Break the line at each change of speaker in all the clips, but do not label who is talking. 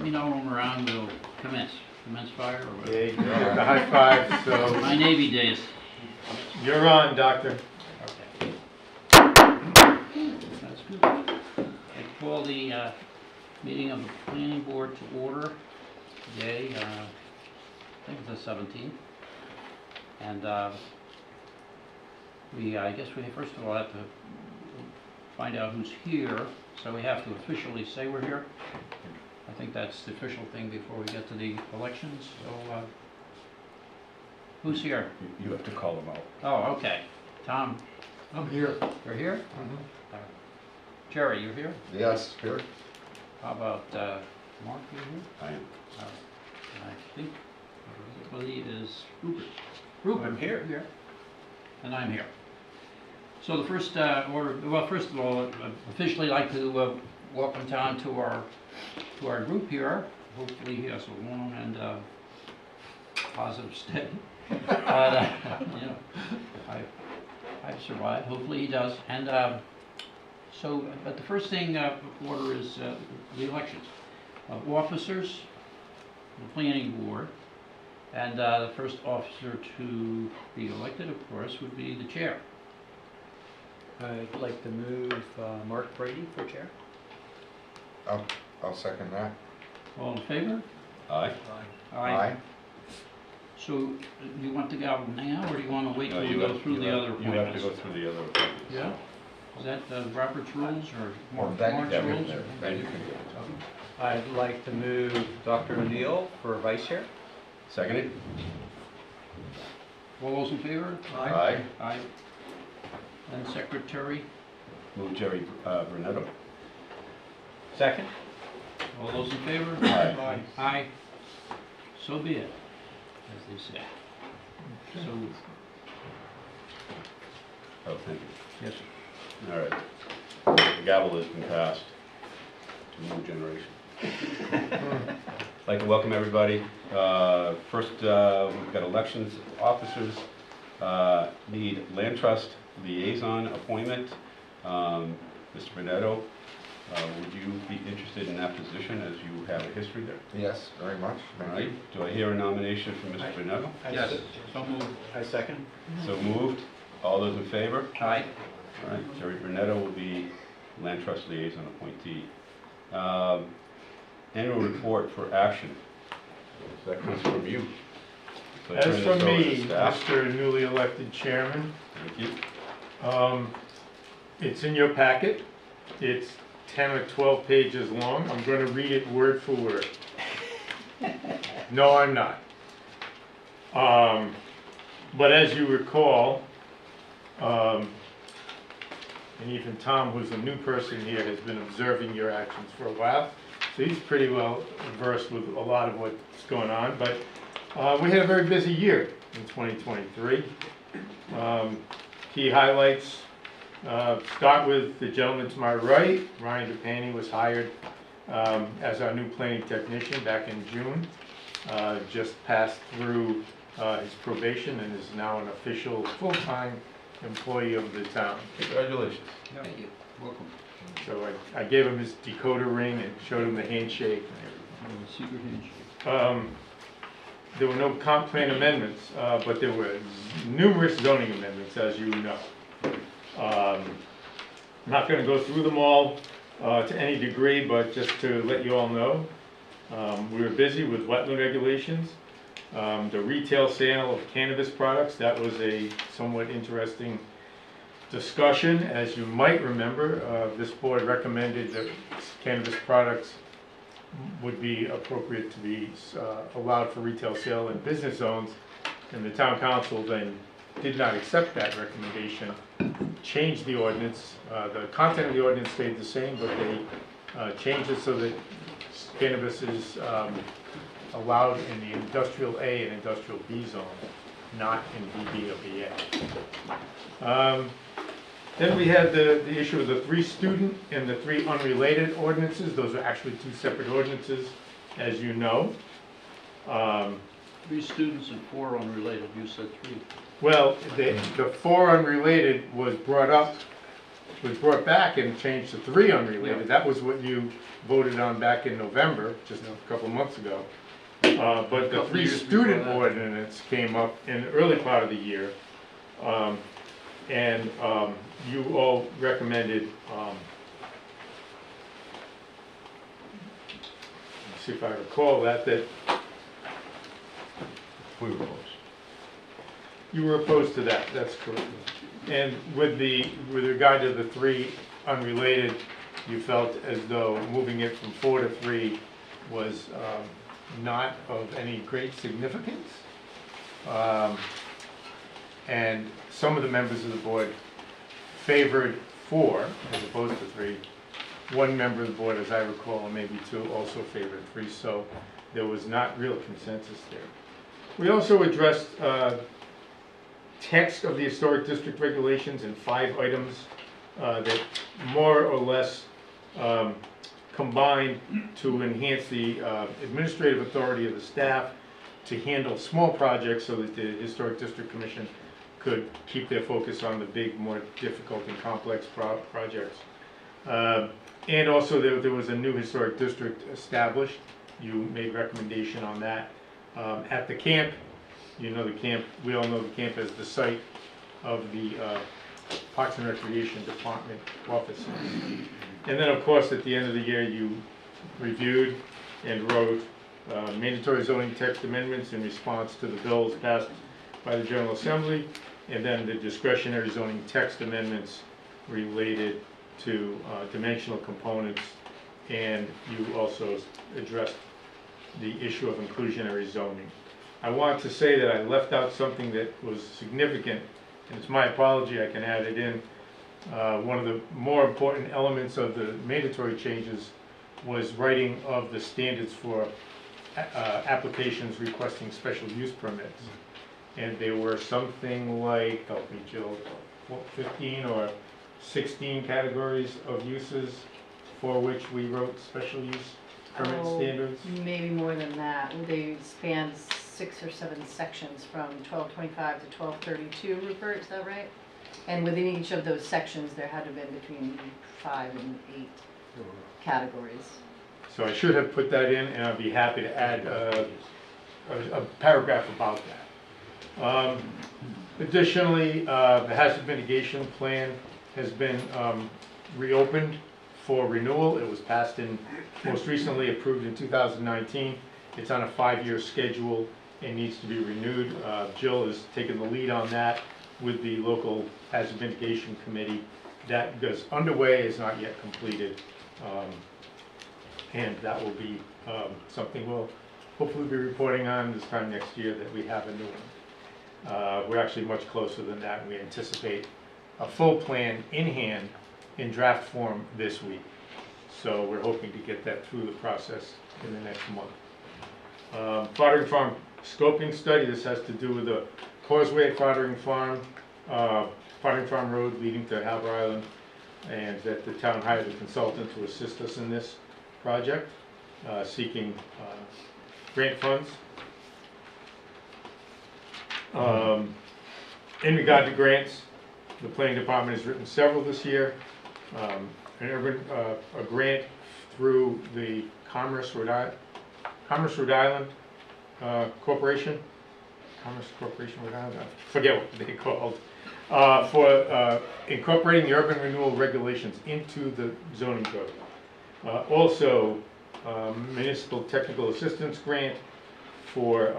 me know when we're on, we'll commence fire or whatever.
Yeah, you get the high five, so
My Navy days.
you're on, Doctor.
Okay. That's good. I call the meeting of the planning board to order today, I think it's the 17th. And I guess we first of all have to find out who's here, so we have to officially say we're here. I think that's the official thing before we get to the elections. So who's here?
You have to call them out.
Oh, okay. Tom,
I'm here.
you're here? Jerry, you're here?
Yes, here.
How about Mark, you here?
I am.
And I think everybody is Rupert. Rupert,
I'm here.
Here. And I'm here. So the first order, well, first of all, I'd officially like to welcome Tom to our group here. Hopefully he has a long and positive stay. You know, I've survived. Hopefully he does. And but the first thing order is the elections of officers, the planning board, and the first officer to be elected, of course, would be the chair.
I'd like to move Mark Brady for chair.
I'll second that.
All in favor?
Aye.
So, do you want the gavel now, or do you want to wait till we
you
go
have-
through
you
the
have-
other
You have to
appointments?
go through the other appointments.
Yeah? Is that Robert's rules or
Well,
Mark's
then you
rules?
can, then you can.
I'd like to move Dr. O'Neill for vice chair.
Seconded?
All those in favor?
Aye.
Aye. And secretary?
Move Jerry Brunetto.
Second.
All those in favor?
Aye.
Aye. So be it, as they say. So,
Oh, thank you.
yes, sir.
All right. The gavel has been passed to new generation. I'd like to welcome everybody. First, we've got elections officers. Need land trust liaison appointment. Mr. Brunetto, would you be interested in that position as you have a history there?
Yes, very much.
All
Thank
right.
you.
Do I hear a nomination for Mr. Brunetto?
Yes, so moved.
I second.
So moved. All those in favor?
Aye.
All right, Jerry Brunetto will be Land Trust Liaison appointee. Annual report for action. So that comes from you. So I turn
As
this
for
over to
me,
staff.
Mr. newly elected chairman,
Thank you.
it's in your packet. It's 10 or 12 pages long. I'm going to read it word for word. No, I'm not. But as you recall, and even Tom, who's a new person here, has been observing your actions for a while. So he's pretty well versed with a lot of what's going on. But we had a very busy year in 2023. Key highlights. Start with the gentleman to my right. Ryan DePaney was hired as our new planning technician back in June. Just passed through his probation and is now an official full-time employee of the town.
Congratulations.
Thank you. Welcome.
So I gave him his decoder ring and showed him the handshake and
Secret handshake.
everything. There were no comp plan amendments, but there were numerous zoning amendments, as you know. I'm not going to go through them all to any degree, but just to let you all know, we were busy with wetland regulations. The retail sale of cannabis products, that was a somewhat interesting discussion. As you might remember, this board recommended that cannabis products would be appropriate to be allowed for retail sale in business zones, and the town council then did not accept that recommendation, changed the ordinance. The content of the ordinance stayed the same, but they changed it so that cannabis is allowed in the industrial A and industrial B zone, not in BB or BA. Then we had the issue of the 3 student and the 3 unrelated ordinances. Those are actually 2 separate ordinances, as you know.
3 students and 4 unrelated, you said 3.
Well, the 4 unrelated was brought up was brought back and changed to 3 unrelated.
Yeah.
That was what you voted on back in November, just a couple months ago. But the
Couple
3
years before
student
that.
ordinance came up in the early part of the year. And you all recommended, let's see if I recall that
We were close.
you were opposed to that, that's correct. And with regard to the 3 unrelated, you felt as though moving it from 4 to 3 was not of any great significance. And some of the members of the board favored 4 as opposed to 3. One member of the board, as I recall, and maybe 2, also favored 3, so there was not real consensus there. We also addressed text of the historic district regulations in 5 items that more or less combine to enhance the administrative authority of the staff to handle small projects so that the Historic District Commission could keep their focus on the big, more difficult and complex projects. And also there was a new historic district established. You made recommendation on that. At the camp, you know the camp, we all know the camp as the site of the Parks and Recreation Department offices. And then, of course, at the end of the year, you reviewed and wrote mandatory zoning text amendments in response to the bills passed by the General Assembly, and then the discretionary zoning text amendments related to dimensional components, and you also addressed the issue of inclusionary zoning. I want to say that I left out something that was significant, and it's my apology, I can add it in. One of the more important elements of the mandatory changes was writing of the standards for applications requesting special use permits. And there were something like, help me Jill, 15 or 16 categories of uses for which we wrote special use permit standards.
Maybe more than that. They spanned 6 or 7 sections from 1225 to 1232, Rupert, is that right? And within each of those sections, there had to have been between 5 and 8 categories.
So I should have put that in, and I'd be happy to add a paragraph about that. Additionally, the hazard mitigation plan has been reopened for renewal. It was passed in, most recently approved in 2019. It's on a 5-year schedule and needs to be renewed. Jill has taken the lead on that with the local hazard mitigation committee. That goes underway, is not yet completed, and that will be something we'll hopefully be reporting on this time next year, that we have a new one. We're actually much closer than that, and we anticipate a full plan in hand in draft form this week. So we're hoping to get that through the process in the next month. Foddering Farm scoping study. This has to do with the causeway at Foddering Farm, Foddering Farm Road leading to Halber Island, and that the town hired a consultant to assist us in this project, seeking grant funds. In regard to grants, the planning department has written several this year. A grant through the Commerce Rhode Island Corporation. Commerce Corporation Rhode Island, I forget what they called, for incorporating the urban renewal regulations into the zoning code. Also, municipal technical assistance grant for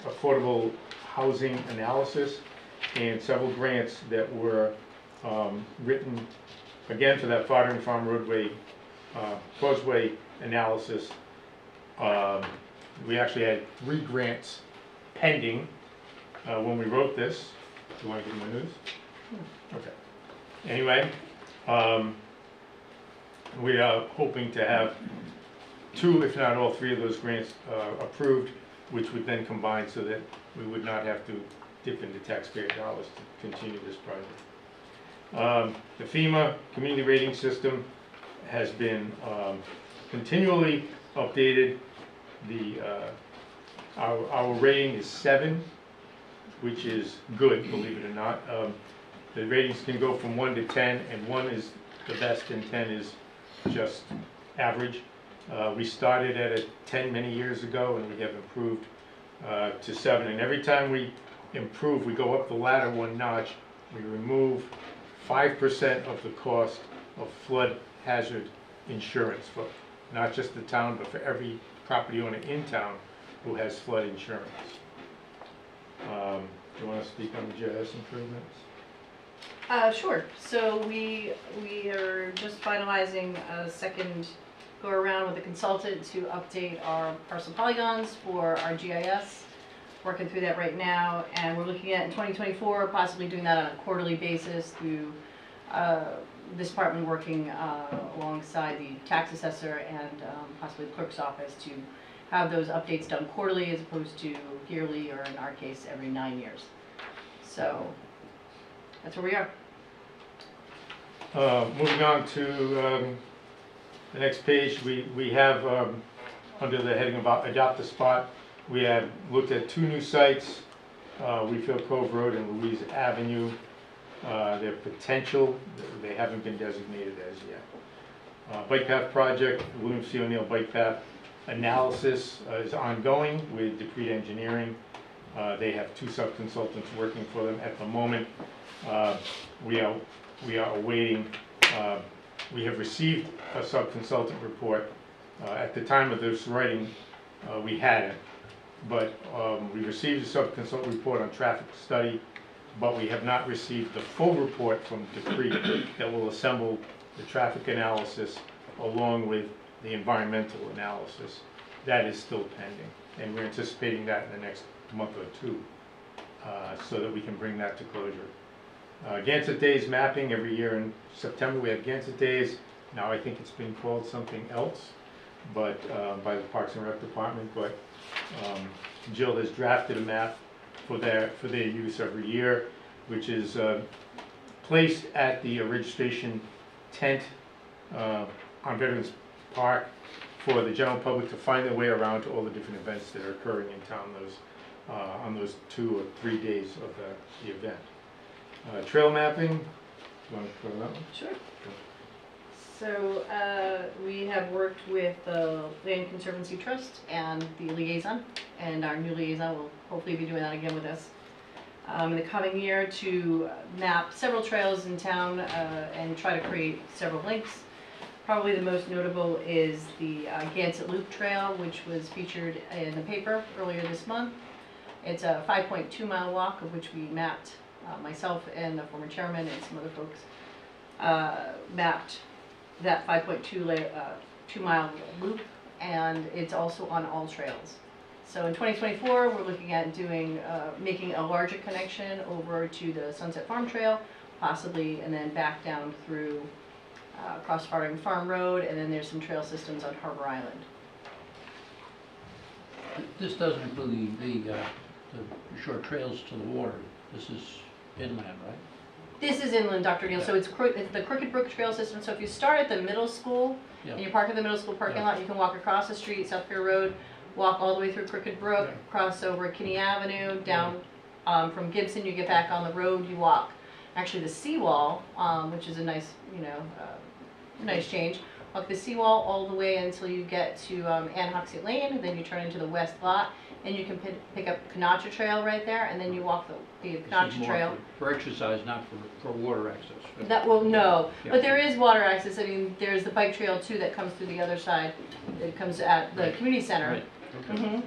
affordable housing analysis, and several grants that were written again for that Foddering Farm roadway causeway analysis. We actually had 3 grants pending when we wrote this. Do you want to give them the news? Okay. Anyway, we are hoping to have 2, if not all 3 of those grants approved, which would then combine so that we would not have to dip into taxpayer dollars to continue this project. The FEMA community rating system has been continually updated. Our rating is 7, which is good, believe it or not. The ratings can go from 1 to 10, and 1 is the best and 10 is just average. We started at a 10 many years ago, and we have improved to 7. And every time we improve, we go up the ladder one notch. We remove 5% of the cost of flood hazard insurance for not just the town, but for every property owner in town who has flood insurance. Do you want to speak on the GIS improvements?
Sure. So we are just finalizing a second go around with a consultant to update our parcel polygons for our GIS. Working through that right now, and we're looking at in 2024 possibly doing that on a quarterly basis through this department working alongside the tax assessor and possibly the clerk's office to have those updates done quarterly as opposed to yearly, or in our case every 9 years. So that's where we are.
Moving on to the next page, we have under the heading about Adopt a Spot, we have looked at 2 new sites, Wheatfield Cove Road and Louise Avenue. Their potential, they haven't been designated as yet. Bike path project, William C. O'Neill Bike Path analysis is ongoing with Decree Engineering. They have 2 sub-consultants working for them at the moment. We are awaiting, we have received a sub-consultant report. At the time of this writing, we hadn't, but we received a sub-consultant report on traffic study, but we have not received the full report from Decree that will assemble the traffic analysis along with the environmental analysis. That is still pending, and we're anticipating that in the next month or 2, so that we can bring that to closure. Gansett Days mapping, every year in September we have Gansett Days. Now I think it's been called something else, but by the Parks and Rec Department, but Jill has drafted a map for their use every year, which is placed at the registration tent on Veterans Park for the general public to find their way around to all the different events that are occurring in town on those 2 or 3 days of the event. Trail mapping, you want to go to that one?
Sure. So we have worked with the Land Conservancy Trust and the liaison, and our new liaison will hopefully be doing that again with us in the coming year to map several trails in town and try to create several links. Probably the most notable is the Gansett Loop Trail, which was featured in the paper earlier this month. It's a 5.2 mile walk, of which we mapped, myself and the former chairman and some other folks mapped that 2 mile loop, and it's also on all trails. So in 2024, we're looking at doing, making a larger connection over to the Sunset Farm Trail, possibly, and then back down through across Harding Farm Road, and then there's some trail systems on Harbor Island.
This doesn't include the short trails to the water. This is inland, right?
This is inland, Dr. Neal, so it's the Crooked Brook Trail System. So if you start at the middle school, and you park at the middle school parking lot, you can walk across the street, South Pier Road, walk all the way through Crooked Brook, cross over Kinney Avenue, down from Gibson, you get back on the road, you walk. Actually, the seawall, which is a nice, nice change. Walk the seawall all the way until you get to Anhoxie Lane, and then you turn into the west lot, and you can pick up Canacha Trail right there, and then you walk the
This is
Canacha
more
Trail.
for exercise, not for water access.
That will no,
Yeah.
but there is water access. I mean, there's the bike trail too that comes through the other side. It comes at the community center.
Right. Okay.
hmm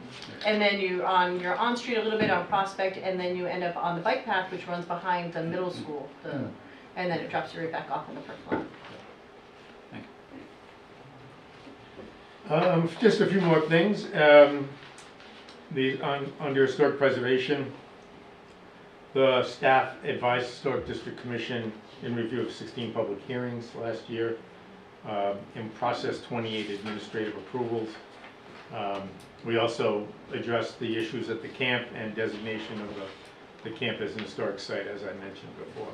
And then you're on street a little bit on Prospect, and then you end up on the bike path, which runs behind the middle school, and then it drops you right back off in the parking lot.
Just a few more things. Under historic preservation, the staff advised Historic District Commission in review of 16 public hearings last year, in process 28 administrative approvals. We also addressed the issues at the camp and designation of the camp as an historic site, as I mentioned before.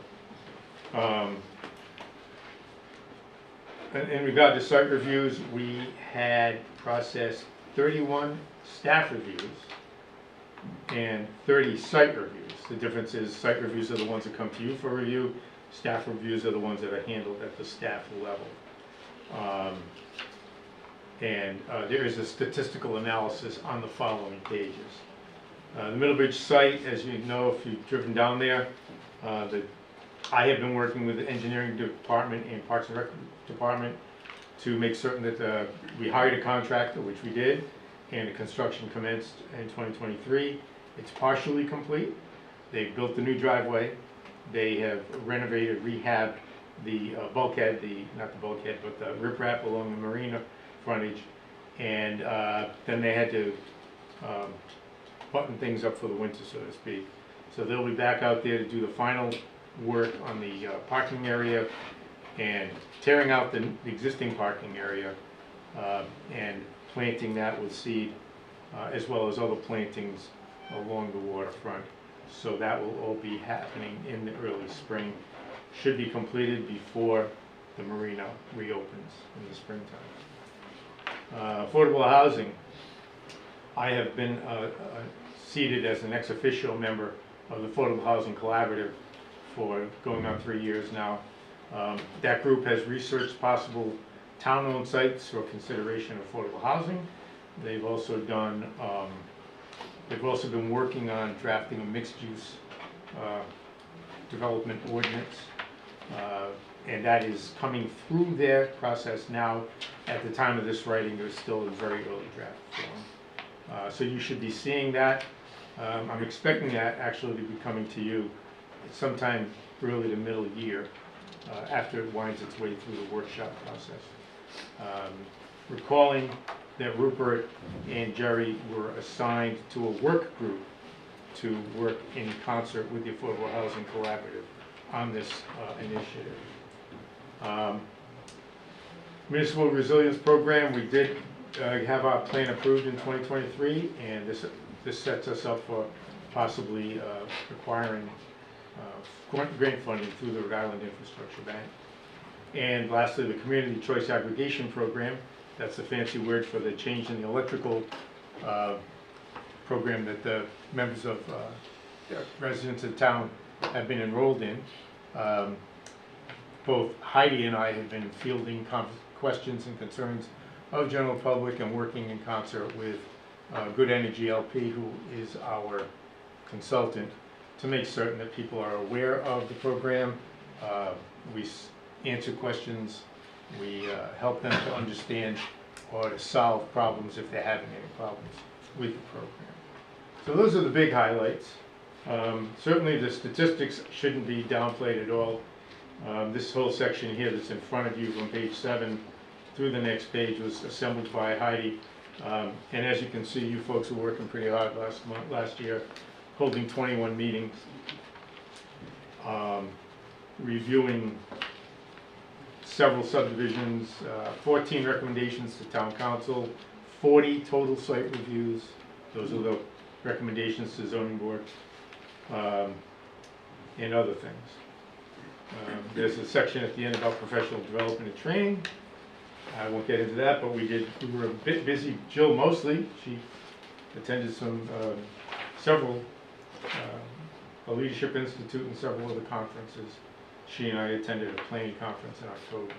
In regard to site reviews, we had processed 31 staff reviews and 30 site reviews. The difference is site reviews are the ones that come to you for review, staff reviews are the ones that are handled at the staff level. There is a statistical analysis on the following pages. The Middlebridge site, as you know, if you've driven down there, I have been working with the engineering department and Parks and Rec department to make certain that we hired a contractor, which we did, and the construction commenced in 2023. It's partially complete. They've built the new driveway. They have renovated, rehabbed the bulkhead, not the bulkhead, but the riprap along the marina frontage. And then they had to button things up for the winter, so to speak. So they'll be back out there to do the final work on the parking area and tearing out the existing parking area and planting that with seed, as well as other plantings along the waterfront. So that will all be happening in the early spring. Should be completed before the marina reopens in the springtime. Affordable housing. I have been seated as an ex officio member of the Affordable Housing Collaborative for going on 3 years now. That group has researched possible town-owned sites for consideration of affordable housing. They've also done, they've also been working on drafting a mixed-use development ordinance, and that is coming through their process now. At the time of this writing, they're still in very early draft form. So you should be seeing that. I'm expecting that actually to be coming to you sometime early to middle year, after it winds its way through the workshop process. Recalling that Rupert and Jerry were assigned to a work group to work in concert with the Affordable Housing Collaborative on this initiative. Municipal Resilience Program, we did have our plan approved in 2023, and this sets us up for possibly acquiring grant funding through the Rhode Island Infrastructure Bank. And lastly, the Community Choice Aggregation Program. That's the fancy word for the change in the electrical program that the members of residents of town have been enrolled in. Both Heidi and I have been fielding questions and concerns of general public and working in concert with Good Energy LP, who is our consultant, to make certain that people are aware of the program. We answer questions, we help them to understand or to solve problems if they're having any problems with the program. So those are the big highlights. Certainly the statistics shouldn't be downplayed at all. This whole section here that's in front of you from page 7 through the next page was assembled by Heidi. And as you can see, you folks were working pretty hard last year, holding 21 meetings, reviewing several subdivisions, 14 recommendations to town council, 40 total site reviews. Those are the recommendations to zoning board, and other things. There's a section at the end about professional development and training. I won't get into that, but we were a bit busy. Jill mostly, she attended several, a Leadership Institute and several other conferences. She and I attended a planning conference in October.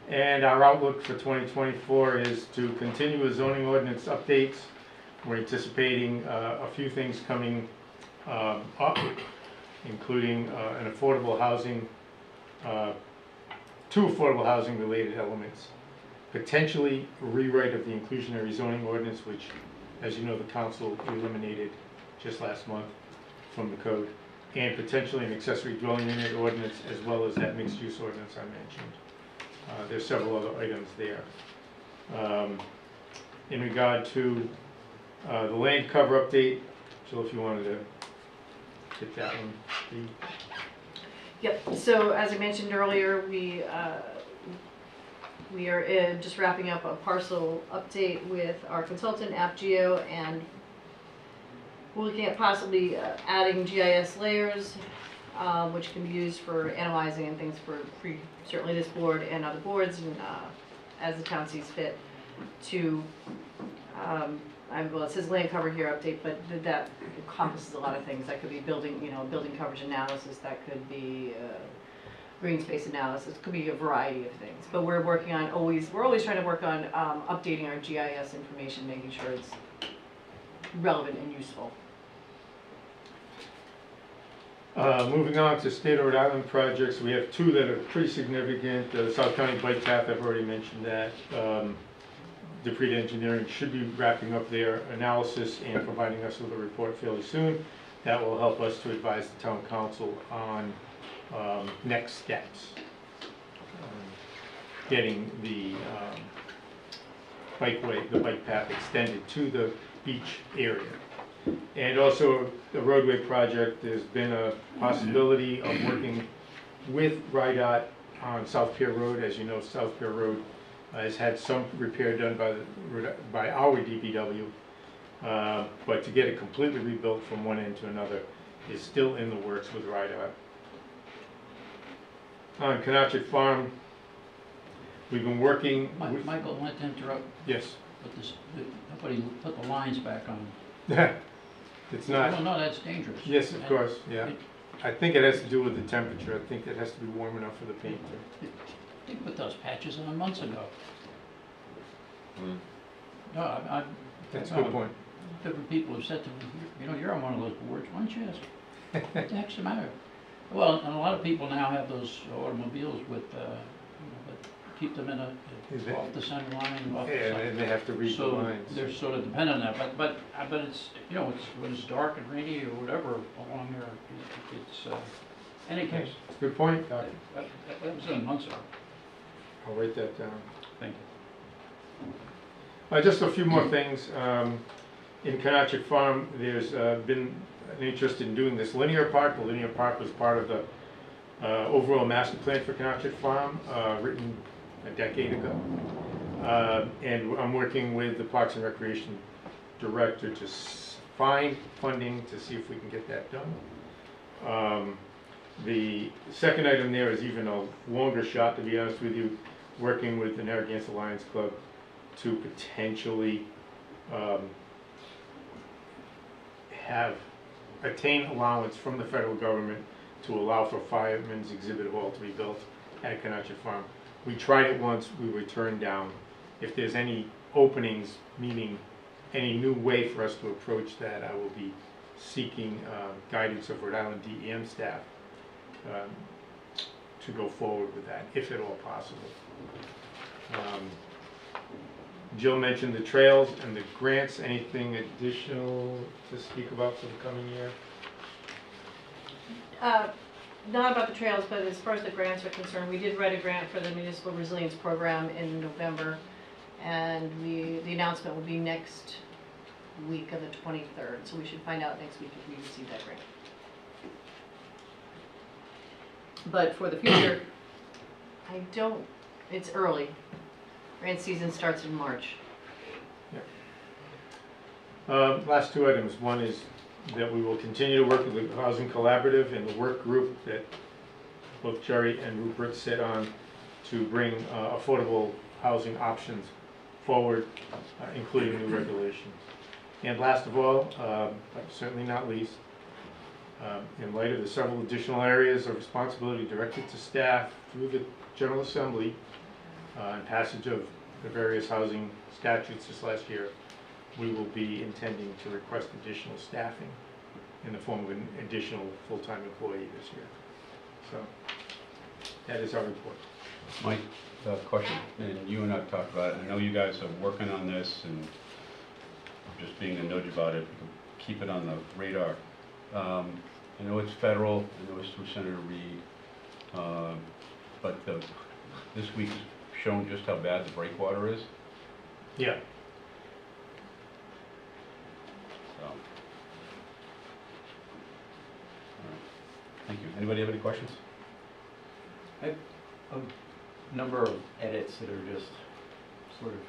And our outlook for 2024 is to continue with zoning ordinance updates. We're anticipating a few things coming up, including an affordable housing, two affordable housing related elements, potentially a rewrite of the inclusionary zoning ordinance, which, as you know, the council eliminated just last month from the code, and potentially an accessory dwelling unit ordinance, as well as that mixed use ordinance I mentioned. There's several other items there. In regard to the land cover update, Jill, if you wanted to get that one, please.
Yep, so as I mentioned earlier, we are just wrapping up a parcel update with our consultant, AppGeo, and we're looking at possibly adding GIS layers, which can be used for analyzing and things for certainly this board and other boards, and as the town sees fit. to, well, it says land cover here update, but that encompasses a lot of things. That could be building, building coverage analysis, that could be green space analysis, could be a variety of things. But we're always trying to work on updating our GIS information, making sure it's relevant and useful.
Moving on to State of Rhode Island projects, we have two that are pretty significant. The South County Bike Path, I've already mentioned that. DePreta Engineering should be wrapping up their analysis and providing us with a report fairly soon. That will help us to advise the town council on next steps. Getting the bike path extended to the beach area. And also the roadway project, there's been a possibility of working with RIDOT on South Pier Road. As you know, South Pier Road has had some repair done by our DPW, but to get it completely rebuilt from one end to another is still in the works with RIDOT. On Canachet Farm, we've been working with...
Michael, I want to interrupt,
Yes.
but nobody put the lines back on.
It's not...
Well, no, that's dangerous.
Yes, of course, yeah. I think it has to do with the temperature. I think it has to be warm enough for the paint to...
They put those patches on months ago.
Mm.
No,
That's a good point.
different people have said to me, you're on one of those boards, why don't you ask? What the heck's the matter? Well, and a lot of people now have those automobiles with, that keep them off the center line, off the
Yeah,
side.
and they have to read the
So
lines.
they're sort of dependent on that, but it's, when it's dark and rainy or whatever along there, it's, any case,
It's a good point, Doc.
that was in months ago.
I'll write that down.
Thank you.
Just a few more things. In Canachet Farm, there's been an interest in doing this linear park. The linear park was part of the overall master plan for Canachet Farm, written a decade ago. And I'm working with the Parks and Recreation Director to find funding to see if we can get that done. The second item there is even a longer shot, to be honest with you, working with the Narragansett Lions Club to potentially attain allowance from the federal government to allow for Fireman's Exhibit Hall to be built at Canachet Farm. We tried it once, we were turned down. If there's any openings, meaning any new way for us to approach that, I will be seeking guidance of Rhode Island DEM staff to go forward with that, if at all possible. Jill mentioned the trails and the grants. Anything additional to speak about for the coming year?
Not about the trails, but as far as the grants are concerned, we did write a grant for the Municipal Resilience Program in November, and the announcement will be next week of the 23rd, so we should find out next week if we receive that grant. But for the future, it's early. Grant season starts in March.
Last two items. One is that we will continue to work with the Housing Collaborative and the work group that both Jerry and Rupert sit on to bring affordable housing options forward, including new regulations. And last of all, but certainly not least, in light of the several additional areas of responsibility directed to staff through the General Assembly and passage of the various housing statutes this last year, we will be intending to request additional staffing in the form of an additional full-time employee this year. So that is our report.
Mike, question, and you and I have talked about it. I know you guys are working on this and just being a nudge about it, keep it on the radar. I know it's federal, I know it's through Senator Reid, but this week's shown just how bad the breakwater is.
Yeah.
So, all right. Thank you. Anybody have any questions?
I have a number of edits that are just sort of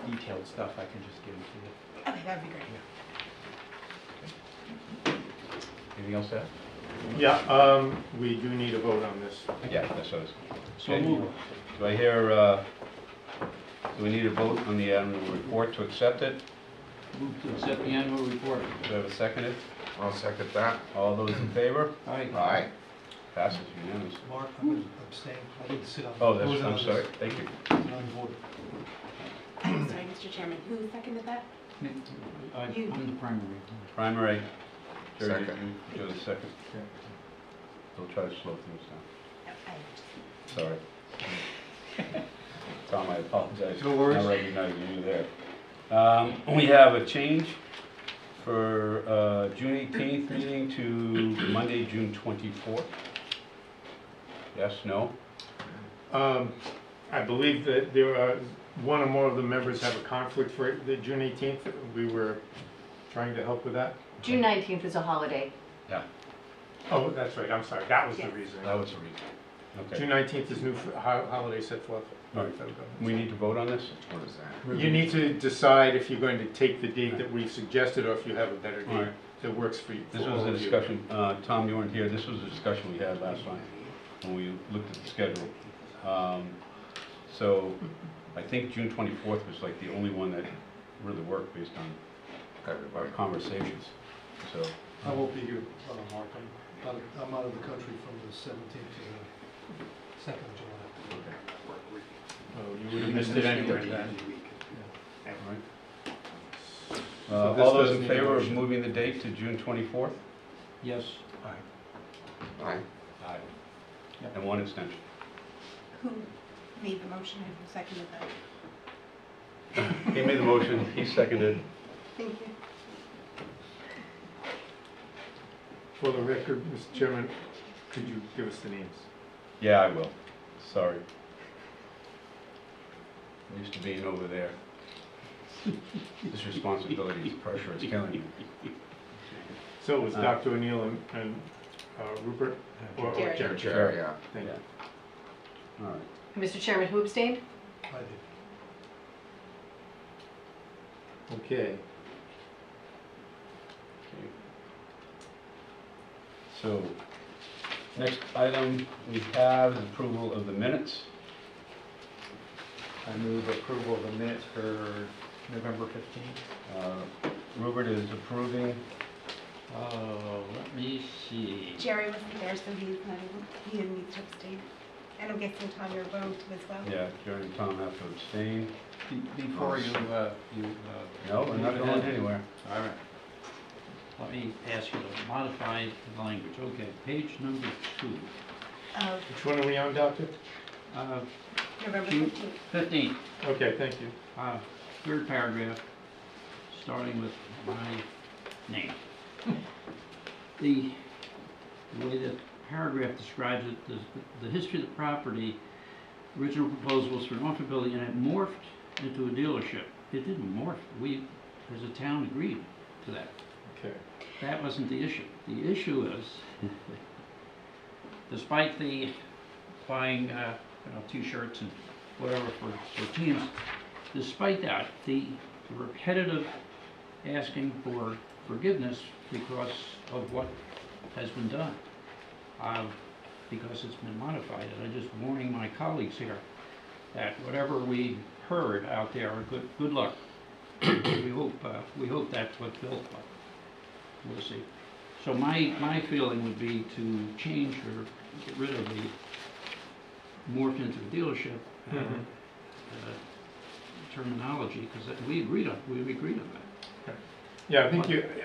detailed stuff I can just give them to you.
Okay, that'd be great.
Anything else to add?
Yeah, we do need a vote on this.
Yeah, that's what I was.
So moved.
Do I hear Do we need a vote on the annual report to accept it?
Move to accept the annual report.
Do we have a second?
I'll second that.
All those in favor?
Aye.
Aye.
Passes unanimously.
Mark, I'm going to abstain. I didn't sit on.
Oh,
I
that's,
wasn't
I'm
on
sorry,
this.
thank you.
Wasn't on the board.
Sorry, Mr. Chairman, who seconded that? You.
I'm the primary.
Primary, Jerry,
Second.
you do the second.
Okay.
We'll try to slow things down.
No, I-
Sorry. Tom, I apologize.
No worries.
I recognize you there. We have a change for June 18th meeting to Monday, June 24th. Yes, no?
I believe that there are, one or more of the members have a conflict for the June 18th. We were trying to help with that.
June 19th is a holiday.
Yeah,
Oh, that's right, I'm sorry, that was the
Yes.
reason.
that was the reason. Okay.
June 19th is new holiday set forth.
All right. We need to vote on this?
What is that?
You need to decide if you're going to take the date that we suggested or if you have a better
All
date
right.
that works for you.
This
for
was
all
a
of you.
discussion, Tom, you weren't here, this was a discussion we had last night when we looked at the schedule. So I think June 24th was like the only one that really worked based on our
Everybody.
conversations, so.
I won't be here, Mark. I'm out of the country from the 17th to the 2nd of July.
Oh, you would have missed it anyway then.
All right.
So this
All those
doesn't
in
need a
favor of
motion.
moving the date to June 24th?
Yes.
Aye.
Aye. And one extension.
Who made the motion and who seconded that?
He made the motion, he seconded.
Thank you.
For the record, Mr. Chairman, could you give us the names?
Yeah, I will, sorry. I'm used to being over there. This responsibility, this pressure is killing me.
So it was Dr. O'Neill and Rupert? Or
Jerry.
Jerry?
Chair, yeah.
Thank you.
All right.
Mr. Chairman, who abstained?
I did.
Okay.
Okay. So, next item we have is approval of the minutes.
I move approval of the minutes for November 15th.
Rupert is approving.
Let me see.
Jerry wasn't there, so he's not able, he didn't need to abstain. And I'm guessing Tom, your vote as well?
Yeah, Jerry and Tom have to abstain.
Before you,
No, we're not going anywhere.
all right. Let me ask you to modify the language. Okay, page number 2.
Which one are we on, Doctor?
November
June
15th.
15th.
Okay, thank you.
Third paragraph, starting with my name. The way the paragraph describes it, the history of the property, original proposal was for an office building and it morphed into a dealership. It didn't morph. We, as a town, agreed to that.
Okay.
That wasn't the issue. The issue is, despite the buying, T-shirts and whatever for teams, despite that, the repetitive asking for forgiveness because of what has been done, because it's been modified, and I'm just warning my colleagues here that whatever we heard out there, good luck. We hope that's what's built up. We'll see. So my feeling would be to change or get rid of the morph into a dealership terminology, because we agreed on that.
Yeah,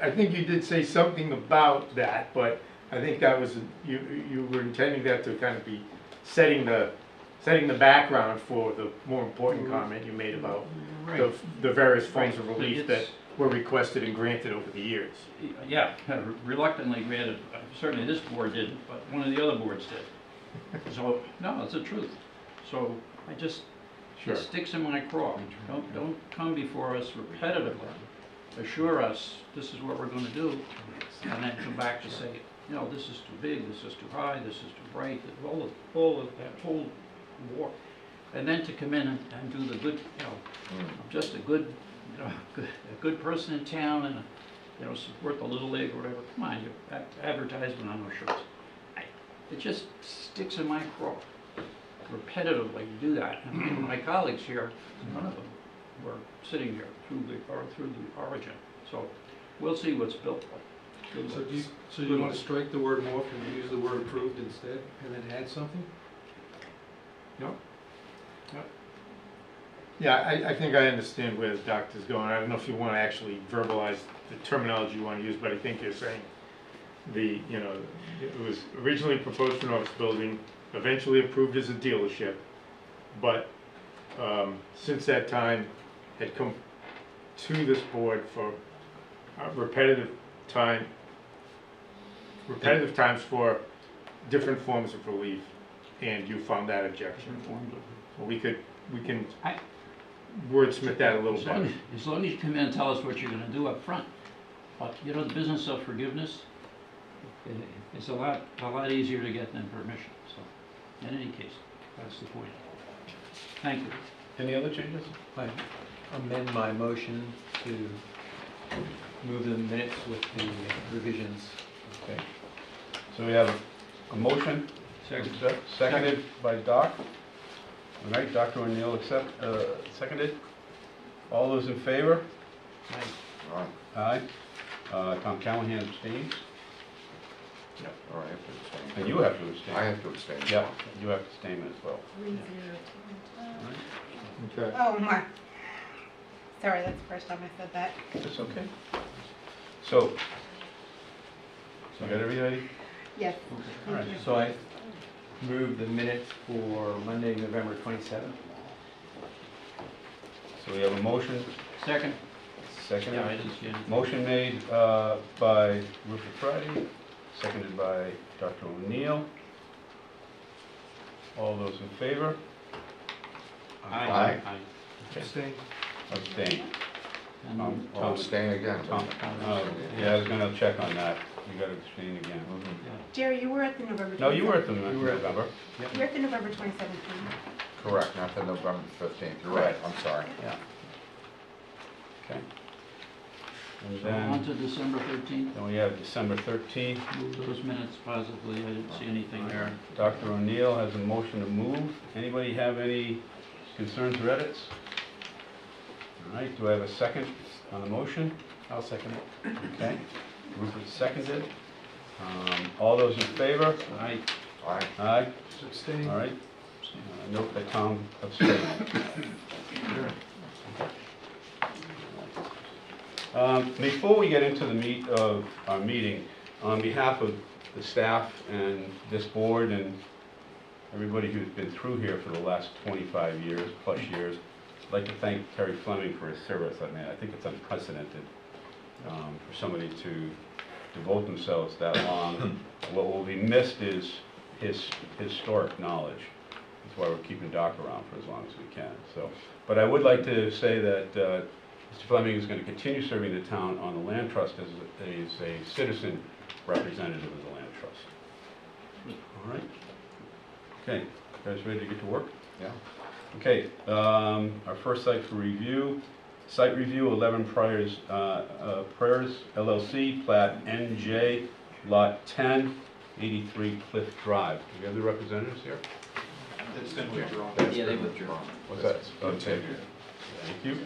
I think you did say something about that, but I think that was, you were intending that to kind of be setting the background for the more important comment you made about the various forms of
Right.
relief that were requested and granted over the years.
Yeah, reluctantly granted, certainly this board didn't, but one of the other boards did. So, no, it's the truth. So I just,
Sure.
it sticks in my craw. Don't come before us repetitively. Assure us this is what we're gonna do, and then come back to say, this is too big, this is too high, this is too bright, all of that whole war. And then to come in and do the good, I'm just a good, a good person in town and, support the Little League or whatever. Come on, you advertisement on those shirts. It just sticks in my craw. repetitively do that. And my colleagues here, none of them were sitting here through the origin. So we'll see what's built like. Good
So
luck.
do you want to strike the word morph and use the word approved instead, and then add something?
Yep.
Yeah, I think I understand where the doctor's going. I don't know if you want to actually verbalize the terminology you want to use, but I think you're saying it was originally proposed for an office building, eventually approved as a dealership, but since that time had come to this board for repetitive times for different forms of relief, and you found that objection. So we can wordsmith that a little better.
As long as you come in and tell us what you're gonna do up front. But, the business of forgiveness, it's a lot easier to get than permission, so, in any case, that's the point. Thank you.
Any other changes?
I amend my motion to move the minutes with the revisions.
Okay. So we have a motion, seconded by Doc. All right, Dr. O'Neill seconded. All those in favor?
Aye.
Aye. Tom Callahan abstains,
All right, I have to abstain.
and you have to abstain.
I have to abstain.
Yeah, you have to abstain as well.
3-0.
Okay.
Oh, my. Sorry, that's the first time I said that.
It's okay. So got everybody?
Yes.
All right.
Thank you.
So I move the minutes for Monday, November 27th.
So we have a motion,
Second?
seconded.
Yeah, I didn't see anything.
Motion made by Rupert Friday, seconded by Dr. O'Neill. All those in favor?
Aye.
Abstain.
Abstain.
And
Tom,
I'll abstain again.
Tom, yeah, I was gonna check on that. You gotta abstain again.
Jerry, you were at the November 27th.
No, you were at the
You were at the-
November.
You were at the November 27th meeting.
Correct, not the November 15th. You're right, I'm sorry.
Yeah. Okay. And
So on to
then
December 13th.
we have December 13th.
Move those minutes positively. I didn't see anything there.
Dr. O'Neill has a motion to move. Anybody have any concerns or edits? All right, do I have a second on the motion?
I'll second it.
Okay, Rupert seconded. All those in favor?
Aye.
Aye.
Aye,
Abstain.
all right. Note that Tom abstained. Before we get into the meat of our meeting, on behalf of the staff and this board and everybody who's been through here for the last 25 years, plus years, I'd like to thank Terry Fleming for his service. I mean, I think it's unprecedented for somebody to devote themselves that long. What will be missed is his historic knowledge. That's why we're keeping Doc around for as long as we can. So, but I would like to say that Mr. Fleming is going to continue serving the town on the land trust as a citizen representative of the land trust. All right. Okay, guys ready to get to work?
Yeah.
Okay, our first site for review, site review 11 Prayers LLC, plat NJ, lot 10, 83 Cliff Drive. Do we have the representatives here?
It's been withdrawn.
Yeah, they withdrew.
What's that? Okay, thank you.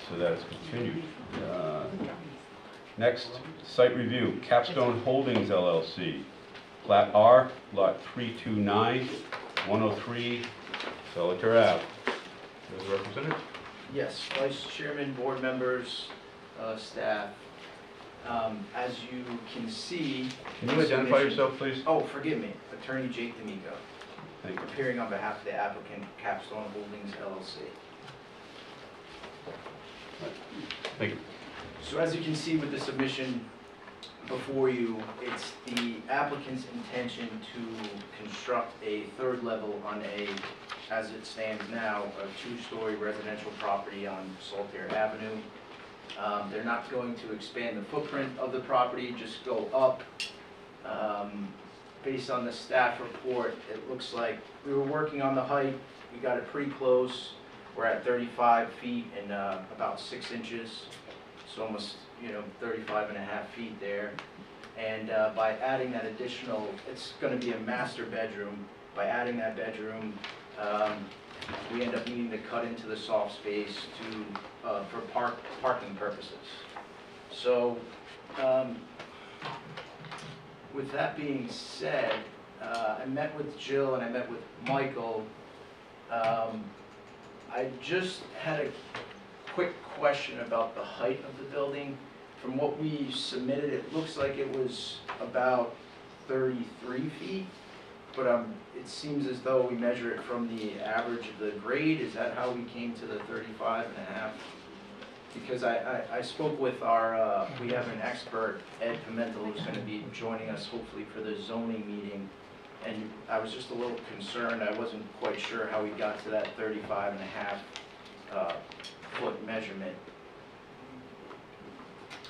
So that is continued. Next, site review, Capstone Holdings LLC, plat R, lot 329, 103 Solitaire Ave. Is there a representative?
Yes, Vice Chairman, board members, staff. As you can see.
Can you identify yourself, please?
Oh, forgive me, Attorney Jake D'Amico,
Thank you.
appearing on behalf of the applicant Capstone Holdings LLC.
Thank you.
So as you can see with the submission before you, it's the applicant's intention to construct a third level on a, as it stands now, a two-story residential property on Saltaire Avenue. They're not going to expand the footprint of the property, just go up. Based on the staff report, it looks like we were working on the height. We got it pretty close. We're at 35 feet and about 6 inches. So almost, 35 and a half feet there. And by adding that additional, it's going to be a master bedroom by adding that bedroom, we end up needing to cut into the soft space for parking purposes. So, with that being said, I met with Jill and I met with Michael. I just had a quick question about the height of the building. From what we submitted, it looks like it was about 33 feet, but it seems as though we measure it from the average of the grade. Is that how we came to the 35 and a half? Because I spoke with our, we have an expert, Ed Pimentel, who's going to be joining us hopefully for the zoning meeting. And I was just a little concerned. I wasn't quite sure how we got to that 35 and a half foot measurement.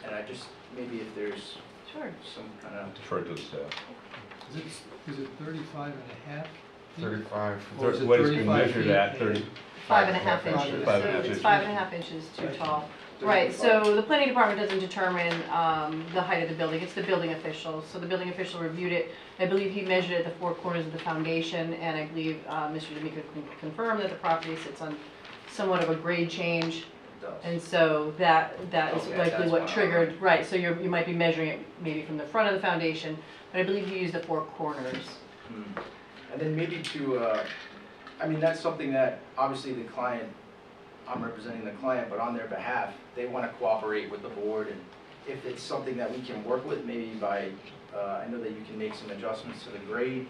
And I just, maybe if there's
Sure.
some kind of,
Defer to the staff.
Is it 35 and a half?
35.
Or is it
What it's been
35
measured
feet
at,
and-
30,
5.5
Five
inches.
and a
So
half
it's
inches.
5.5 inches too tall. Right, so the planning department doesn't determine the height of the building, it's the building official. So the building official reviewed it. I believe he measured at the four corners of the foundation, and I believe Mr. D'Amico can confirm that the property sits on somewhat of a grade change.
it does.
And so that is
Okay,
likely
that's
what
fine.
triggered, right, so you might be measuring it maybe from the front of the foundation, but I believe he used the four corners.
And then maybe I mean, that's something that obviously the client, I'm representing the client, but on their behalf, they want to cooperate with the board. And if it's something that we can work with, maybe by, I know that you can make some adjustments to the grade,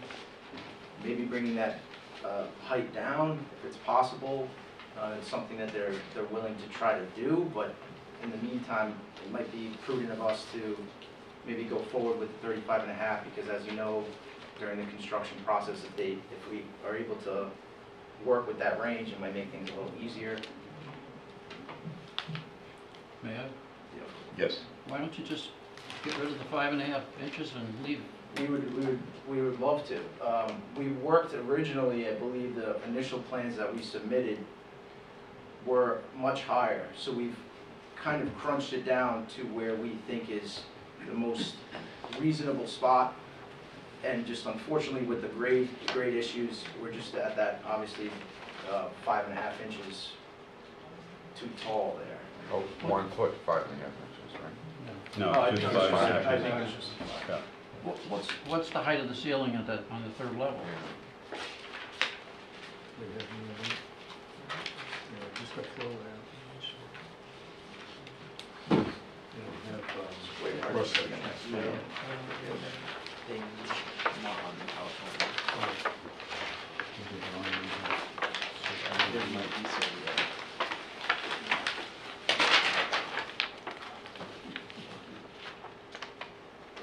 maybe bringing that height down if it's possible. It's something that they're willing to try to do, but in the meantime, it might be prudent of us to maybe go forward with 35 and a half, because as you know, during the construction process, if we are able to work with that range, it might make things a little easier.
May I?
yes.
Why don't you just get rid of the 5.5 inches and leave it?
We would love to. We worked originally, I believe the initial plans that we submitted were much higher. So we've kind of crunched it down to where we think is the most reasonable spot. And just unfortunately with the grade issues, we're just at that, obviously, 5.5 inches too tall there.
Oh, 1 foot, 5.5 inches, right?
No,
I
just
think
5.5
I
inches.
think it's just
Yeah.
What's the height of the ceiling on the third level?
Just a flow down.
way hard
Cross
to
section.
see. There might be some,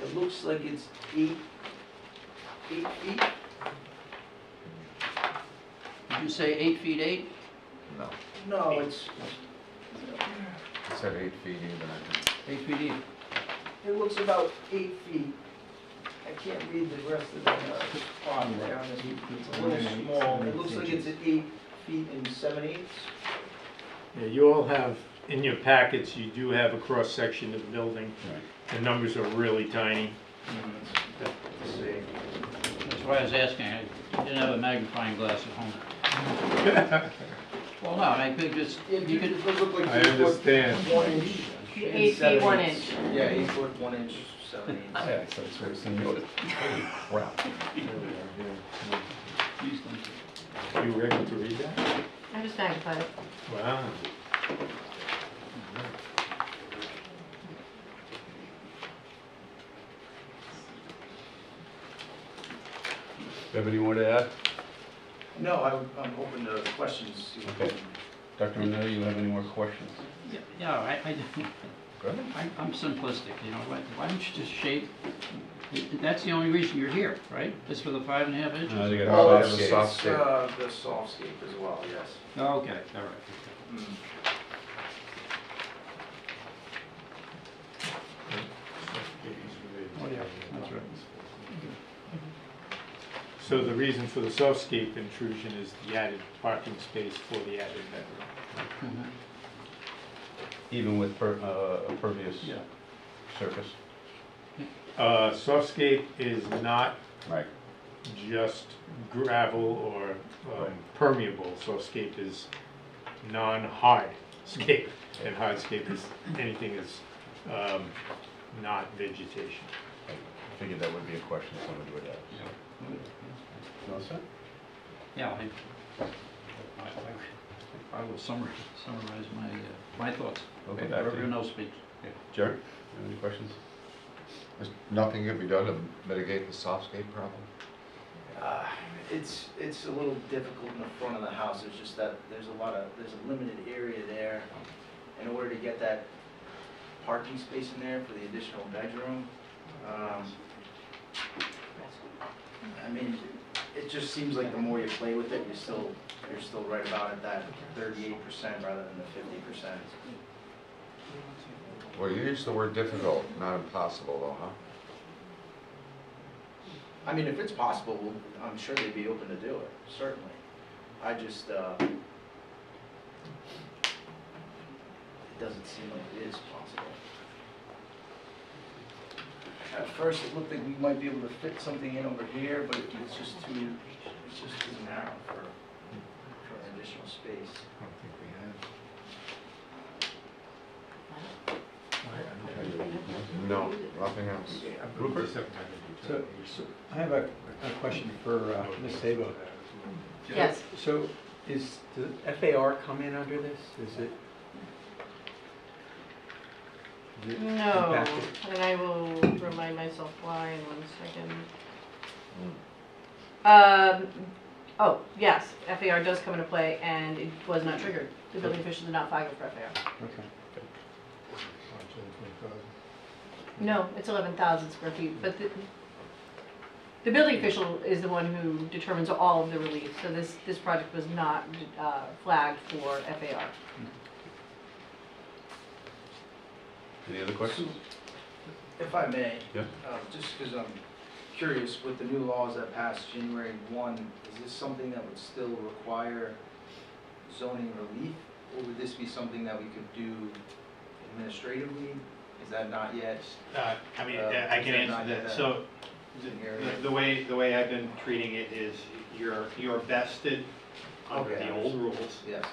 It looks like it's 8 feet.
Did you say 8 feet 8?
No,
No, it's,
it said 8 feet even, I think.
8 feet even.
it looks about 8 feet. I can't read the rest of the bottom there. It's a little small. It looks like it's at 8 feet and 7/8.
Yeah, you all have, in your packets, you do have a cross-section of the building.
Right.
The numbers are really tiny.
Let's see.
That's why I was asking. I didn't have a magnifying glass at home. Well, no, I could just, you could,
It look like
I
8 foot,
understand.
1 inch.
8
7/8.
feet 1 inch.
Yeah, 8 foot 1 inch, 7/8.
Yeah, so it's very similar.
Crap.
You ready to read that?
I just magnified it.
Wow.
Do you have any more to add?
No, I'm open to questions.
Okay. Dr. Renee, you have any more questions?
yeah,
Go ahead.
I'm simplistic, you know, why don't you just shape, that's the only reason you're here, right? Just for the 5.5 inches?
They got
Oh,
a
that's
soft
a
scape.
soft scape.
The soft scape as well, yes.
Oh, okay, all right.
Mm.
Oh, yeah, that's right.
So the reason for the softscape intrusion is the added parking space for the added bedroom.
Mhm.
Even with a pervious
Yeah.
surface?
Softscape is not
Right.
just gravel or permeable, so scape is non-hard scape, and hardscape is anything that's not vegetation.
I figured that would be a question somebody would ask.
Yeah.
You all set?
Yeah, I will summarize my thoughts.
We'll come back to you.
Everyone else speaks.
Jared, you have any questions?
There's nothing can be done to mitigate the softscape problem?
It's a little difficult in the front of the house, it's just that there's a limited area there. In order to get that parking space in there for the additional bedroom, I mean, it just seems like the more you play with it, you're still right about at that 38% rather than the 50%.
Well, you used the word difficult, not impossible though, huh?
I mean, if it's possible, I'm sure they'd be open to do it, certainly. I just, it doesn't seem like it is possible. At first, it looked like we might be able to fit something in over here, but it's just too narrow for an additional space.
I don't think we
No, nothing else.
Rupert?
So I have a question for Ms. Sabo.
Yes.
So does FAR come in under this? Is it
No,
impacted?
and I will remind myself why in 1 second. Oh, yes, FAR does come into play, and it was not triggered. The building official did not file it for FAR.
Okay.
No, it's 11,000 square feet, but the building official is the one who determines all of the relief, so this project was not flagged for FAR.
Any other questions?
If I may,
Yeah.
just because I'm curious, with the new laws that passed January 1, is this something that would still require zoning relief? Or would this be something that we could do administratively? Is that not yet?
I mean,
Uh,
I can
is that not
answer
yet
that.
a-
So
in here?
the way I've been treating it is you're vested under
Okay,
the
I
old
understand.
rules.
Yes.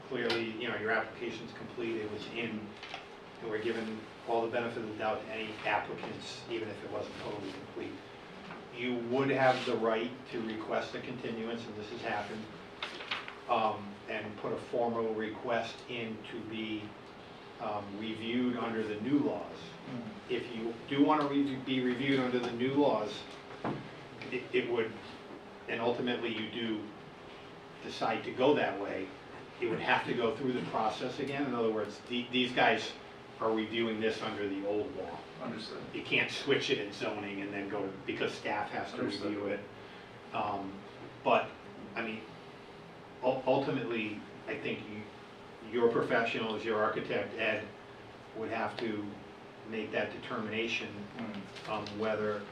Clearly, your application's complete, it was in, and we're given all the benefit of the doubt to any applicants, even if it wasn't totally complete. You would have the right to request a continuance, and this has happened, and put a formal request in to be reviewed under the new laws. If you do want to be reviewed under the new laws, it would, and ultimately you do decide to go that way, it would have to go through the process again. In other words, these guys are reviewing this under the old law.
Understood.
You can't switch it in zoning and then go, because staff has to
Understood.
review it. But, I mean, ultimately, I think your professionals, your architect, Ed, would have to make that determination whether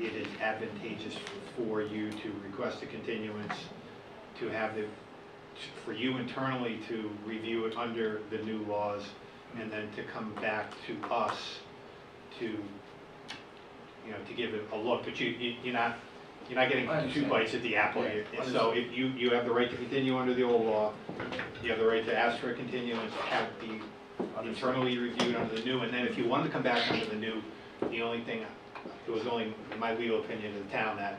it is advantageous for you to request a continuance, to have for you internally to review it under the new laws, and then to come back to us to give it a look. But you're not getting
I
two
understand.
bites at the apple.
Yeah,
So if you have the right to continue under the old law, you have the right to ask for a continuance, have the internally reviewed under the new, and then if you wanted to come back under the new, the only thing, it was only my legal opinion in the town that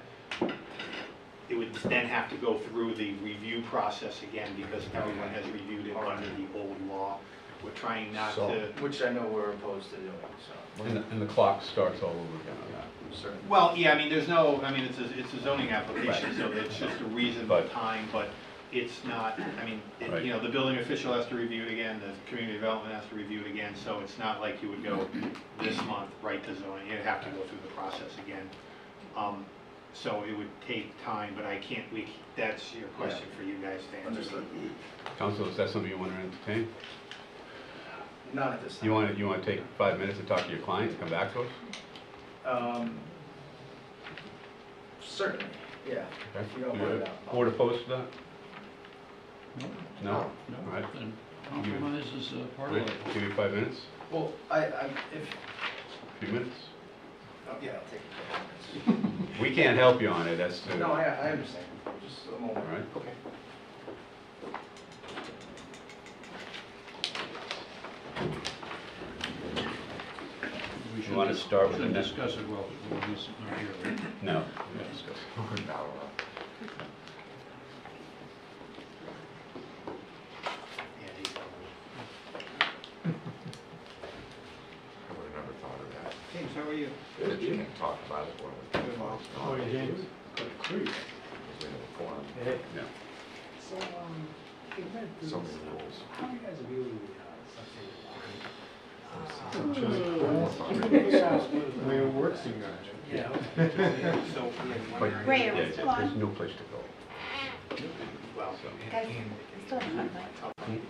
it would then have to go through the review process again because everyone has reviewed it under the old law. We're trying not
So-
to.
Which I know we're opposed to doing, so.
And the clock starts all over again on that.
Certainly.
Well, yeah, I mean, it's a zoning application,
Right.
so it's just a reasonable
But-
time, but it's not, I mean,
Right.
the building official has to review it again, the community development has to review it again, so it's not like you would go this month right to zoning, you'd have to go through the process again. So it would take time, but that's your question for you guys to answer.
Understood.
Council, is that something you want to entertain?
Not at this time.
You want to take 5 minutes to talk to your client and come back to us?
Certainly, yeah.
Okay.
If you don't
Do you
mind
have
that.
board opposed to that?
No,
No?
no,
All right.
and compromise is part of
Right.
it.
Give you 5 minutes?
Well, if,
Few minutes?
yeah, I'll take it.
We can't help you on it, that's the.
No, I understand, just a moment.
All right.
Okay.
We
You wanna start with the
shouldn't
next-
discuss it well, because he's not here, right?
No, we won't discuss it.
No,
Yeah, these are-
I would've never thought of that.
James, how are you?
That you can't talk about it when it's.
Oh, yeah, James?
We have a forum,
Yeah.
So, hey, Red,
so many rules.
how are you guys viewing the
I mean, it works in that.
Yeah. Okay. So,
But-
Ray,
yeah,
are we still on?
There's no place to go.
well,
Guys, I still have my mic.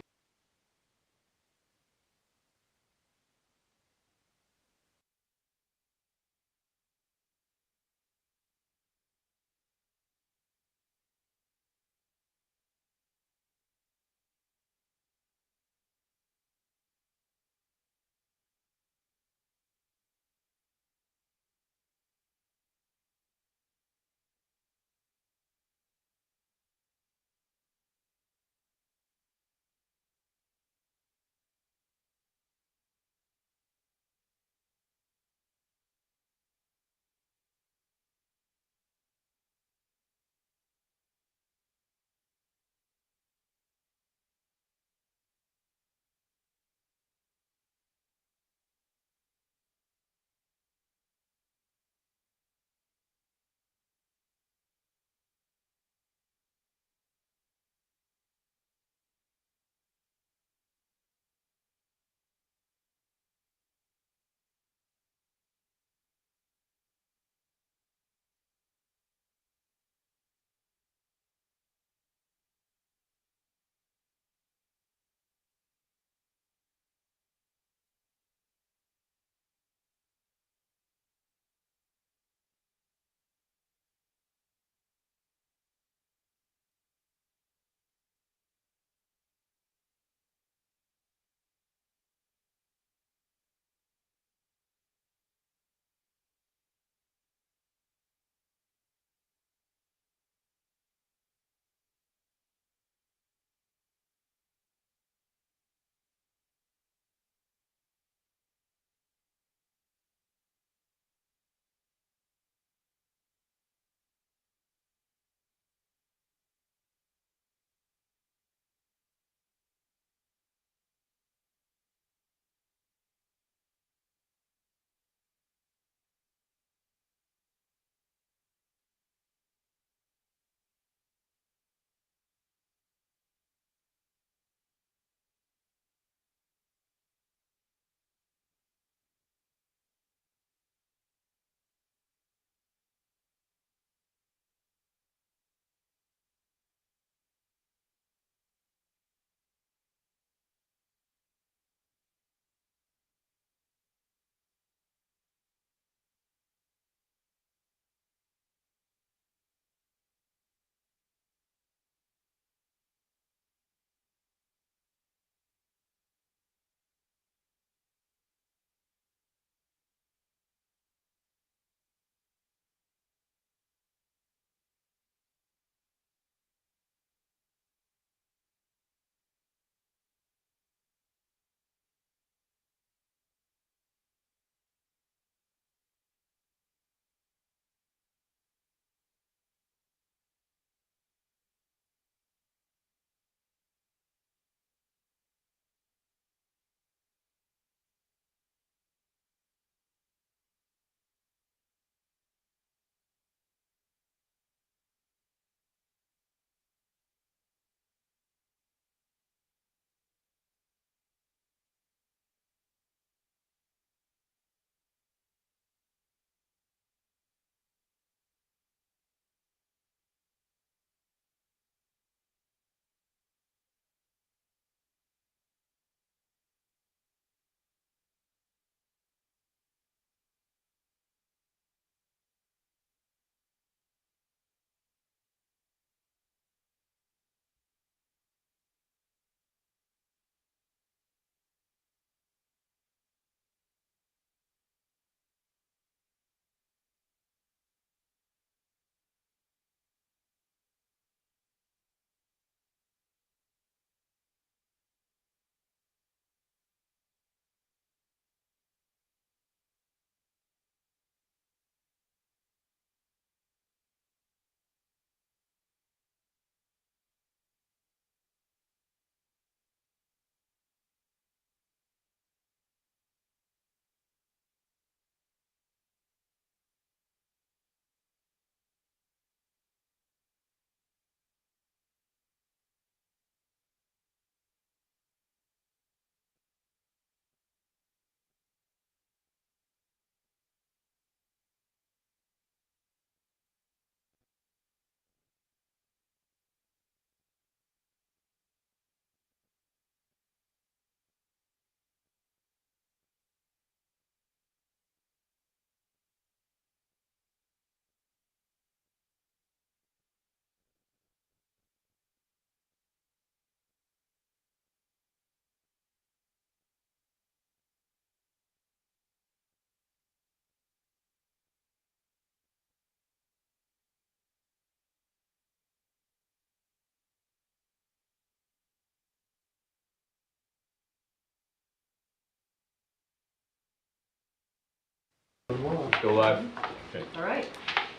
Go live. Okay.
All right.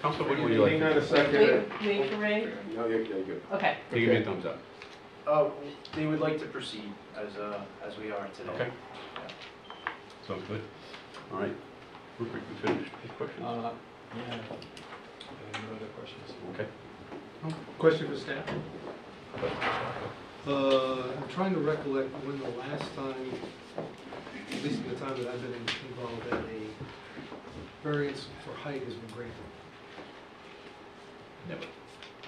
Council, what do you like?
Hang on a second.
Wait for Ray.
No, you're good.
Okay.
Give me a thumbs up.
They would like to proceed as we are today.
Okay. Sounds good. All right. Rupert, you finished? Any questions?
Yeah. No other questions?
Okay.
Question for staff?
I'm trying to recollect when the last time, at least in the time that I've been involved, that a variance for height has been granted.
Never.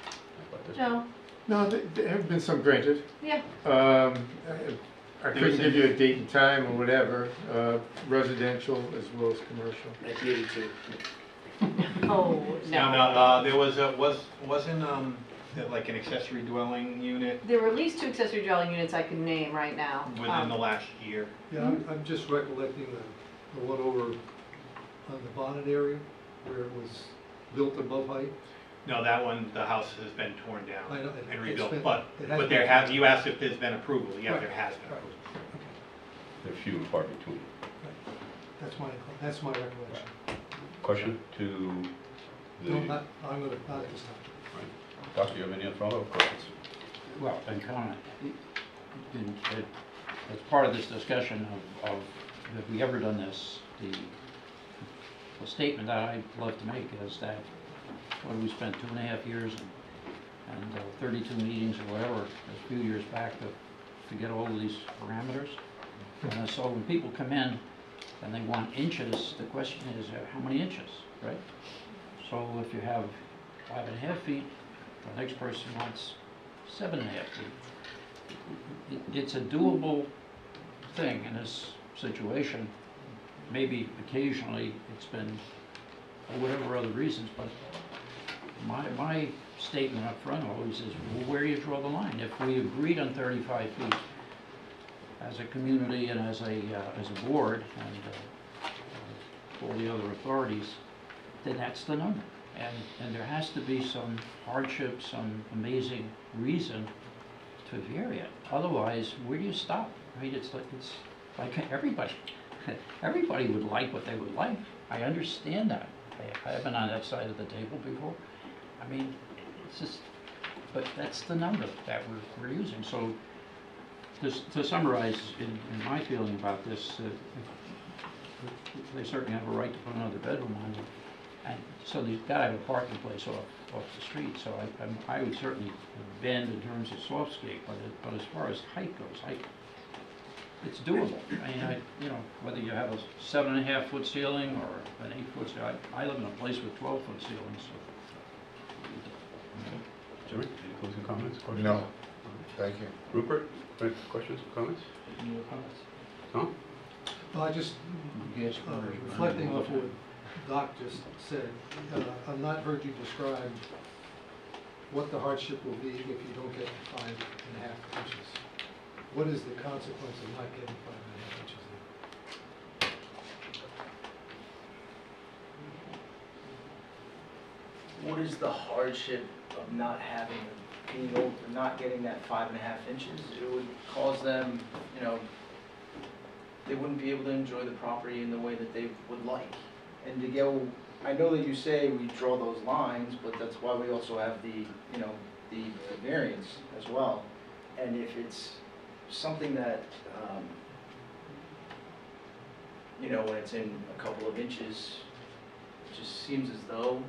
How about this?
No,
No, there have been some granted.
yeah.
I couldn't give you a date and time or whatever, residential as well as commercial.
At the 82.
Oh, no.
No, there wasn't like an accessory dwelling unit
There were at least 2 accessory dwelling units I can name right now.
within the last year.
Yeah, I'm just recollecting the one over on the bonnet area where it was built above height.
No, that one, the house has been torn down
I know,
and
it's
rebuilt,
been-
but
it has
there
been-
has, you asked if there's been approval, yeah,
Right.
there has been
Right.
approval.
They're few and far between.
That's my recollection.
Question to the,
No, not at this time.
Doctor, you have any other follow-up questions?
Well, and comment, as part of this discussion of have we ever done this, the statement that I'd love to make is that, when we spent 2.5 years and 32 meetings or whatever, a few years back to get all of these parameters. So when people come in and they want inches, the question is, how many inches, right? So if you have 5.5 feet, the next person wants 7.5 feet. It's a doable thing in this situation. Maybe occasionally it's been, for whatever other reasons, but my statement up front always is, well, where do you draw the line? If we agreed on 35 feet as a community and as a board and all the other authorities, then that's the number. And there has to be some hardship, some amazing reason to vary it. Otherwise, where do you stop? I mean, it's like everybody would like what they would like. I understand that. I have been on that side of the table before. I mean, it's just, but that's the number that we're using. So to summarize, in my feeling about this, they certainly have a right to put another bedroom on it. And so they've got to have a parking place off the street. So I would certainly bend in terms of softscape, but as far as height goes, it's doable. I mean, whether you have a 7.5 foot ceiling or an 8 foot ceiling, I live in a place with 12 foot ceilings. So.
Jerry, any closing comments, questions?
No, thank you.
Rupert, any questions, comments?
No comments?
Tom?
Well, I just,
Yes,
reflecting off what Doc just said, I've not heard you describe what the hardship will be if you don't get 5.5 inches. What is the consequence of not getting 5.5 inches in?
What is the hardship of not not getting that 5.5 inches? It would cause them, they wouldn't be able to enjoy the property in the way that they would like. And to go, I know that you say we draw those lines, but that's why we also have the variance as well. And if it's something that, when it's in a couple of inches, it just seems as though,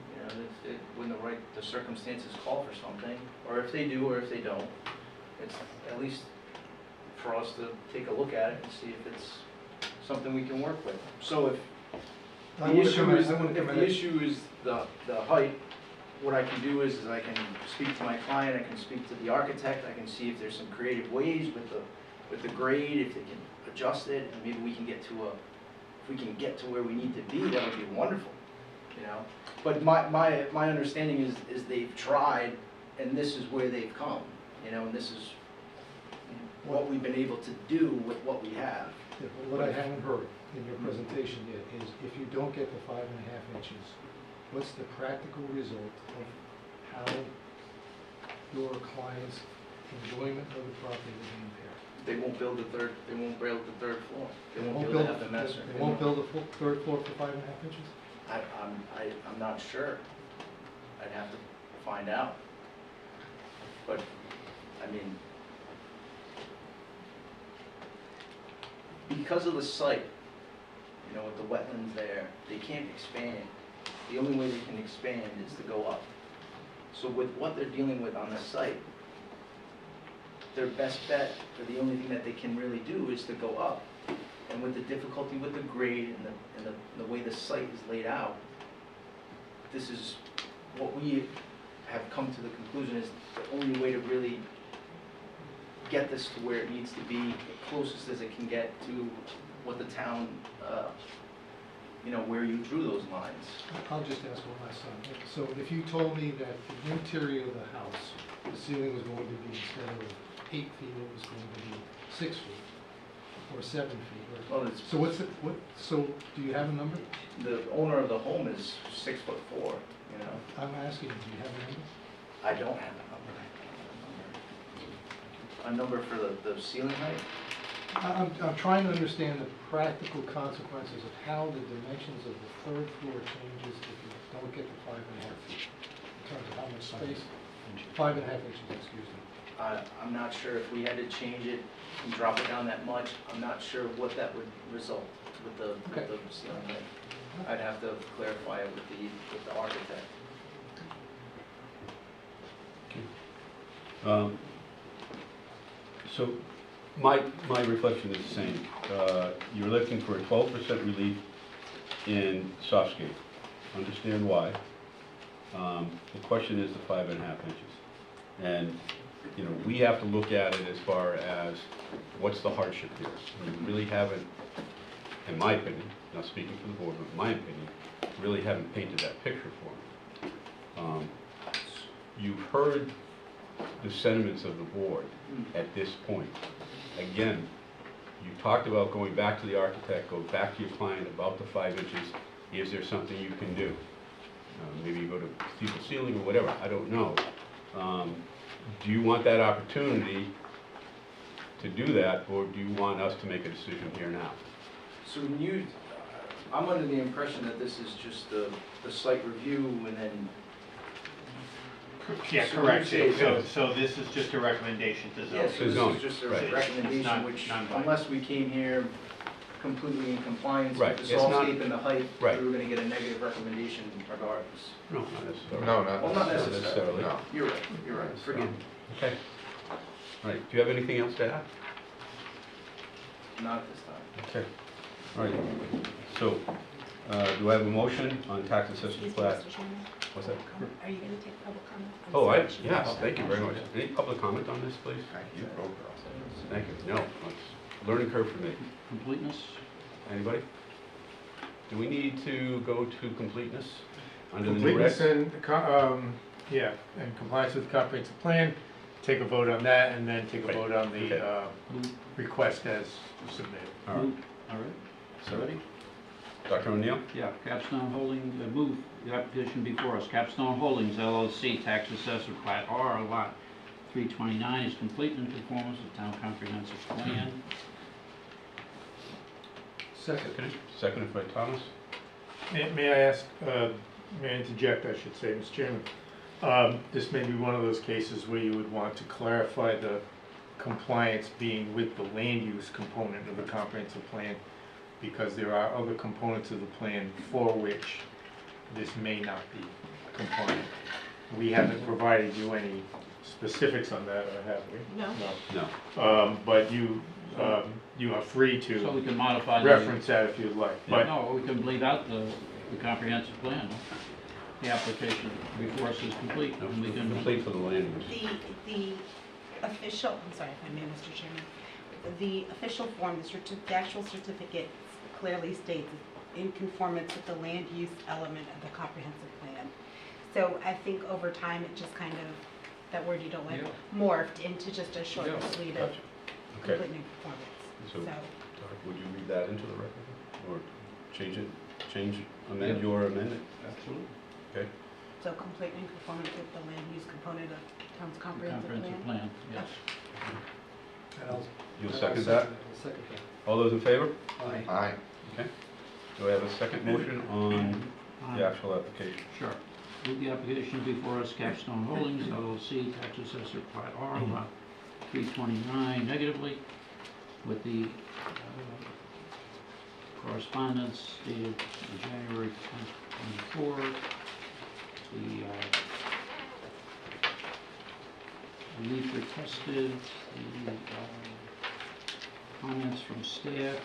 when the circumstances call for something, or if they do or if they don't, it's at least for us to take a look at it and see if it's something we can work with. So if the issue is the height, what I can do is I can speak to my client, I can speak to the architect, I can see if there's some creative ways with the grade, if they can adjust it, and maybe we can get to where we need to be, that would be wonderful, But my understanding is they've tried, and this is where they've come, and this is what we've been able to do with what we have.
Yeah, but what I haven't heard in your presentation yet is if you don't get the 5.5 inches, what's the practical result of how your client's enjoyment of the property will be impaired?
They won't build the third floor. They won't be able to have the master.
They won't build a third floor for 5.5 inches?
I'm not sure. I'd have to find out. But, I mean, because of the site, you know, with the wetlands there, they can't expand. The only way they can expand is to go up. So with what they're dealing with on the site, their best bet, or the only thing that they can really do is to go up. And with the difficulty with the grade and the way the site is laid out, this is what we have come to the conclusion is the only way to really get this to where it needs to be, the closest as it can get to what the town, you know, where you drew those lines.
I'll just ask one last time. So if you told me that the interior of the house, the ceiling was going to be, instead of 8 feet, it was going to be 6 feet, or 7 feet, or...
Well, it's,
So so do you have a number?
the owner of the home is 6'4", you know?
I'm asking you, do you have a number?
I don't have a number for the ceiling height.
I'm trying to understand the practical consequences of how the dimensions of the third floor changes if you don't get to 5.5 feet, in terms of how much space, 5.5 inches, excuse me.
I'm not sure if we had to change it and drop it down that much. I'm not sure what that would result with the ceiling height. I'd have to clarify it with the architect.
So my reflection is the same. You're looking for a 12% relief in softscape. Understand why. The question is the 5.5 inches. And, you know, we have to look at it as far as what's the hardship here. We really haven't, in my opinion, not speaking for the board, but in my opinion, really haven't painted that picture for me. You've heard the sentiments of the board at this point. Again, you talked about going back to the architect, go back to your client about the 5 inches. Is there something you can do? Maybe you go to steeple ceiling or whatever, I don't know. Do you want that opportunity to do that, or do you want us to make a decision here now?
So when I'm under the impression that this is just the site review and then...
Yeah,
So
correct.
you say-
So this is just a recommendation to
Yeah,
zone.
so this
zoning,
is just a
right.
recommendation,
Not-
which
non-binding.
unless we came here completely in compliance
Right,
with the
it's not-
softscape and the height,
right.
we were gonna get a negative recommendation regardless.
No, not necessarily.
No,
Well, not necessarily.
necessarily.
No.
You're right, forgive me.
Okay. All right, do you have anything else to add?
Not at this time.
Okay. All right, so, do I have a motion on tax assessment
Excuse me,
plat?
Mr. Chairman.
What's that?
Are you going to take public comment? on
Oh,
this section?
yes, thank you very much. Any public comment on this, please?
You go, girl.
Thank you. No, it's a learning curve for me.
Completeness?
Anybody? Do we need to go to completeness under the new
Completeness
regs?
and, yeah, and compliance with the comprehensive plan, take a vote on that, and then take a
Right.
vote on the
Okay.
request as submitted.
All right.
All right,
So,
ready?
Dr. O'Neill?
Yeah, Capstone Holding, move the application before us. Capstone Holdings LLC, tax assessor plat R, lot 329 is complete in conformance with town comprehensive plan.
Second.
Seconded by Thomas.
May I ask, may I interject, I should say, Mr. Chairman? This may be one of those cases where you would want to clarify the compliance being with the land use component of the comprehensive plan, because there are other components of the plan for which this may not be compliant. We haven't provided you any specifics on that, or have we?
No.
No.
But you are free
So
to
we can modify the...
reference that if you'd like. But
No, we can leave out the comprehensive plan. The application before us is complete, and we can...
Complete for the land use.
The official, I'm sorry if I may, Mr. Chairman, the official form, the actual certificate clearly states in conformance with the land use element of the comprehensive plan. So I think over time, it just kind of, that word you don't like, morphed into just a short and sweet of
Gotcha. Okay.
complete in conformance.
So,
So,
would you read that into the record, or amend your amendment?
Absolutely.
Okay.
so complete in conformance with the land use component of town's comprehensive
Comprehensive
plan.
plan, yes.
And I'll-
You'll
and
second
I'll
that?
I'll second that.
All those in favor?
Aye.
Aye.
Okay. Do I have a second motion on the actual application.
Sure. Move the application before us, Capstone Holdings LLC, tax assessor Plat R, lot 329 negatively, with the correspondence dated January 10th, 2024. The relief requested, the comments from staff,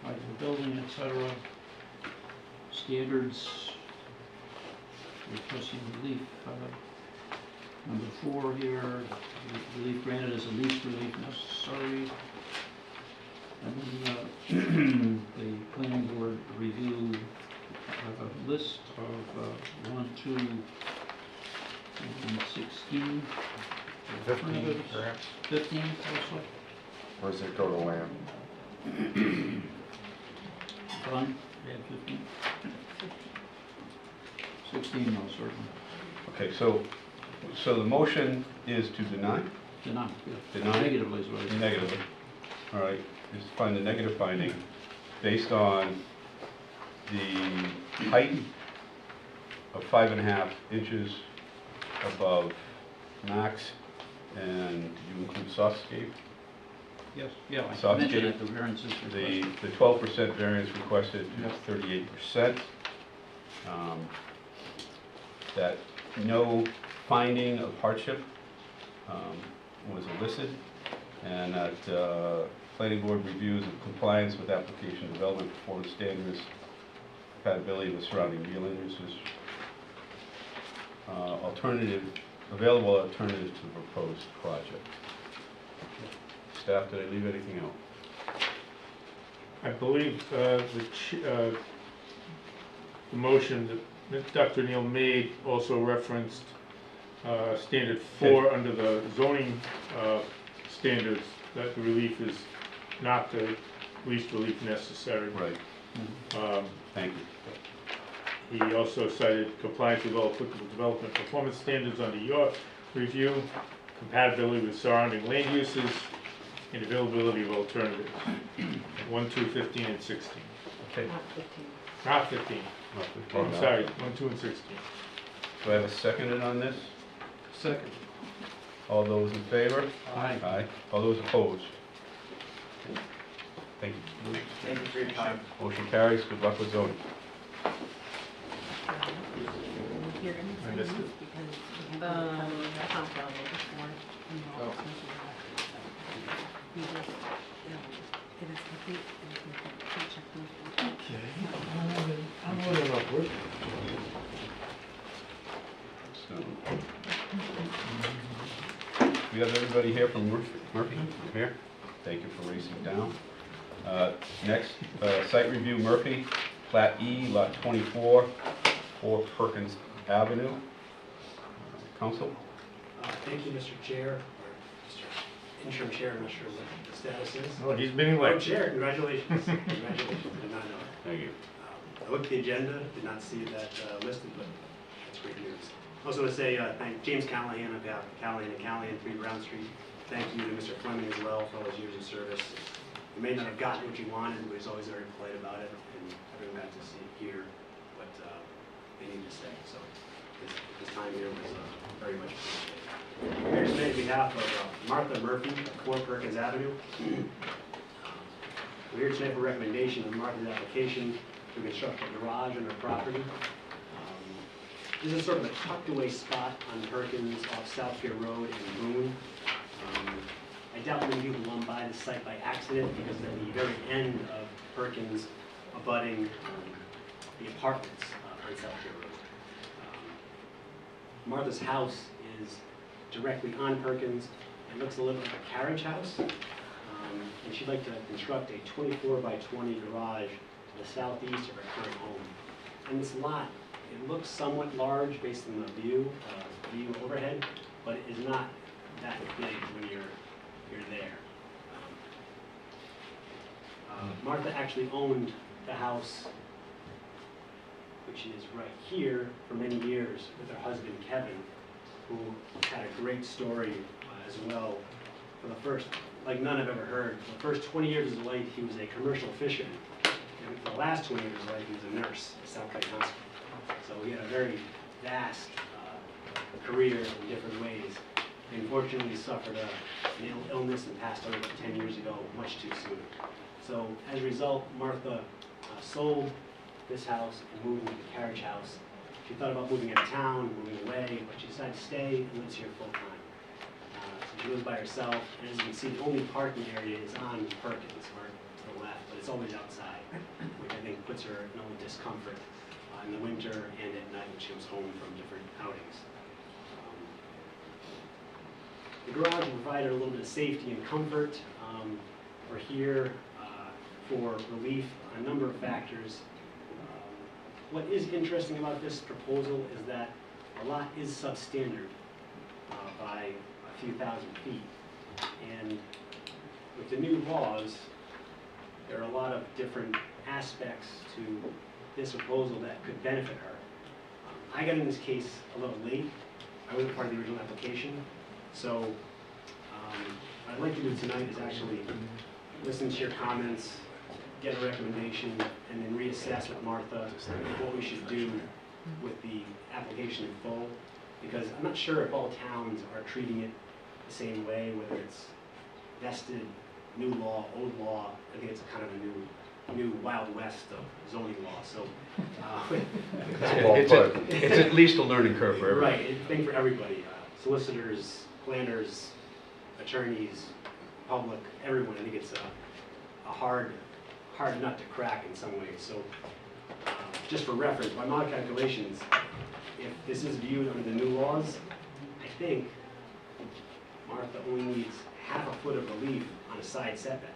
height of the building, etc. Standards, requesting relief. Number 4 here, relief granted as the least relief necessary. And then the planning board review a list of 1, 2, and 16.
15,
alternatives.
perhaps?
15 also.
Or does it go to land?
Done, add 15. 16, no, certainly.
Okay, so the motion is to deny?
Deny, yeah.
Deny?
Negatively is what it is.
Negatively. All right, is to find the negative finding based on the height of 5.5 inches above max, and you include softscape.
Yes, yeah, I
Soft
mentioned
skate.
that the variance is
The
requested.
12% variance requested
Yep.
is 38%. That no finding of hardship was elicited, and that planning board reviews of compliance with application development performance standards, compatibility with surrounding land uses, available alternatives to the proposed project. Staff, did I leave anything out?
I believe the motion that Dr. Neal made also referenced standard 4 under the zoning standards, that the relief is not the least relief necessary.
Right, thank you.
He also cited compliance with all applicable development performance standards under your review, compatibility with surrounding land uses, and availability of alternatives. 1, 2, 15, and 16.
Okay.
Not 15.
Not 15. Oh, I'm sorry, 1, 2, and 16.
Do I have a second on this?
Second.
All those in favor?
Aye.
Aye. All those opposed? Thank you.
Thank you for your time.
Motion carries. Good luck with zoning.
You're gonna
I missed it.
because we
Oh.
it is complete, and you can check those.
Okay, I'm moving upward.
So, we have everybody here from Murphy? Here? Thank you for racing down. Next, site review Murphy, Plat E, Lot 24, 4 Perkins Avenue. Council?
Thank you, Mr. Chair, or Mr. Interim Chair, I'm not sure what the status is.
Oh, he's been
Oh,
elected.
Chair, congratulations. Congratulations, did not know.
Thank you.
I looked at the agenda, did not see that listed, but that's great news. I also want to say thank James Callahan on behalf of Callahan and Callahan, 3 Brown Street. Thank you to Mr. Fleming as well for all his years of service. You may not have gotten what you wanted, but he's always very polite about it, and everyone got to see hear what they needed to say. So his time here was very much appreciated. I'm here today on behalf of Martha Murphy of 4 Perkins Avenue. We're here today for recommendation of Martha's application to construct a garage on her property. This is sort of a tucked away spot on Perkins off South Pier Road in Boone. I doubt many people run by the site by accident because they're at the very end of Perkins abutting the apartments on South Pier Road. Martha's house is directly on Perkins. It looks a little like a carriage house. And she'd like to construct a 24 by 20 garage to the southeast of her current home. And this lot, it looks somewhat large based on the view overhead, but it is not that big when you're there. Martha actually owned the house, which is right here, for many years with her husband Kevin, who had a great story as well. For the first, like none I've ever heard, the first 20 years of his life he was a commercial fisherman. And for the last 20 years of his life, he was a nurse at South Clayton Hospital. So he had a very vast career in different ways. He unfortunately suffered an illness and passed away about 10 years ago, much too soon. So as a result, Martha sold this house and moved into the carriage house. She thought about moving out of town, moving away, but she decided to stay and lives here full time. So she lives by herself, and as you can see, the only parking area is on Perkins, or to the left, but it's always outside, which I think puts her in a little discomfort in the winter and at night when she comes home from different outings. The garage will provide her a little bit of safety and comfort. We're here for relief on a number of factors. What is interesting about this proposal is that a lot is substandard by a few thousand feet. And with the new laws, there are a lot of different aspects to this proposal that could benefit her. I got in this case a little late. I wasn't part of the original application. So what I'd like to do tonight is actually listen to your comments, get a recommendation, and then reassess with Martha what we should do with the application in full. Because I'm not sure if all towns are treating it the same way, whether it's vested, new law, old law. I think it's kind of a new Wild West of zoning law. So
It's at least a learning curve for everyone.
right, it's a thing for everybody. Solicitors, planners, attorneys, public, everyone. I think it's a hard nut to crack in some ways. So just for reference, by my calculations, if this is viewed under the new laws, I think Martha only needs half a foot of relief on a side setback.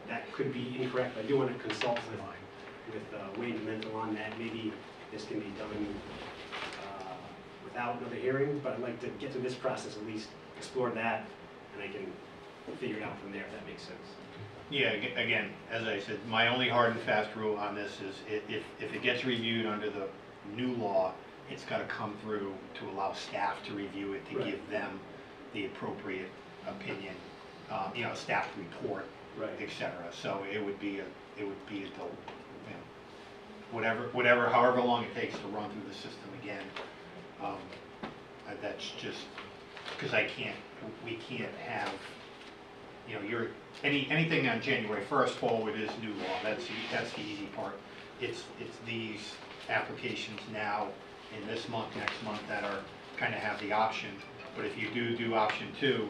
That could be incorrect. I do want to consult with Wayne Demental on that. Maybe this can be done without another hearing, but I'd like to get through this process, at least explore that, and I can figure it out from there, if that makes sense.
Yeah, again, as I said, my only hard and fast rule on this is if it gets reviewed under the new law, it's got to come through to allow staff to review it, to
Right.
give them the appropriate opinion, staff report,
Right.
etc. So it would be whatever, however long it takes to run through the system again. That's just because we can't have, anything on January 1st forward is new law. That's the easy part. It's these applications now in this month, next month that are kind of have the option. But if you do option 2,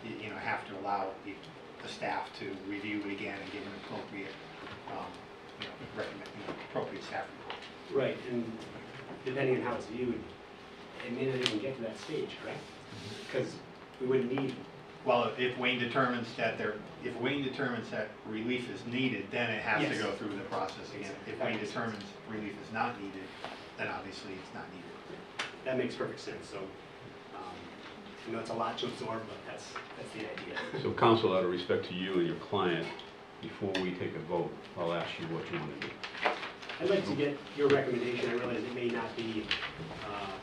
you have to allow the staff to review it again and give an appropriate, appropriate staff report.
Right, and depending on how it's viewed, it may not even get to that stage, correct? Because we wouldn't need.
Well, if Wayne determines that relief is needed, then it has
Yes.
to go through the process again.
Exactly.
If Wayne determines relief is not needed, then obviously it's not needed.
That makes perfect sense. So, it's a lot to absorb, but that's the idea.
So counsel, out of respect to you and your client, before we take a vote, I'll ask you what you want to do.
I'd like to get your recommendation. I realize it may not be.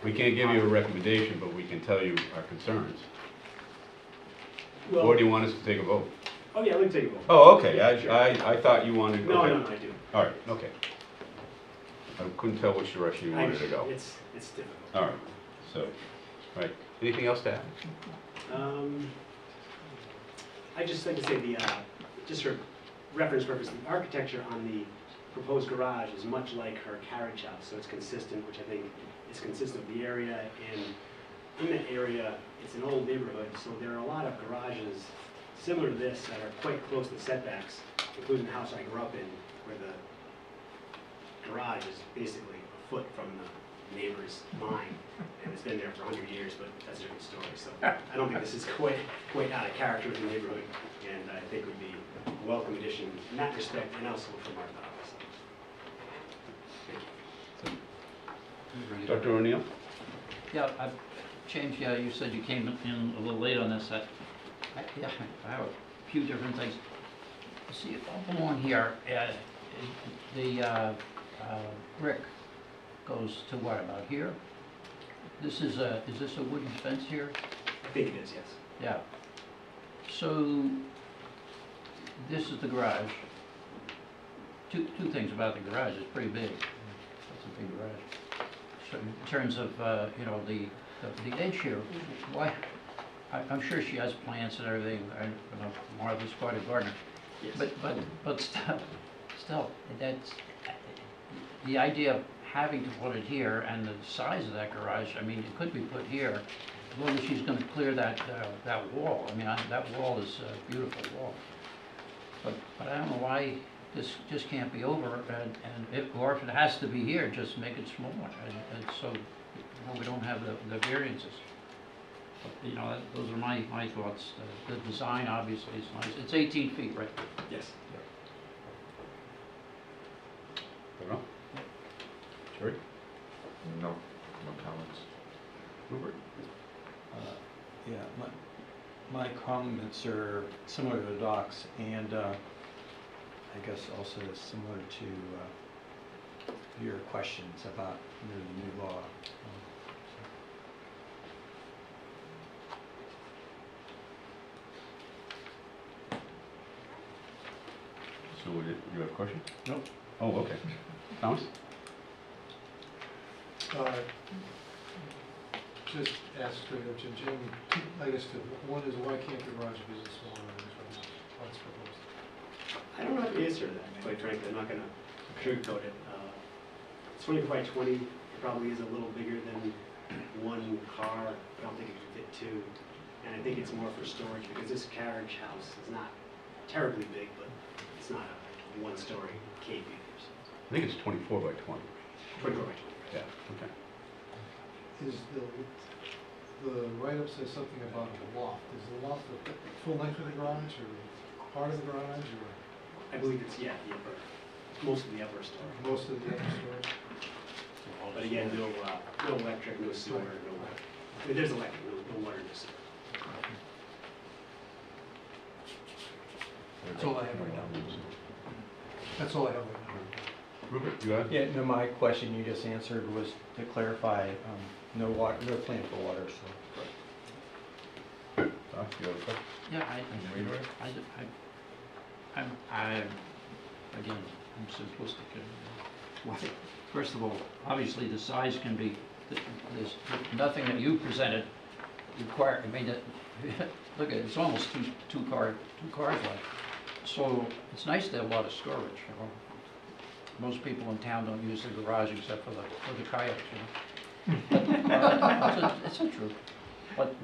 We can't give you a recommendation, but we can tell you our concerns.
Well,
Or do you want us to take a vote?
oh yeah, I'd like to take a vote.
Oh, okay, I thought you wanted,
No,
okay.
no, I do.
All right, okay. I couldn't tell which direction you wanted to go.
It's difficult.
All right, so, all right, anything else to add?
I'd just like to say just for reference purpose, the architecture on the proposed garage is much like her carriage house, so it's consistent, which I think is consistent with the area. And in that area, it's an old neighborhood, so there are a lot of garages similar to this that are quite close to setbacks, including the house I grew up in, where the garage is basically a foot from the neighbor's line, and it's been there for 100 years, but that's a different story. So I don't think this is quite out of character with the neighborhood, and I think would be a welcome addition in that respect, and also from our office. Thank you.
Dr. O'Neill?
Yeah, I've changed, you said you came in a little late on this. I have a few different things. See, up along here, the brick goes to what, about here? Is this a wooden fence here?
I think it is, yes.
Yeah. So, this is the garage. two things about the garage. It's pretty big. It's a big garage. So in terms of, you know, the edge here, why, I'm sure she has plants and everything. I don't know, Martha's quite a gardener.
Yes.
But still, that's, the idea of having to put it here and the size of that garage, I mean, it could be put here, as long as she's gonna clear that, that wall. I mean, that wall is a beautiful wall. But I don't know why this just can't be over, and if, or if it has to be here, just make it smaller, and so, you know, we don't have the variances. But, you know, those are my thoughts. The design obviously is nice. It's 18 feet, right?
Yes.
Well, Jerry?
No, no comments.
Rupert?
Yeah, my comments are similar to Doc's, and I guess also similar to your questions about the new law.
So you have a question?
No.
Oh, okay. Thomas?
Just ask straight up to Jim, I guess, one is why can't the garage be smaller than what's proposed?
I don't know how to answer that, quite frankly. I'm not gonna sugarcoat it. 20 by 20 probably is a little bigger than one car. I don't think it can fit two. And I think it's more for storage because this carriage house is not terribly big, but it's not a one-story cave either.
I think it's 24 by 20.
24 by 20.
Yeah, okay.
Is the write-up says something about a loft. Is the loft the full length of the garage or part of the garage or
I believe it's, yeah, the upper, most of the upper story.
most of the upper story?
But again, no electric, no sewer, no, I mean, there's electric, no water, no sewer.
That's all I have right now. That's all I have right now.
Rupert, you have?
Yeah, no, my question you just answered was to clarify, no water, no plan for water, so.
Doc, you have a question?
Yeah,
Can you read it?
I'm again, I'm simplistic. First of all, obviously the size can be, there's nothing that you presented require, I mean, look at it, it's almost two cars like. So it's nice to have a lot of storage, you know. Most people in town don't use the garage except for the kayaks, you know. It's the truth. But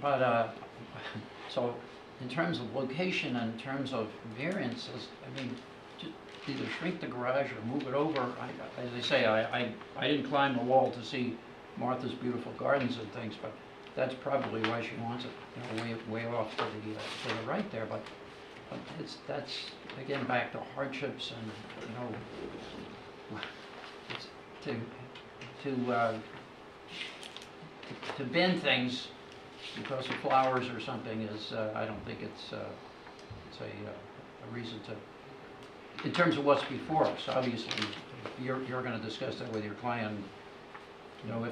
so in terms of location and in terms of variances, I mean, just either shrink the garage or move it over. As I say, I didn't climb the wall to see Martha's beautiful gardens and things, but that's probably why she wants it, you know, way off to the right there. But that's again back to hardships and, you know, it's to bend things because of flowers or something is, I don't think it's a reason to, in terms of what's before us. Obviously, you're going to discuss that with your client. You know,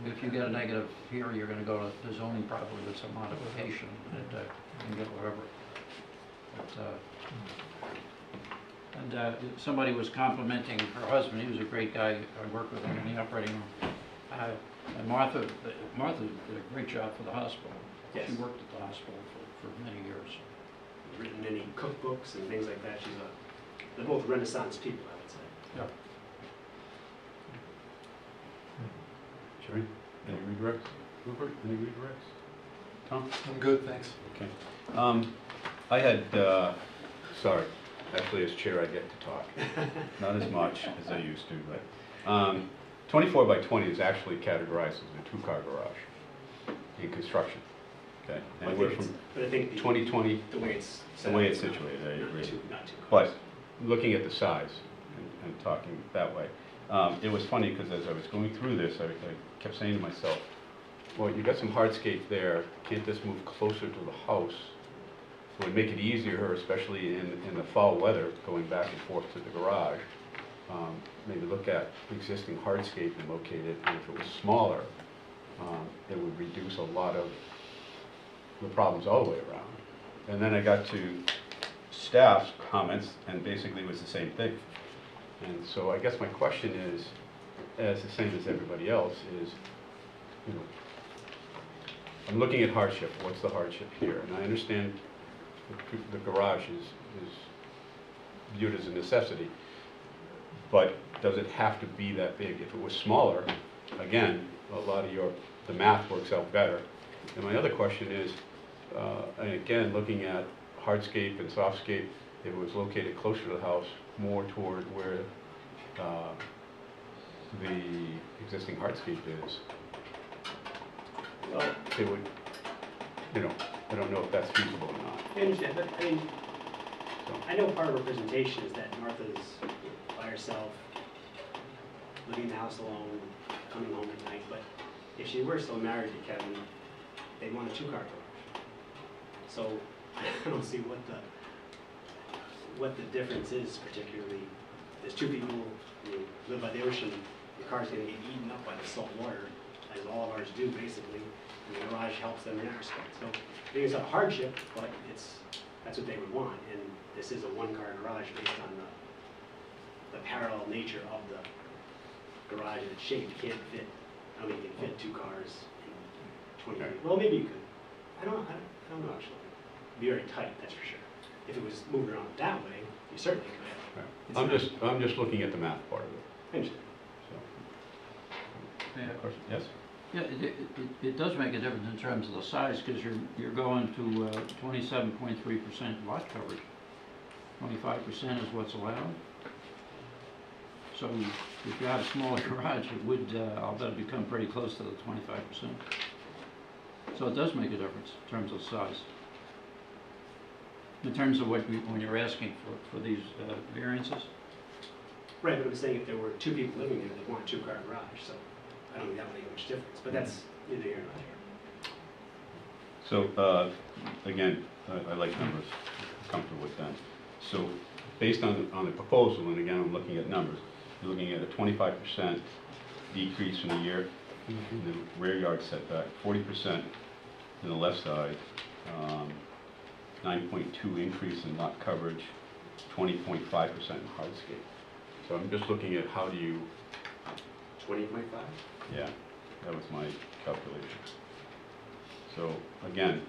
if you get a negative here, you're going to go to the zoning probably with some modification and get whatever. But, somebody was complimenting her husband. He was a great guy. I worked with him in the operating room. And Martha did a great job for the hospital.
Yes.
She worked at the hospital for many years.
Written many cookbooks and things like that. They're both Renaissance people, I would say.
Yeah.
Jerry, any redirects? Rupert, any redirects? Tom?
I'm good, thanks.
Okay. I had, sorry, actually as chair I get to talk. Not as much as I used to, but 24 by 20 is actually categorized as a two-car garage in construction. Okay, and we're from
But I think
2020,
the way it's
the way it's situated, I agree.
not two
But looking at the size and talking that way, it was funny because as I was going through this, I kept saying to myself, well, you've got some hardscape there. Can't this move closer to the house? It would make it easier, especially in the fall weather, going back and forth to the garage. Maybe look at existing hardscape and locate it. And if it was smaller, it would reduce a lot of the problems all the way around. And then I got to staff's comments, and basically it was the same thing. And so I guess my question is, as the same as everybody else, is, you know, I'm looking at hardship. What's the hardship here? And I understand the garage is viewed as a necessity, but does it have to be that big? If it was smaller, again, a lot of the math works out better. And my other question is, and again, looking at hardscape and softscape, if it was located closer to the house, more toward where the existing hardscape is,
Well,
it would, you know, I don't know if that's feasible or not.
I understand, but I mean,
So,
I know part of her presentation is that Martha's by herself, living in the house alone, coming home at night, but if she were still married to Kevin, they'd want a two-car garage. So I don't see what the difference is particularly. There's two people who live by the ocean, your car's gonna get eaten up by the salt water, as all of ours do basically, and the garage helps them in that respect. So I think it's a hardship, but that's what they would want, and this is a one-car garage based on the parallel nature of the garage and its shape. You can't fit, I don't think you can fit two cars in 20 feet. Well, maybe you could. I don't know actually. It'd be very tight, that's for sure. If it was moved around that way, you certainly could.
I'm just looking at the math part of it.
I understand.
So.
Yeah.
Question? Yes?
Yeah, it does make a difference in terms of the size, because you're going to 27.3% lot coverage. 25% is what's allowed. So if you had a smaller garage, it would, I'll bet, become pretty close to the 25%. So it does make a difference in terms of size. In terms of when you're asking for these variances.
Right, but I'm saying if there were two people living there, they'd want a two-car garage, so I don't think that would make much difference, but that's neither here nor there.
So, again, I like numbers, I'm comfortable with that. So, based on the proposal, and again, I'm looking at numbers, you're looking at a 25% decrease in the year in the rear yard setback, 40% in the left side, 9.2 increase in lot coverage, 20.5% in hardscape. So I'm just looking at how do you...
20.5?
Yeah, that was my calculation. So again,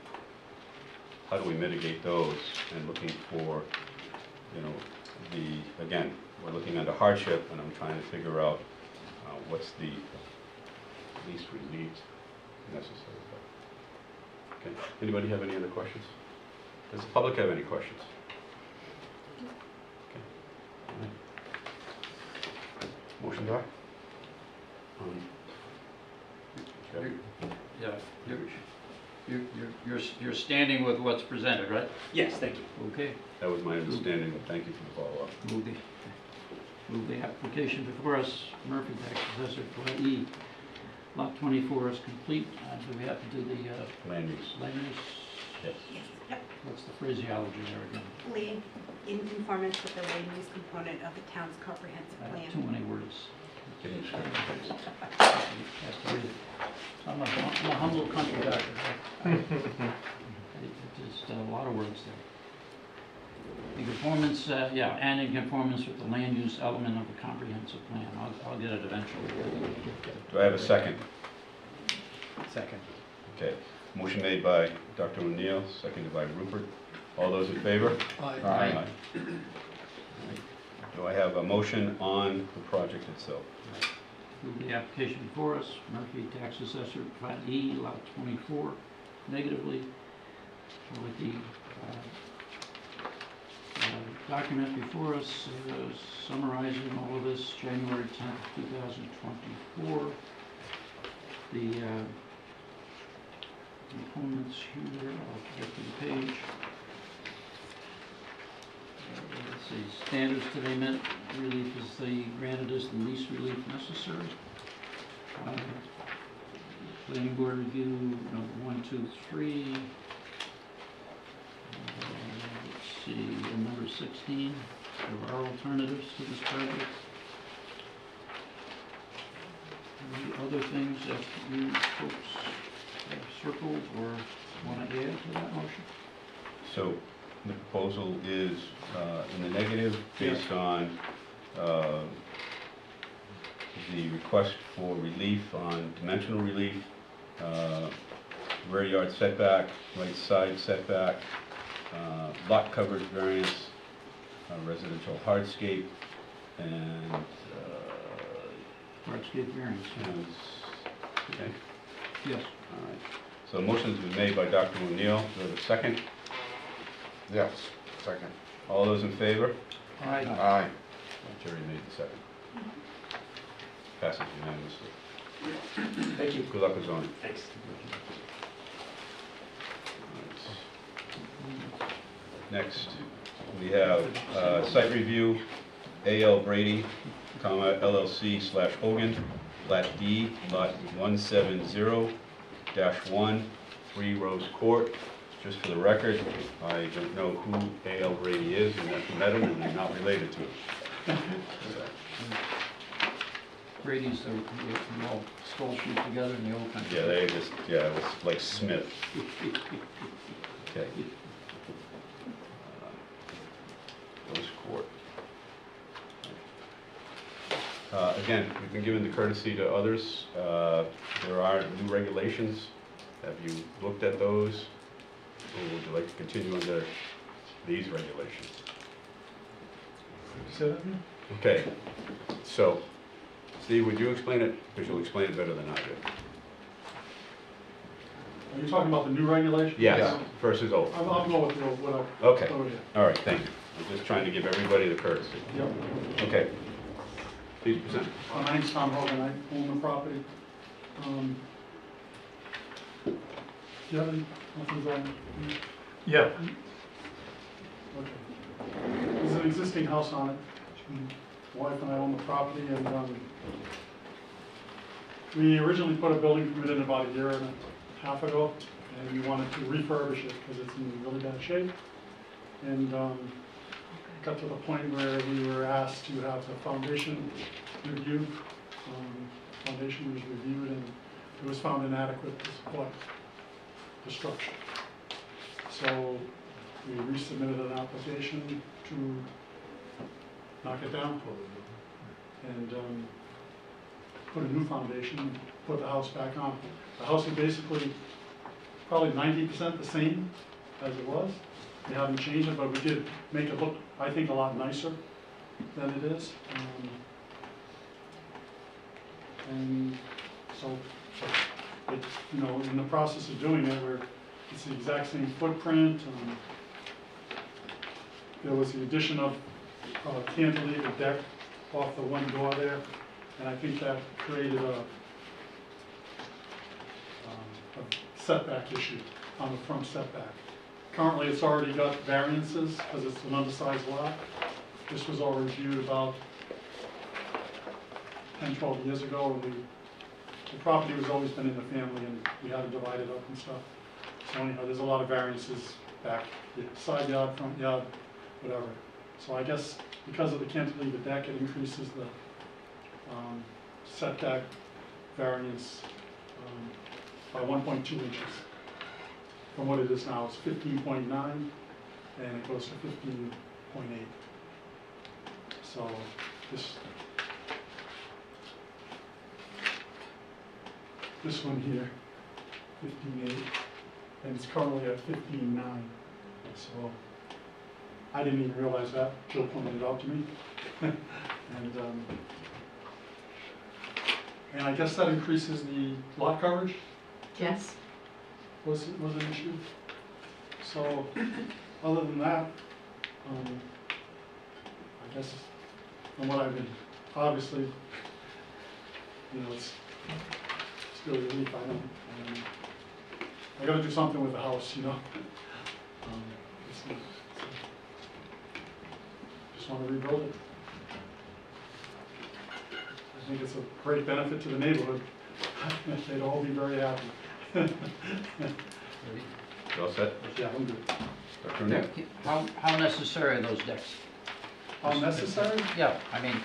how do we mitigate those? And looking for, you know, again, we're looking at a hardship, and I'm trying to figure out what's the least relief necessary. Okay. Anybody have any other questions? Does the public have any questions? Okay. All right. Motion, Doc?
Yeah, you're standing with what's presented, right?
Yes, thank you.
Okay.
That was my understanding, but thank you for the follow-up.
Move the application before us, Murphy Tax Assessor, Plat E. Lot 24 is complete. Do we have to do the
Land use.
land use?
Yes.
Yep.
What's the phraseology there again?
Land in conformance with the land use component of the town's comprehensive plan.
Too many words.
Can you script, please?
Have to read it. I'm a humble country doctor. It's just a lot of words there. In conformance, yeah, and in conformance with the land use element of the comprehensive plan. I'll get it eventually.
Do I have a second?
Second.
Okay. Motion made by Dr. O'Neill, seconded by Rupert. All those in favor?
Aye.
Aye. All right. Do I have a motion on the project itself?
Move the application before us, Murphy Tax Assessor, Plat E, Lot 24, negatively, with the document before us summarizing all of this, January 10th, 2024. The components here, I'll get to the page. Let's see, standards to be met, relief is granted as the least relief necessary. Planning board review, number 1, 2, 3. Let's see, and number 16, there are alternatives to this project. Any other things that you folks have circled or want to add to that motion?
So the proposal is in the negative based on the request for relief on dimensional relief, rear yard setback, right side setback, lot coverage variance, residential hardscape, and
Hardscape variance,
okay.
yes.
All right. So a motion's been made by Dr. O'Neill. Do we have a second?
Yes, second.
All those in favor?
All right,
Aye.
Jerry made the second. Passes unanimously.
Thank you.
Good luck with zoning.
Thanks.
Next, we have site review, A.L. Brady, comma, LLC / Hogan, Plat D, Lot 170-1, 3 Rose Court. Just for the record, I don't know who A.L. Brady is, and never met him, and I'm not related to him.
Brady's, the all skull shoot together in the old country.
Yeah, they just, yeah, it was like Smith. Okay. Rose Court. Again, we've been given the courtesy to others. There are new regulations. Have you looked at those? Or would you like to continue under these regulations? Okay, so, Steve, would you explain it? Because you'll explain it better than I do.
Are you talking about the new regulations?
Yes, versus old.
I'll go with the old, what I.
Okay,
Oh, yeah.
all right, thank you. I'm just trying to give everybody the courtesy.
Yep.
Okay. Please present.
My name's Tom Hogan, I own the property. Do you have any, nothing's on?
Yeah.
Okay. There's an existing house on it. My wife and I own the property, and we originally put a building permit in about a year and a half ago, and we wanted to refurbish it because it's in really bad shape. And got to the point where we were asked to have the foundation reviewed. Foundation was reviewed, and it was found inadequate to support the structure. So we resubmitted an application to knock it down and put a new foundation, put the house back on. The house is basically probably 90% the same as it was. We haven't changed it, but we did make it look, I think, a lot nicer than it is. And so, it, you know, in the process of doing it, it's the exact same footprint. There was the addition of a cantilever deck off the one door there, and I think that created a setback issue on the front setback. Currently, it's already got variances because it's an undersized lot. This was all reviewed about 10, 12 years ago, and the property was always been in the family, and we had to divide it up and stuff. So anyhow, there's a lot of variances back, side yard, front yard, whatever. So I guess because of the cantilever deck, it increases the setback variance by 1.2 inches. From what it is now, it's 15.9, and it goes to 15.8. So this one here, 15.8, and it's currently at 15.9. So I didn't even realize that. Jill pointed it out to me. And I guess that increases the lot coverage.
Yes.
Was an issue. So, other than that, I guess from what I've been, obviously, you know, it's still relief. I got to do something with the house, you know. Just want to rebuild it. I think it's a great benefit to the neighborhood. They'd all be very happy.
You all set?
Yeah, I'm good.
Dr. O'Neill?
How necessary are those decks?
How necessary?
Yeah, I mean,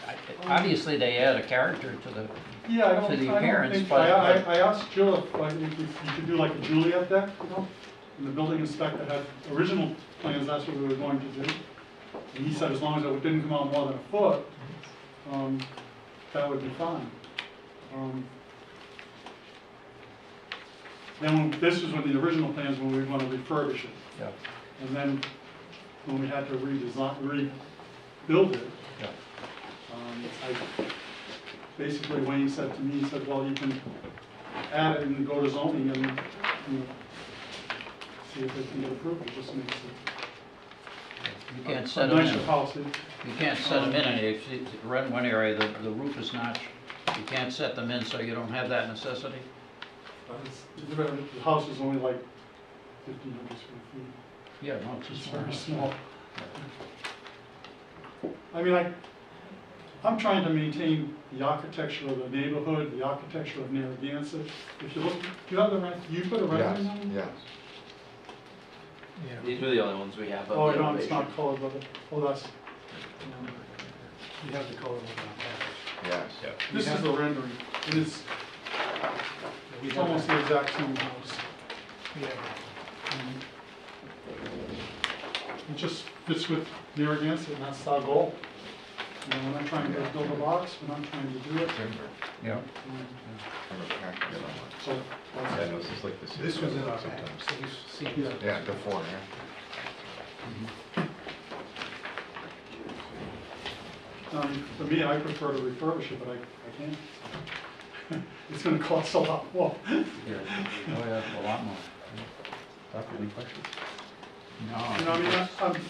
obviously they add a character to the,
Yeah, I
to the
don't
appearance,
think,
but-
I asked Jill if you could do like a Juliet deck, you know? And the building inspector had original plans, that's what we were going to do. And he said as long as it didn't come out more than a foot, that would be fine. Then this was when the original plans, when we were going to refurbish it.
Yeah.
And then when we had to rebuild it,
Yeah.
Basically Wayne said to me, he said, well, you can add it and go to zoning and, you know, see if they can get approval, just makes it
You can't
a
set them
nicer
in.
house.
You can't set them in, and if you rent one area, the roof is notch. You can't set them in, so you don't have that necessity.
The house is only like 1,500 square feet.
Yeah, no, it's
It's
just
very small. I mean, I'm trying to maintain the architecture of the neighborhood, the architecture of Narragansett. If you look, do you have you put a
Yes,
rendering on it?
yes.
These are the only ones we have of
Oh,
the
no, it's
elevation.
not colored, but, oh, that's,
You have the color one on
Yes.
this is the rendering. It is, it's almost the exact same house. It just fits with Narragansett, and that's our goal. You know, we're not trying to build a box, we're not trying to do it.
Timber.
Yeah.
Timber package.
So,
Yeah,
that's,
no, it's just like this.
This was in our
sometimes.
package, so you see.
yeah.
Yeah, before, yeah.
For me, I prefer to refurbish it, but I can't. It's gonna cost a lot more.
Yeah. Oh, yeah, a lot more.
Doctor, any questions?
No.
You know, I mean,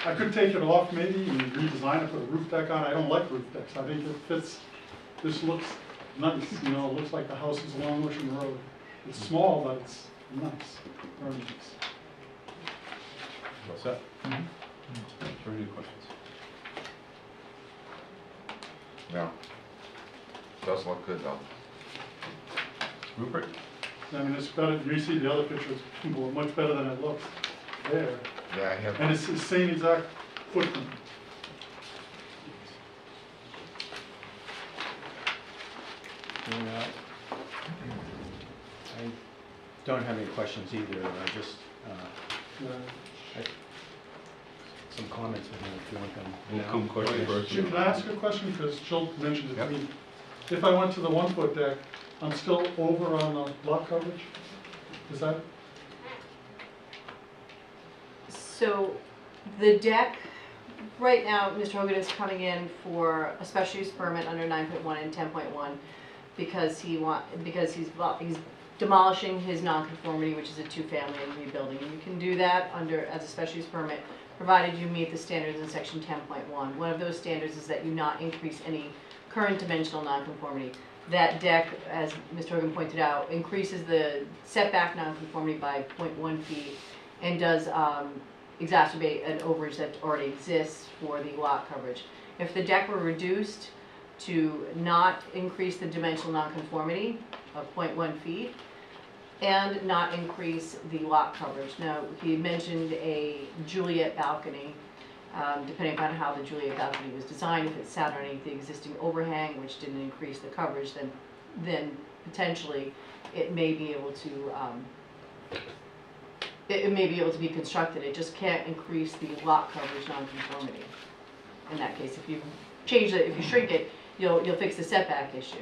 I could take it off maybe and redesign it, put a roof deck on. I don't like roof decks. I think it fits, this looks nice, you know, it looks like the house is along Ocean Road. It's small, but it's nice, very nice.
What's that? Any questions?
No. Does look good though.
Rupert?
I mean, it's better, you see the other pictures, much better than it looks there.
Yeah, I have.
And it's the same exact footprint.
Yeah. I don't have any questions either, I just, some comments if you want them.
We'll
now.
come question first.
Jim, can I ask a question? Because Jill mentioned it to
Yep.
me. If I went to the 1-foot deck, I'm still over on the lot coverage? Is that,
So the deck, right now, Mr. Hogan is coming in for a special use permit under 9.1 and 10.1 because he's demolishing his nonconformity, which is a 2-family and rebuilding. And you can do that as a special use permit, provided you meet the standards in section 10.1. One of those standards is that you not increase any current dimensional nonconformity. That deck, as Mr. Hogan pointed out, increases the setback nonconformity by 0.1 feet and does exacerbate an overage that already exists for the lot coverage. If the deck were reduced to not increase the dimensional nonconformity of 0.1 feet and not increase the lot coverage. Now, he mentioned a Juliet balcony. Depending upon how the Juliet balcony was designed, if it sat underneath the existing overhang, which didn't increase the coverage, then potentially it may be able to it may be able to be constructed. It just can't increase the lot coverage nonconformity. In that case, if you if you shrink it, you'll fix the setback issue.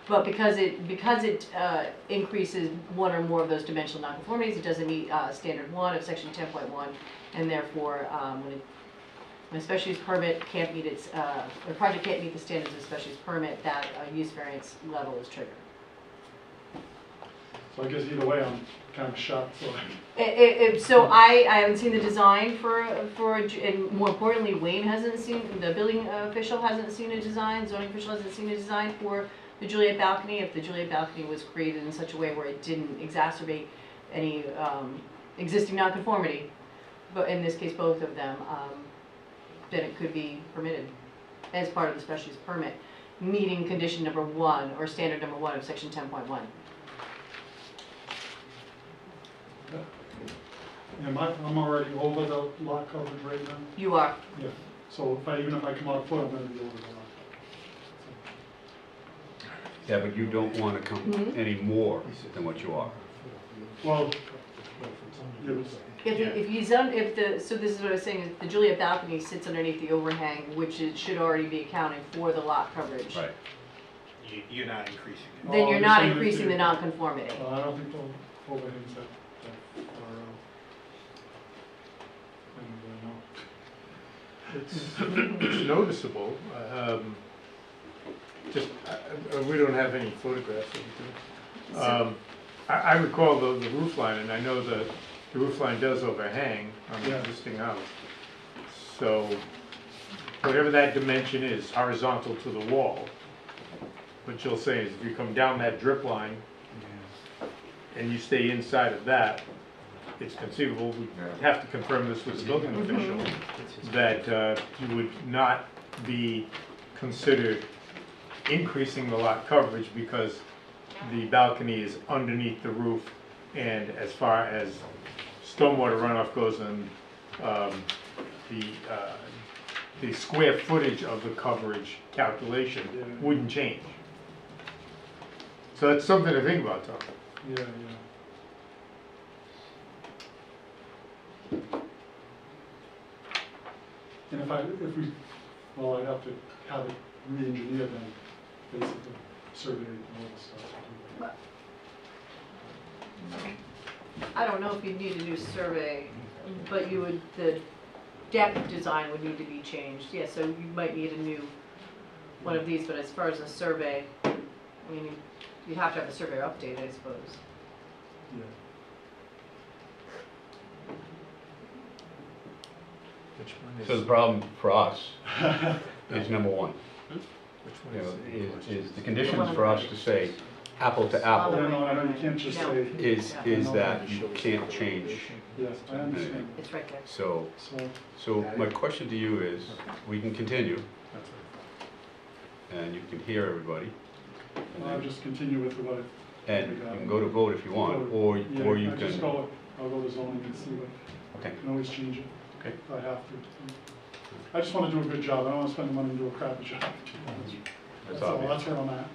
But because it increases one or more of those dimensional nonconformities, it doesn't meet standard 1 of section 10.1, and therefore when a special use permit can't meet its, the project can't meet the standards of a special use permit, that use variance level is triggered.
so I guess either way, I'm kind of shocked, so.
So I haven't seen the design and more importantly, Wayne hasn't seen, the building official hasn't seen a design, zoning official hasn't seen a design for the Juliet balcony. If the Juliet balcony was created in such a way where it didn't exacerbate any existing nonconformity, but in this case both of them, then it could be permitted as part of the special use permit, meeting condition number 1 or standard number 1 of section 10.1.
I'm already over the lot coverage right now.
You are.
Yeah, so even if I come out a foot, I'm gonna be over the lot.
Yeah, but you don't want to come any more than what you are.
Well, it was
If he's if the, so this is what I was saying, if the Juliet balcony sits underneath the overhang, which it should already be accounting for the lot coverage.
Right.
You're not increasing it.
Then
Oh,
you're
you're
not
saying if
increasing
you-
the nonconformity.
I don't think the overhangs that far out. I don't really know.
It's noticeable. We don't have any photographs of it. I recall the roof line, and I know the roof line does overhang on the
Yeah.
existing house. So whatever that dimension is, horizontal to the wall, what you'll say is if you come down that drip line and you stay inside of that, it's conceivable, we have to confirm this with the building official, that you would not be considered increasing the lot coverage because the balcony is underneath the roof, and as far as stormwater runoff goes, and the square footage of the coverage calculation wouldn't change. So that's something to think about, Tom.
Yeah. And well, I'd have to have it re-engineered then, basically, survey and all this stuff.
I don't know if you'd need a new survey, but you would, the deck design would need to be changed. Yeah, so you might need a new one of these, but as far as a survey, I mean, you'd have to have a surveyor update, I suppose.
Yeah.
Which one is?
So the problem for us is number one,
Which
you
one
know,
is?
is the conditions for us to say apple to apple
I know, you can't just
No.
say,
is that you can't change.
yes, I understand.
It's right there.
So,
So,
so my question to you is, we can continue
That's right.
and you can hear everybody. and
I'll
then-
just continue with what it.
And you can go to vote if you want, or you
I just
can,
I'll go to zoning and see what,
okay,
I can always change it.
Okay.
If I have to. I just want to do a good job, I don't want to spend the money and do a crappy job.
that's
all,
obvious.
that's where I'm at.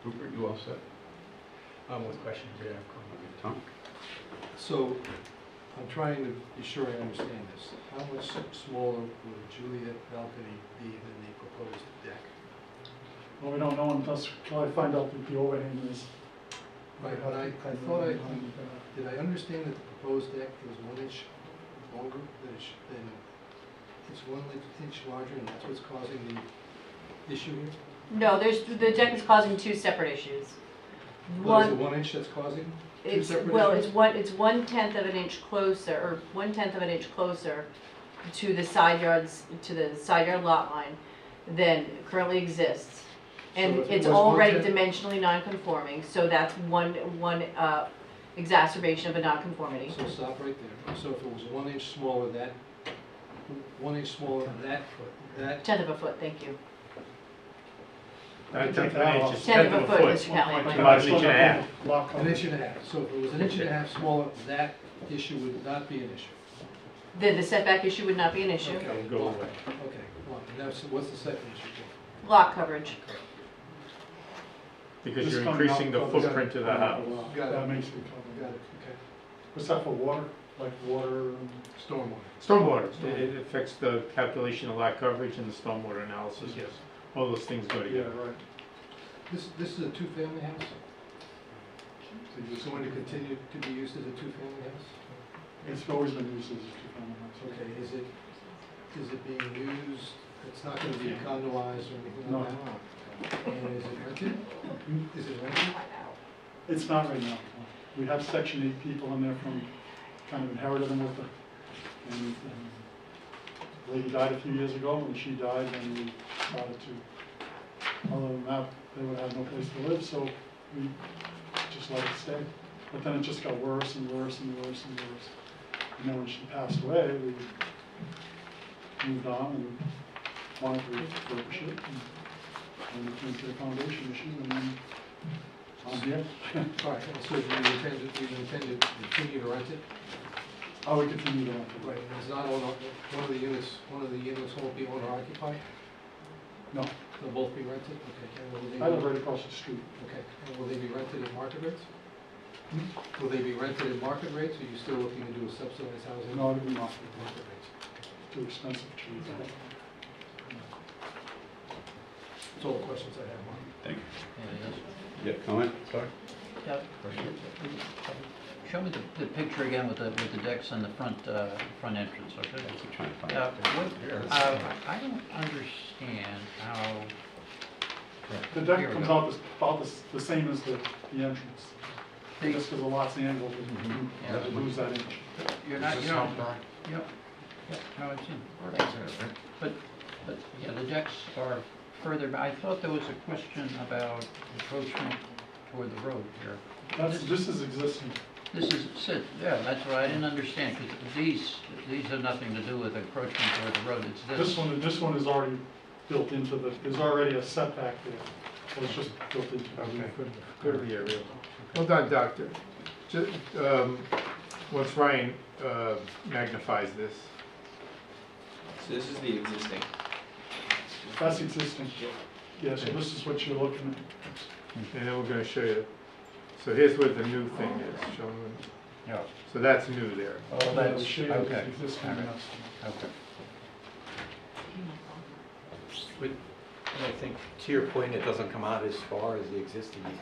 Rupert, you all set?
With questions, yeah.
Tom?
So, I'm trying to be sure I understand this. How much smaller would a Juliet balcony be than the proposed deck?
Well, we don't know until I find out what the overhang is.
Right, but I thought did I understand that the proposed deck is 1 inch longer than it's 1 inch larger, and that's what's causing the issue here?
No, the deck is causing two separate issues.
Well, is it
One,
1 inch that's causing two
it's,
separate
well,
issues?
it's 1/10 of an inch closer, or 1/10 of an inch closer to the side yard lot line than currently exists. And
So if it
it's
was
already
1/10
dimensionally non-conforming, so that's one exacerbation of a non-conformity.
So stop right there. So if it was 1 inch smaller, that 1 inch smaller, that
10th of a foot, thank you.
Not a tenth of an inch, it's
10th of a foot, Mr. Callahan.
About an inch and a half.
Lot
an
coverage.
inch and a half. So if it was an inch and a half smaller, that issue would not be an issue.
Then the setback issue would not be an issue.
Okay.
Go away.
Okay, well, now, so what's the second issue?
Lot coverage.
Because
Just
you're
coming
increasing the
out,
footprint of the house.
Got it.
That makes me cover.
Got it, okay.
What's that for water? Like water and,
Stormwater.
Stormwater, it affects the calculation of lot coverage and the stormwater analysis, yes. All those things go
yeah,
together.
right.
This is a two-family house?
So you
It's going to continue to be used as a two-family house?
It's always been used as a two-family house.
Okay, is it being used, it's not gonna be condoized or anything
No.
like that? And is it rented? Is it rented?
It's not right now. No. We have Section 8 people in there from, kind of inherited them with the, and the lady died a few years ago. When she died, then we started to, other than that, they would have no place to live, so we just let it stay. But then it just got worse and worse and worse and worse. And then when she passed away, we moved on and wanted to refurbish it. And it came to the foundation issue, and then I'm here.
All right, and so do you intend to continue to rent it?
I would continue to rent it.
Right, and it's not one of the units won't be owner occupied?
No,
They'll both be rented? Okay, and will they
I live
be,
right across the street.
okay, and will they be rented at market rates? Will they be rented at market rates, or are you still looking to do a subsidized housing?
No, it'd be not
Market rates.
too expensive trees.
That's all the questions I have, Mark.
Thank you.
Yeah, yes.
Yeah, comment, sorry?
Yeah. Show me the picture again with the decks and the front entrance, okay?
I'm trying to find
Uh,
it.
I don't understand how,
The
Here
deck
we
comes
go.
out about the same as the entrance.
They-
Just because the lot's angled,
Yeah.
you lose that inch.
you're
Is
not,
this
you know,
how back?
yeah, no, I've seen.
Or
Thanks.
is it, right?
But, yeah, the decks are further, but I thought there was a question about encroachment toward the road here.
This is existing.
This is, yeah, that's what I didn't understand, because these have nothing to do with encroachment toward the road, it's this.
This one is already built into there's already a setback there. So it's just built into the
Okay,
roof.
go to the aerial. Hold on, Doctor. Once Ryan magnifies this,
So this is the existing.
That's existing. Yeah, so this is what you're looking at.
and then we're gonna show you. So here's where the new thing is, show them.
Yeah.
So that's new there.
Oh,
The
that's,
shade
okay,
is existing,
all right,
yes.
okay.
But I think, to your point, it doesn't come out as far as the existing even.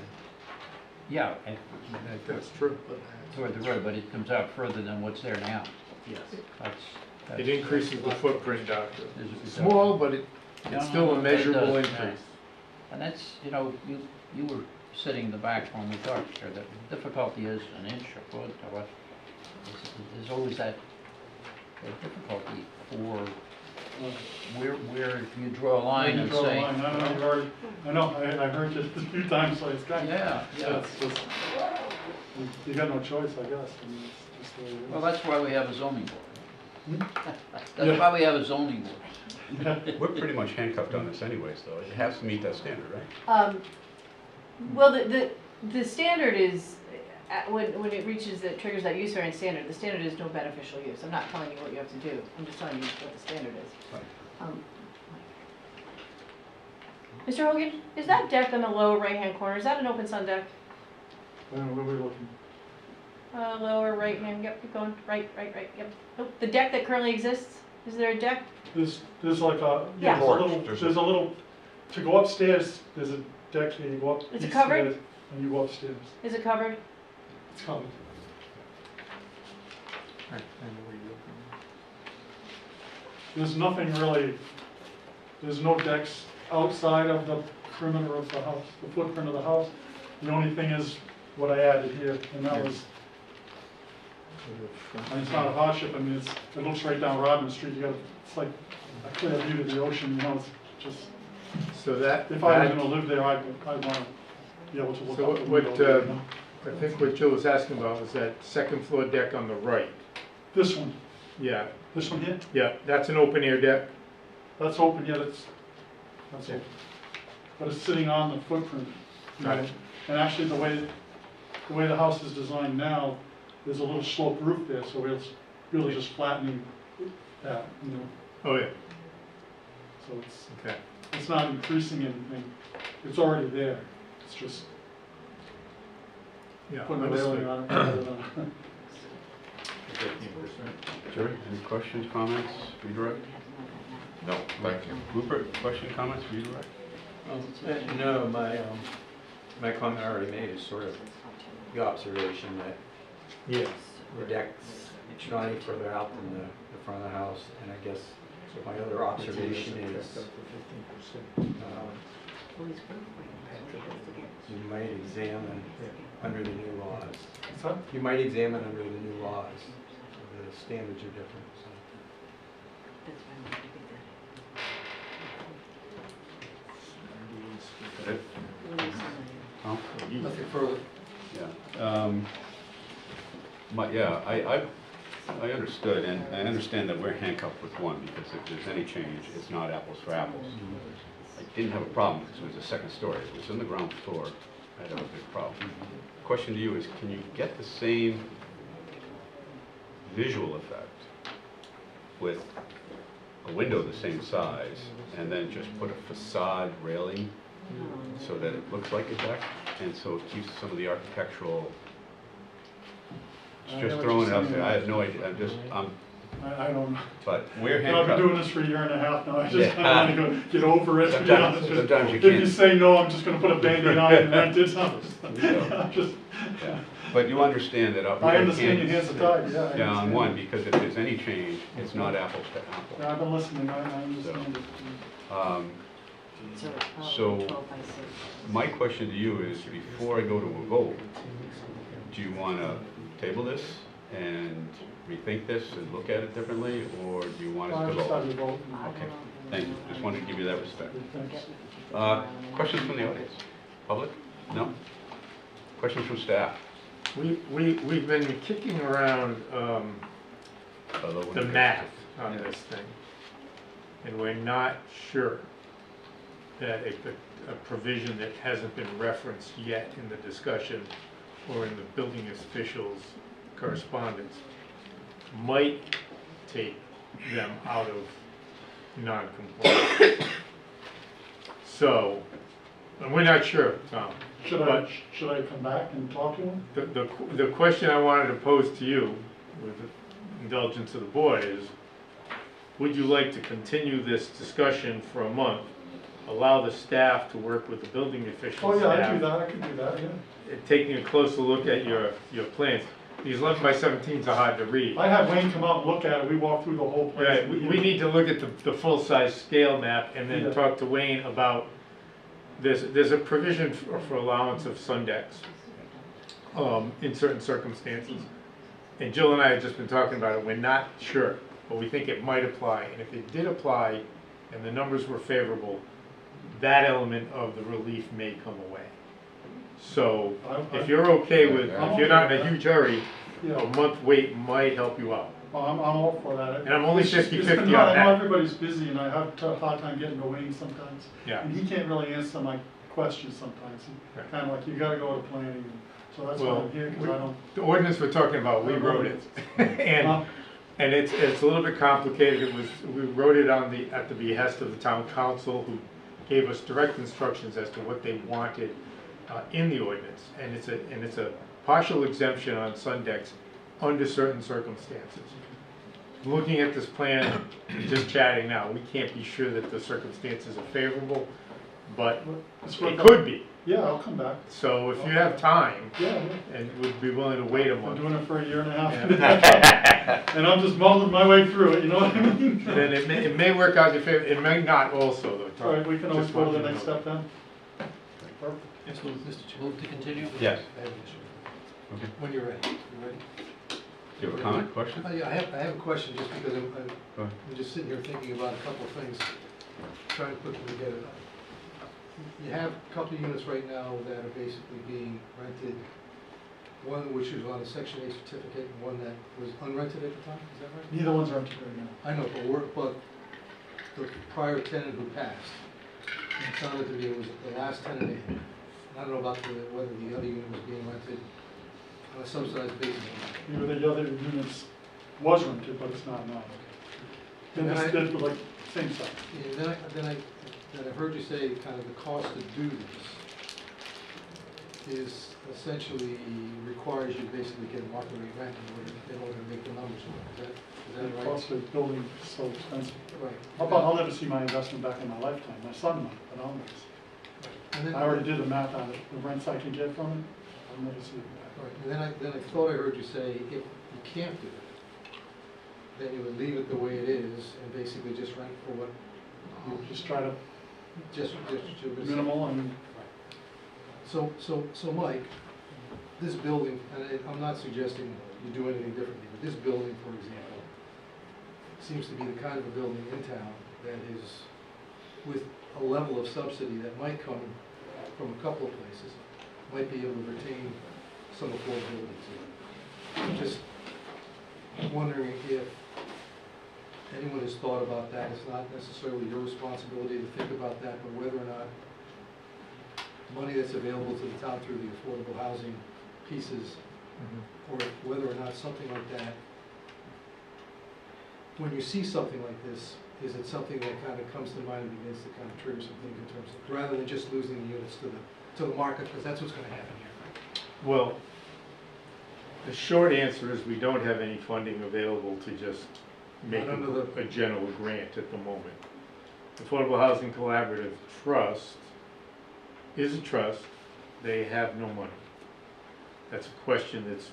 Yeah, and,
That's true.
toward the road, but it comes out further than what's there now.
Yes.
That's.
It increases the footprint, Doctor.
Is it-
Small, but
No,
it's still a
no, it
measurable
does, yeah.
increase.
And that's, you were sitting in the back when we talked here, the difficulty is an inch, a foot, or what. There's always that difficulty for where you draw a line
You
and
draw a
say.
line. I know, I heard it a few times, so it's kind of.
Yeah.
It's just, you got no choice, I guess. I mean, it's just the way it is.
Well, that's why we have a zoning board.
Yeah.
That's why we have a zoning board.
We're pretty much handcuffed on this anyways, though. It has to meet that standard, right?
Well, the standard is, when it reaches, that triggers that use variance standard, the standard is no beneficial use. I'm not telling you what you have to do, I'm just telling you what the standard is.
Right.
Mr. Hogan, is that deck on the lower right-hand corner, is that an open sun deck?
Where are we looking?
Lower right-hand, yep, keep going, right, yep. Nope, the deck that currently exists, is there a deck?
There's like a,
Yeah.
there's a little, to go upstairs, there's a deck here, you go up
Is it
these
covered?
stairs, and you go upstairs.
Is it covered?
It's covered. There's nothing really, there's no decks outside of the perimeter of the house, the footprint of the house. The only thing is what I added here, and that was, and it's not a hardship, I mean, it looks right down Rodman Street, you got, it's like a clear view to the ocean, it's just,
So that,
if I was gonna live there, I'd wanna be able to look
So
out the
what,
window. You know?
I think what Jill was asking about was that second floor deck on the right.
This one
Yeah,
here,
yeah, that's an open air deck.
that's open, yeah, that's open. But it's sitting on the footprint. You
Got
know.
it.
And actually, the way the house is designed now, there's a little sloped roof there, so it's really just flattening that, you know.
Oh, yeah,
So
okay.
it's not increasing anything. It's already there. It's just
Yeah,
putting a railing on it.
Jerry, any questions, comments, redirect?
No, thank you.
Rupert, question, comments, redirect?
No, my comment I already made is sort of the observation that
Yeah.
the deck's not any further out than the front of the house, and I guess my other observation is you might examine under the new laws.
What's that?
You might examine under the new laws. The standards are different, so.
Good. Tom?
Nothing further.
Yeah. Yeah, I understood, and I understand that we're handcuffed with one, because if there's any change, it's not apples for apples. I didn't have a problem because it was a second story. If it was on the ground floor, I'd have a big problem. The question to you is, can you get the same visual effect with a window the same size, and then just put a facade railing so that it looks like a deck, and so it keeps some of the architectural
I
Just
hear what
throwing it
you're
out there, I
saying.
have no idea,
I don't know.
but we're
I've been
handcuffed.
doing this for a year and a half now, I just
Yeah.
kind of want to get over it, to be
Sometimes-
honest with you.
sometimes you
If you
can't.
say no, I'm just gonna put a Band-Aid on it and rent it, I'm just,
Yeah. But you understand that
I understand your hands are tied, yeah. I
Yeah, on
understand.
one, because if there's any change, it's not apples to
Yeah,
apples.
I've been listening, I understand it.
So it's probably
So,
12 by 6.
my question to you is, before I go to a vote, do you want to table this and rethink this and look at it differently, or do you want us
I
to
just have
vote?
your vote.
Okay, thank you, just wanted to give you that respect.
Thanks.
Questions from the audience? Public? No? Questions from staff?
We've been kicking around the math on this thing, and we're not sure that a provision that hasn't been referenced yet in the discussion or in the building officials' correspondence might take them out of non-compliance. So, and we're not sure, Tom.
Should I come back and talk to him?
The question I wanted to pose to you, with the indulgence of the board, is would you like to continue this discussion for a month, allow the staff to work with the building officials?
Oh, yeah, I
staff,
do that, I could do that, yeah.
and taking a closer look at your plans? These 11 by 17s are hard to read.
I had Wayne come out and look at it, we walked through the whole place.
Right, we need to look at the full-size scale map and then
Yeah.
talk to Wayne about, there's a provision for allowance of sun decks in certain circumstances. And Jill and I have just been talking about it, we're not sure, but we think it might apply. And if it did apply and the numbers were favorable, that element of the relief may come away. So if you're okay with, if you're not in a huge hurry,
Yeah.
a month wait might help you out.
Well, I'm all for that.
And I'm only
It's just-
50-50
it's been-
on
I know
that.
everybody's busy and I have a hard time getting to Wayne sometimes.
Yeah.
And he can't really answer my questions sometimes.
Right.
Kind of like, you gotta go to planning. So that's why
Well,
I'm here, because I don't.
the ordinance we're talking about, we wrote it. And it's a little bit complicated. We wrote it at the behest of the town council, who gave us direct instructions as to what they wanted in the ordinance. And it's a partial exemption on sun decks under certain circumstances. Looking at this plan, just chatting now, we can't be sure that the circumstances are favorable, but it could be.
Yeah, I'll come back.
So if you have time
Yeah,
and would be willing to wait a
I've been
month,
doing it for a year and a half.
Yeah.
And I'm just muddling my way through it, you know what I mean?
then it may work out in your favor. It may not also, though.
All right, we can always
Just
go to
want
the
you
next
know.
step then. Perfect.
Yes, Mr. Chair, move to continue?
Yes.
I have an issue.
Okay.
When you're ready, you ready?
Do you have a comment, question?
Yeah, I have a question, just because
Go ahead.
I'm just sitting here thinking about a couple of things, trying to put them together. You have a couple of units right now that are basically being rented, one which was on a Section 8 certificate, and one that was unrented at the time, is that right?
Neither one's rented right now.
I know, but the prior tenant who passed, it sounded to me it was the last tenant in. I don't know about whether the other unit was being rented on a subsidized basis.
Either the other units was rented, but it's not now. And
And
this
I-
did like same stuff.
Yeah, then I heard you say kind of the cost to do this is essentially requires you basically get a market rate rent in order to make the numbers work. Is
The
that right?
cost of building is so expensive.
Right.
I'll never see my investment back in my lifetime. My son might, but I'll never see it.
And then,
I already did the math on it. The rents I can get from it, I'll never see it back.
right, and then I thought I heard you say if you can't do it, then you would leave it the way it is and basically just rent for what
I'll just try to
just
minimal and
So Mike, this building, and I'm not suggesting you do anything differently, but this building, for example, seems to be the kind of a building in town that is with a level of subsidy that might come from a couple of places, might be able to retain some affordability to it. I'm just wondering if anyone has thought about that. It's not necessarily your responsibility to think about that, but whether or not money that's available to the town through the affordable housing pieces, or whether or not something like that, when you see something like this, is it something that kind of comes to mind and begins to kind of trigger some things in terms of, rather than just losing the units to the market, because that's what's going to happen here.
Well, The short answer is we don't have any funding available to just make
Not under
a general grant at the moment. Affordable Housing Collaborative Trust is a trust. They have no money. That's a question that's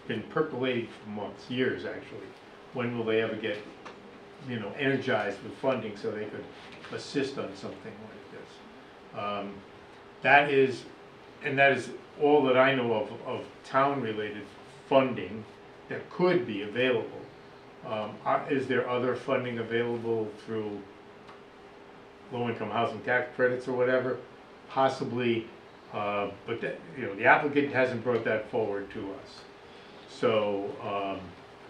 been percolating for months, years actually. When will they ever get, energized with funding so they could assist on something like this? That is all that I know of town-related funding that could be available. Is there other funding available through low-income housing tax credits or whatever? Possibly, but that, the applicant hasn't brought that forward to us. So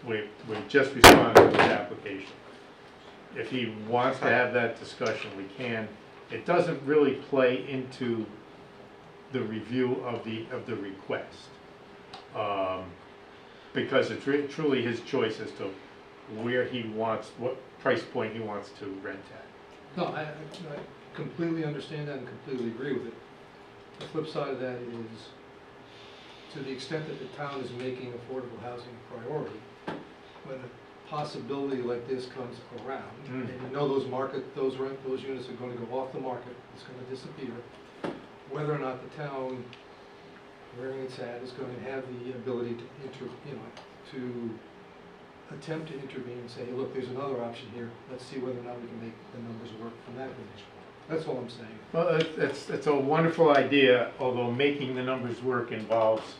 we're just responding to his application. If he wants to have that discussion, we can. It doesn't really play into the review of the request, because it's truly his choice as to where he wants, what price point he wants to rent at.
No, I completely understand that and completely agree with it. The flip side of that is, to the extent that the town is making affordable housing a priority, when a possibility like this comes around, and you know those units are going to go off the market, it's going to disappear, whether or not the town, wherever it's at, is going to have the ability to attempt to intervene and say, hey, look, there's another option here. Let's see whether or not we can make the numbers work from that vantage point. That's all I'm saying.
Well, it's a wonderful idea, although making the numbers work involves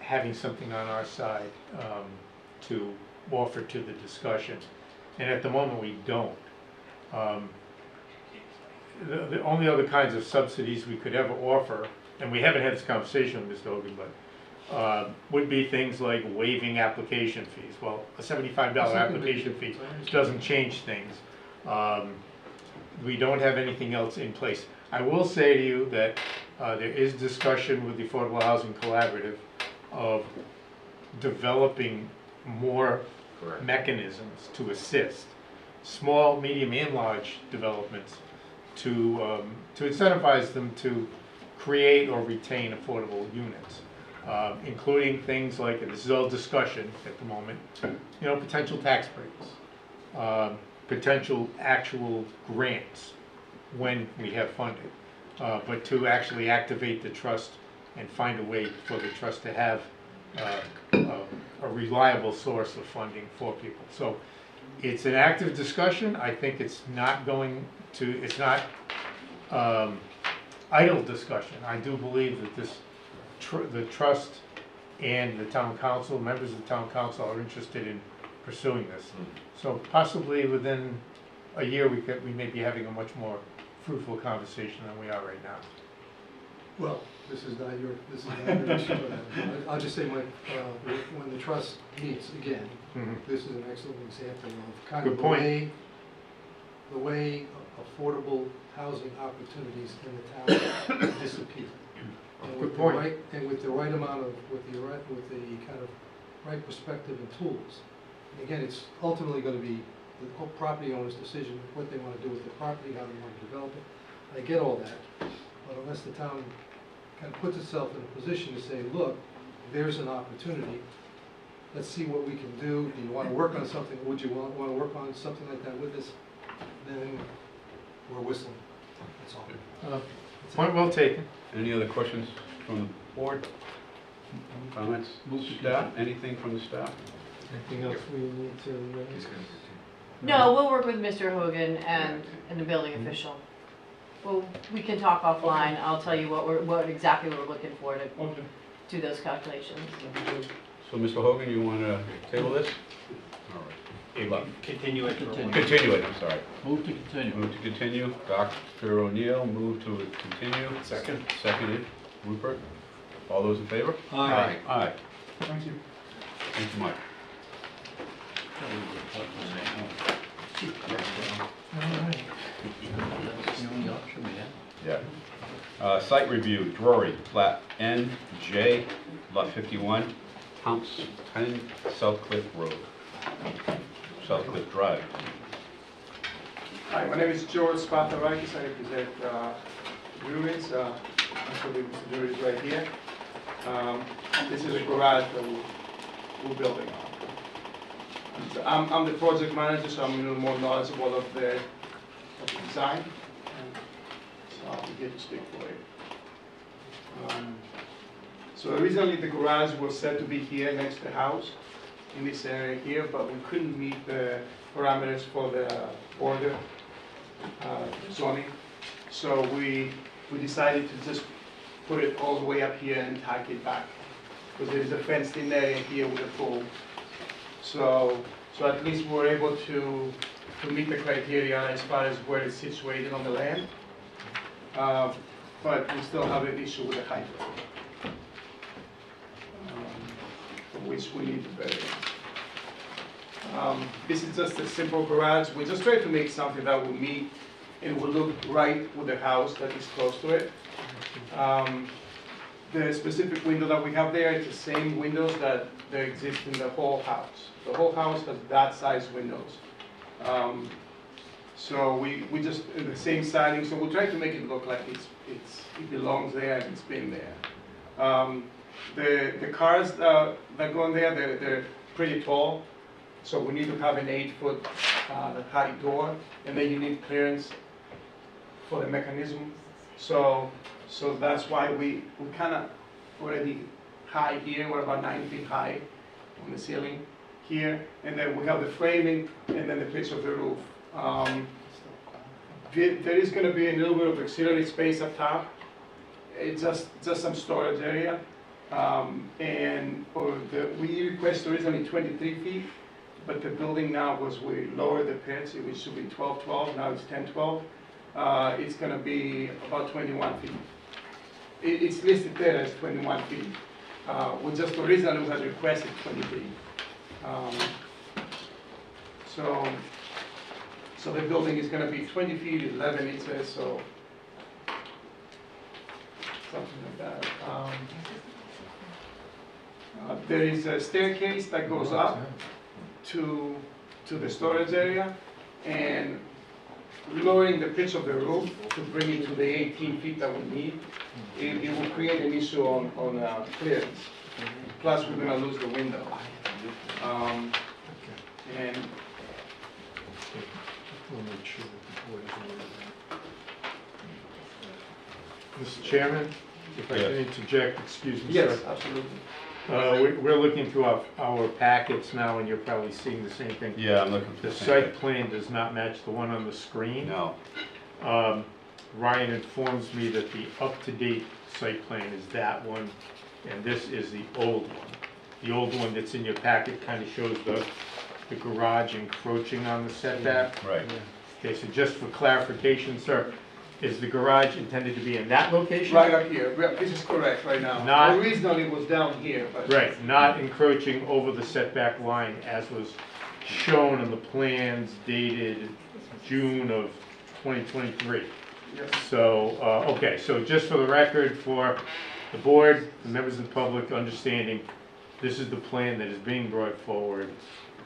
having something on our side to offer to the discussion. And at the moment, we don't. The only other kinds of subsidies we could ever offer, and we haven't had this conversation with Mr. Hogan, but would be things like waiving application fees. Well, a $75 application fee doesn't change things. We don't have anything else in place. I will say to you that there is discussion with the Affordable Housing Collaborative of developing more mechanisms to assist small, medium, and large developments to incentivize them to create or retain affordable units, including things like, and this is all discussion at the moment, potential tax breaks, potential actual grants when we have funding, but to actually activate the trust and find a way for the trust to have a reliable source of funding for people. So it's an active discussion. I think it's not idle discussion. I do believe that the trust and the town council, members of the town council, are interested in pursuing this. So possibly within a year we may be having a much more fruitful conversation than we are right now.
Well, this is not your issue. I'll just say, when the trust meets again, this is an excellent example of kind of the way affordable housing opportunities in the town disappear. And with the right amount of, with the kind of right perspective and tools. And again, it's ultimately going to be the whole property owner's decision, what they want to do with the property, how they want to develop it. I get all that, but unless the town kind of puts itself in a position to say, look, there's an opportunity, let's see what we can do. Do you want to work on something? Would you want to work on something like that with us? Then we're whistling. That's all.
Point well taken.
Any other questions from the board? Comments? Staff? Anything from the staff?
Anything else we need to?
No, we'll work with Mr. Hogan and the building official. Well, we can talk offline. I'll tell you what exactly we're looking for to do those calculations.
So, Mr. Hogan, you want to table this? All right.
Continue it.
Continue it, I'm sorry.
Move to continue.
Move to continue. Dr. O'Neill, move to continue.
Second.
Seconded. Rupert. All those in favor?
Aye.
Aye.
Thank you.
Thank you, Mike. Yeah. Site review, Drury, plat NJ, lot 51, Humps 10, South Cliff Road, South Cliff Drive.
Hi, my name is George Spartarakis. I represent Drury's. Actually, Mr. Drury is right here. And this is the garage that we're building on. And so I'm the project manager, so I'm a little more knowledgeable of the design. And so I'll be here to speak for it. So originally the garage was set to be here next to the house, in this area here, but we couldn't meet the parameters for the border zoning. So we decided to just put it all the way up here and tack it back, because there is a fenced in area here with a pool. So at least we're able to meet the criteria as far as where it's situated on the land. But we still have an issue with the height, which we need to better. This is just a simple garage. We just try to make something that will meet and will look right with the house that is close to it. The specific window that we have there is the same windows that exist in the whole house. The whole house has that size windows. So we just, the same siding, so we'll try to make it look like it belongs there and it's been there. The cars that go in there, they're pretty tall, so we need to have an 8-foot high door, and then you need clearance for the mechanism. So that's why we kind of already high here, we're about 9 feet high on the ceiling here, and then we have the framing and then the pitch of the roof. There is going to be a little bit of auxiliary space up top. It's just some storage area. We requested originally 23 feet, but the building now we lowered the pitch. It should be 12-12, now it's 10-12. It's going to be about 21 feet. It's listed there as 21 feet. We just originally had requested 23. So the building is going to be 20 feet, 11 inches, so something like that. There is a staircase that goes up to the storage area, and lowering the pitch of the roof to bring it to the 18 feet that we need, it will create an issue on clearance. Plus, we're going to lose the window. And
Mr. Chairman, if I can interject, excuse me,
yes,
sir.
absolutely.
We're looking through our packets now, and you're probably seeing the same thing.
Yeah, I'm looking for
The
the same
site
thing.
plan does not match the one on the screen.
No.
Ryan informs me that the up-to-date site plan is that one, and this is the old one. The old one that's in your packet kind of shows the garage encroaching on the setback.
Right.
Okay, so just for clarification, sir, is the garage intended to be in that location?
Right up here. This is correct right now.
Not-
Originally it was down here, but
Right, not encroaching over the setback line as was shown on the plans dated June of 2023.
yes.
So, okay, so just for the record, for the board, the members of the public understanding, this is the plan that is being brought forward,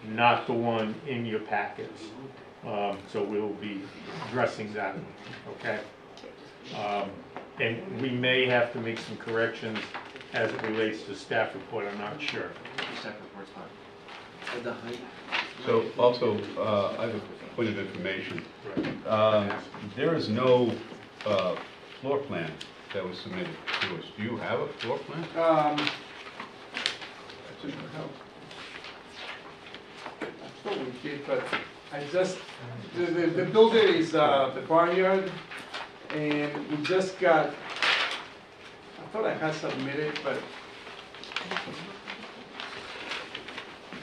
not the one in your packets. So we'll be addressing that, okay? And we may have to make some corrections as it relates to staff report, I'm not sure.
So also, I have a point of information. There is no floor plan that was submitted to us. Do you have a floor plan?
I thought we did, but I just, the builder is the barnyard, and we just got, I thought I had submitted, but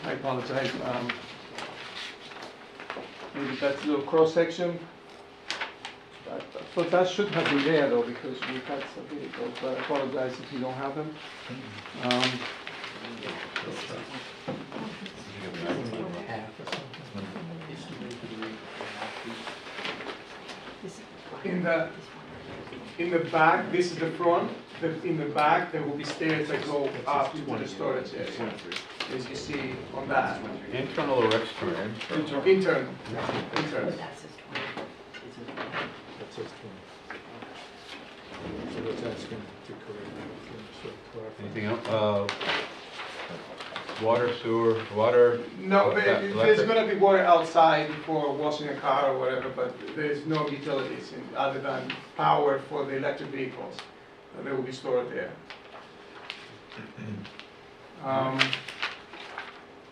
I apologize. Maybe that's a little cross-section. I thought that should have been there though, because we had submitted those, but I apologize if you don't have them. In the back, this is the front. In the back, there will be stairs that go up to the storage area, as you see on that.
Internal or external?
Internal. Internal.
That's his plan. So let's ask him to correct that.
Anything else? water, sewer, water?
No, there's
electric?
gonna be water outside for washing a car or whatever, but there's no utilities other than power for the electric vehicles. They will be stored there.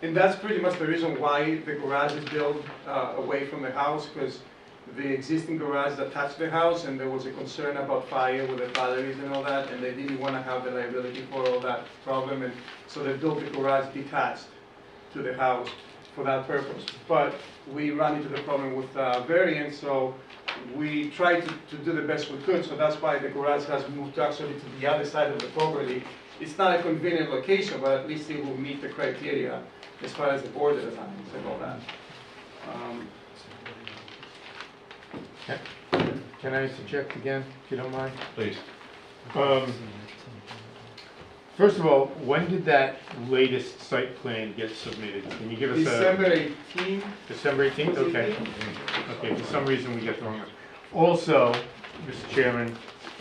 And that's pretty much the reason why the garage is built away from the house, because the existing garage attached to the house, and there was a concern about fire with the batteries and all that, and they didn't want to have the liability for all that problem, and so they built the garage detached to the house for that purpose. But we ran into the problem with variance, so we tried to do the best we could, so that's why the garage has moved actually to the other side of the property. It's not a convenient location, but at least it will meet the criteria as far as the border designs and all that.
Can I interject again, if you don't mind?
Please.
First of all, when did that latest site plan get submitted? Can you give us a?
December 18th.
December 18th, okay. Okay, for some reason we got the wrong one. Also, Mr. Chairman,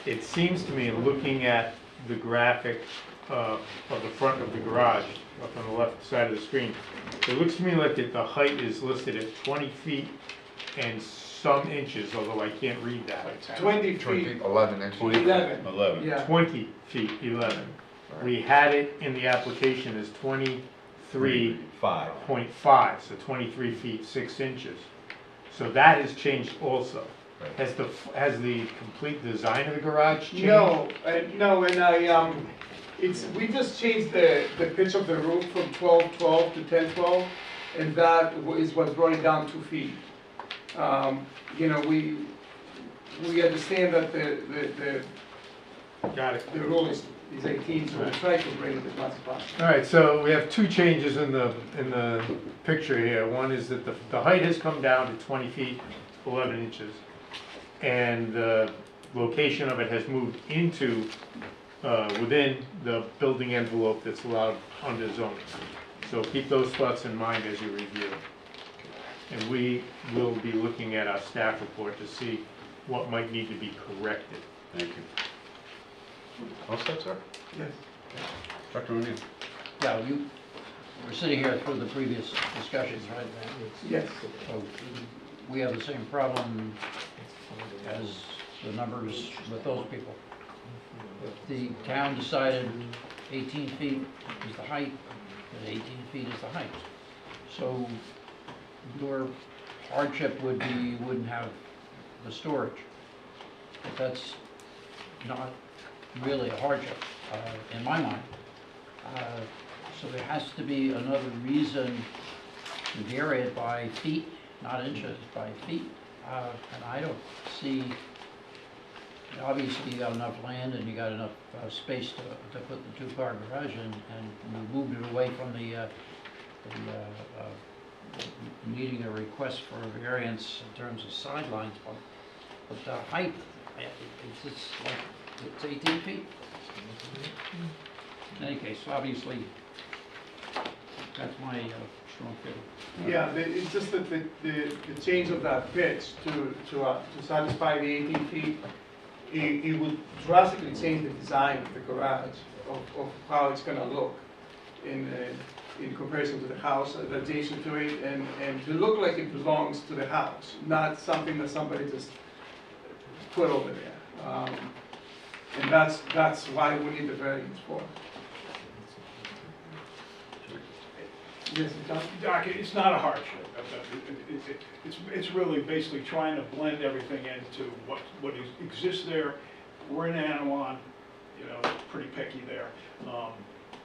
it seems to me, looking at the graphic of the front of the garage, up on the left side of the screen, it looks to me like that the height is listed at 20 feet and some inches, although I can't read that.
20 feet.
11 inches.
11.
11.
Yeah.
20 feet, 11. We had it in the application as 23.5, so 23 feet 6 inches. So that has changed also. Has the complete design of the garage changed?
No, no, and we just changed the pitch of the roof from 12.12 to 10.12, and that is what brought it down 2 feet. You know, we understand that
Got it.
the rule is 18, so we try to bring it as much as possible.
All right, so we have two changes in the picture here. One is that the height has come down to 20 feet 11 inches, and the location of it has moved into within the building envelope that's allowed under zoning. So keep those thoughts in mind as you review. And we will be looking at our staff report to see what might need to be corrected.
Thank you. All set, sir?
Yes.
Dr. O'Neill?
Yeah, you were sitting here through the previous discussions, right?
Yes.
So we have the same problem as the numbers with those people. If the town decided 18 feet is the height, then 18 feet is the height. So your hardship would be you wouldn't have the storage. But that's not really a hardship, in my mind. So there has to be another reason to vary it by feet, not inches, by feet. And I don't see, obviously you got enough land and you got enough space to put the two-car garage in, and you moved it away from the meeting a request for a variance in terms of sidelines, but the height, it's just like, it's 18 feet. In any case, obviously, that's my strong feeling.
Yeah, it's just that the change of that pitch to satisfy the 18 feet, it would drastically change the design of the garage, of how it's gonna look in comparison to the house adjacent to it, and to look like it belongs to the house, not something that somebody just put over there. And that's why we need the variance for. Yes, John?
Doc, it's not a hardship. It's really basically trying to blend everything into what exists there. We're in Anawan, you know, it's pretty picky there.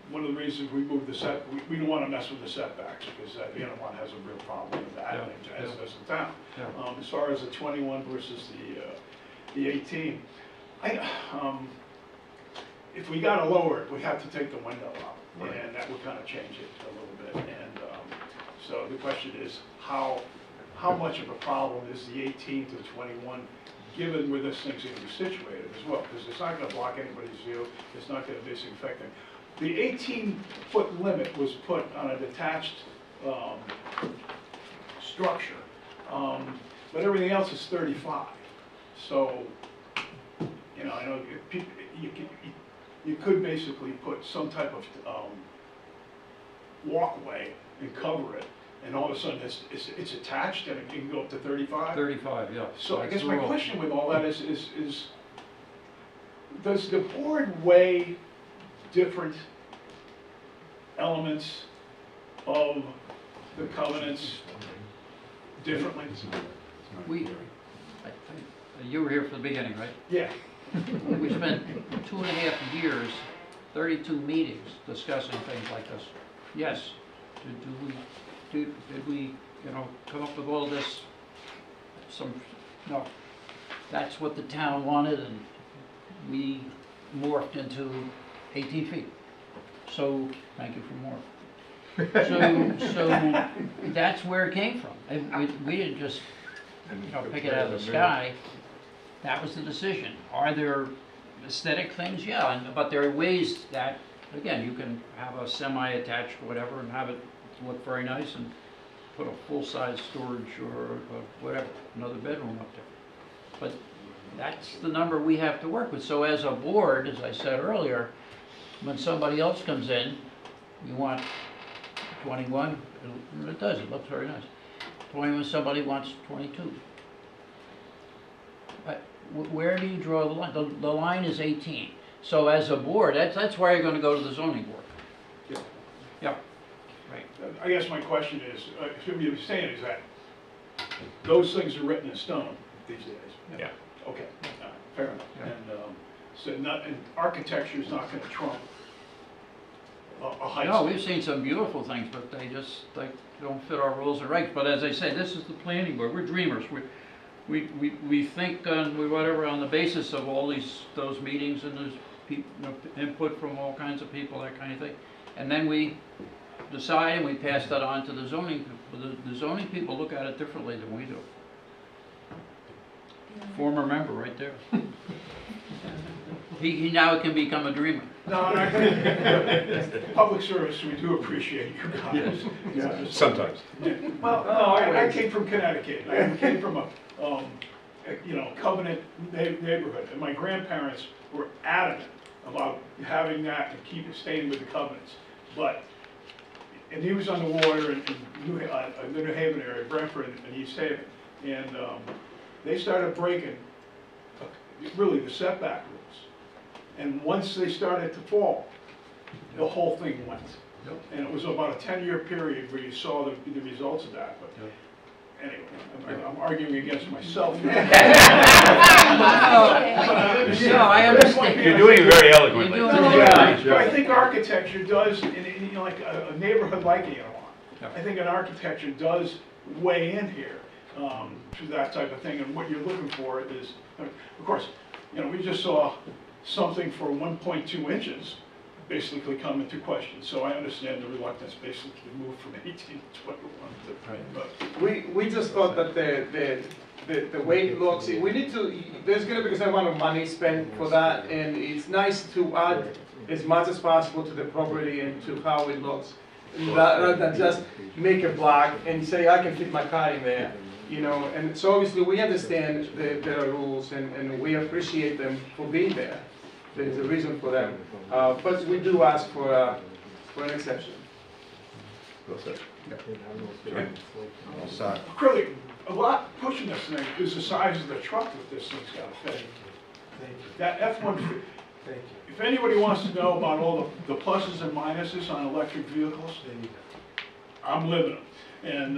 One of the reasons we moved the we don't want to mess with the setbacks, because Anawan has a real problem with that, as does the town. As far as the 21 versus the 18, if we got to lower it, we have to take the window out, and that would kind of change it a little bit. And so the question is, how much of a problem is the 18 to 21, given where this thing's going to be situated as well? Because it's not going to block anybody's view. It's not going to basically affect them. The 18-foot limit was put on a detached structure, but everything else is 35. So, you know, I know you could basically put some type of walkway and cover it, and all of a sudden it's attached and it can go up to 35?
35, yeah.
So I
That's
guess
the
my
rule.
question with all that is, does the board weigh different elements of the covenants differently?
You were here for the beginning, right?
Yeah.
We spent 2.5 years, 32 meetings discussing things like this. Yes, did we, come up with all this? No. That's what the town wanted, and we morphed into 18 feet. So, thank you for morph. So that's where it came from. And we didn't just, pick it out of the sky. That was the decision. Are there aesthetic things? Yeah, but there are ways that, again, you can have a semi-attached whatever and have it look very nice and put a full-size storage or whatever, another bedroom up there. But that's the number we have to work with. So as a board, as I said earlier, when somebody else comes in, you want 21, it does, it looks very nice. 21, somebody wants 22. But where do you draw the line? The line is 18. So as a board, that's why you're going to go to the zoning board.
Yeah.
Yeah, right.
I guess my question is, what you're saying is that those things are written in stone these days?
Yeah.
Okay, fair enough.
Yeah.
And architecture is not going to trump a height.
No, we've seen some beautiful things, but they just don't fit our rules and regs. But as I say, this is the planning board. We're dreamers. We think whatever on the basis of all those meetings and there's input from all kinds of people, that kind of thing, and then we decide and we pass that on to the zoning. The zoning people look at it differently than we do. Former member right there. He now can become a dreamer.
No, and I think public service, we do appreciate you guys. Yeah.
Sometimes.
Well, no, I came from Connecticut. I came from a covenant neighborhood, and my grandparents were adamant about having that and staying with the covenants. And he was on the water in the New Haven area, Brentford and East Haven, and they started breaking really the setback rules. And once they started to fall, the whole thing went.
Yep.
And it was about a 10-year period where you saw the results of that. But anyway, I'm arguing against myself.
No, I understand.
You're doing it very eloquently.
You're doing it
But I think architecture does, in like a neighborhood like Anawan, I think an architecture does weigh in here to that type of thing. And what you're looking for is, of course, we just saw something for 1.2 inches basically come into question. So I understand the reluctance basically to move from 18 to 21.
We just thought that the way it looks, we need to, there's going to be a certain amount of money spent for that, and it's nice to add as much as possible to the property and to how it looks, rather than just make it black and say, I can fit my car in there. And so obviously we understand the rules and we appreciate them for being there. There's a reason for them, but we do ask for an exception.
Really, a lot pushing this thing is the size of the truck that this thing's got to fit. That F-150. If anybody wants to know about all the pluses and minuses on electric vehicles, I'm living them. And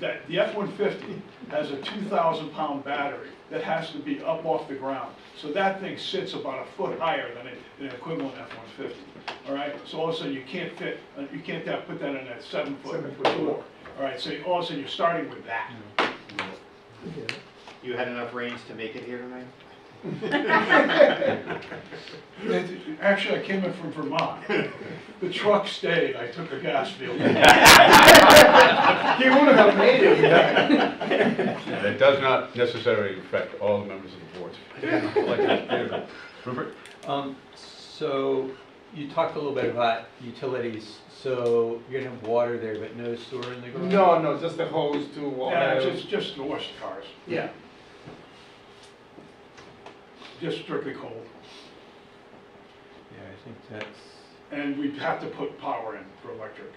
that the F-150 has a 2,000-pound battery that has to be up off the ground. So that thing sits about a foot higher than an equivalent F-150. All right. So all of a sudden you can't put that in that 7-foot door. All right. So all of a sudden you're starting with that.
You had enough range to make it here tonight?
Actually, I came in from Vermont. The truck stayed. I took a gas field.
He wouldn't have made it.
That does not necessarily affect all the members of the board. Rupert?
So you talked a little bit about utilities. So you're gonna have water there, but no sewer in the ground?
No, just the hose to water.
Yeah, just to wash the cars.
Yeah.
Just strictly cold.
Yeah, I think that's
And we have to put power in for electric.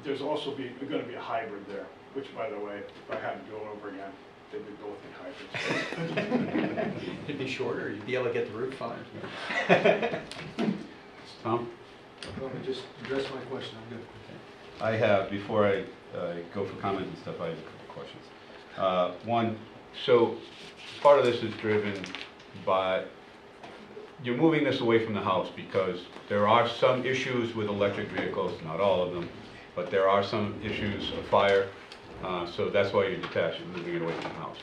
There's also going to be a hybrid there, which, by the way, if I had to do it over again, they'd be both be hybrids.
It'd be shorter, you'd be able to get the roof on.
Tom?
Let me just address my question, I'm good.
I have, before I go for comment and stuff, I have a couple questions. One, so part of this is driven by, you're moving this away from the house because there are some issues with electric vehicles, not all of them, but there are some issues of fire, so that's why you're detaching, moving it away from the house.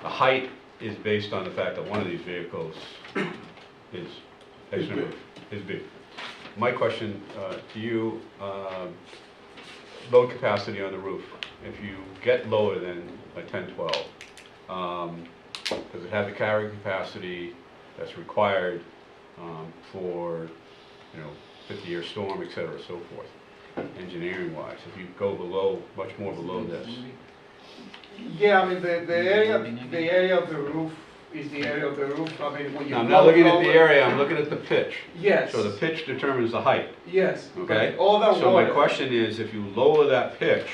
The height is based on the fact that one of these vehicles is big. My question to you, load capacity on the roof. If you get lower than a 10-12, does it have the carrying capacity that's required for, 50-year storm, et cetera, so forth, engineering-wise? If you go below, much more below this.
Yeah, I mean, the area of the roof is the area of the roof. I mean, when you
Now, I'm
go
not looking at the
lower-
area, I'm looking at the pitch.
Yes.
So the pitch determines the height,
Yes.
okay?
but all that
So my
water.
question is, if you lower that pitch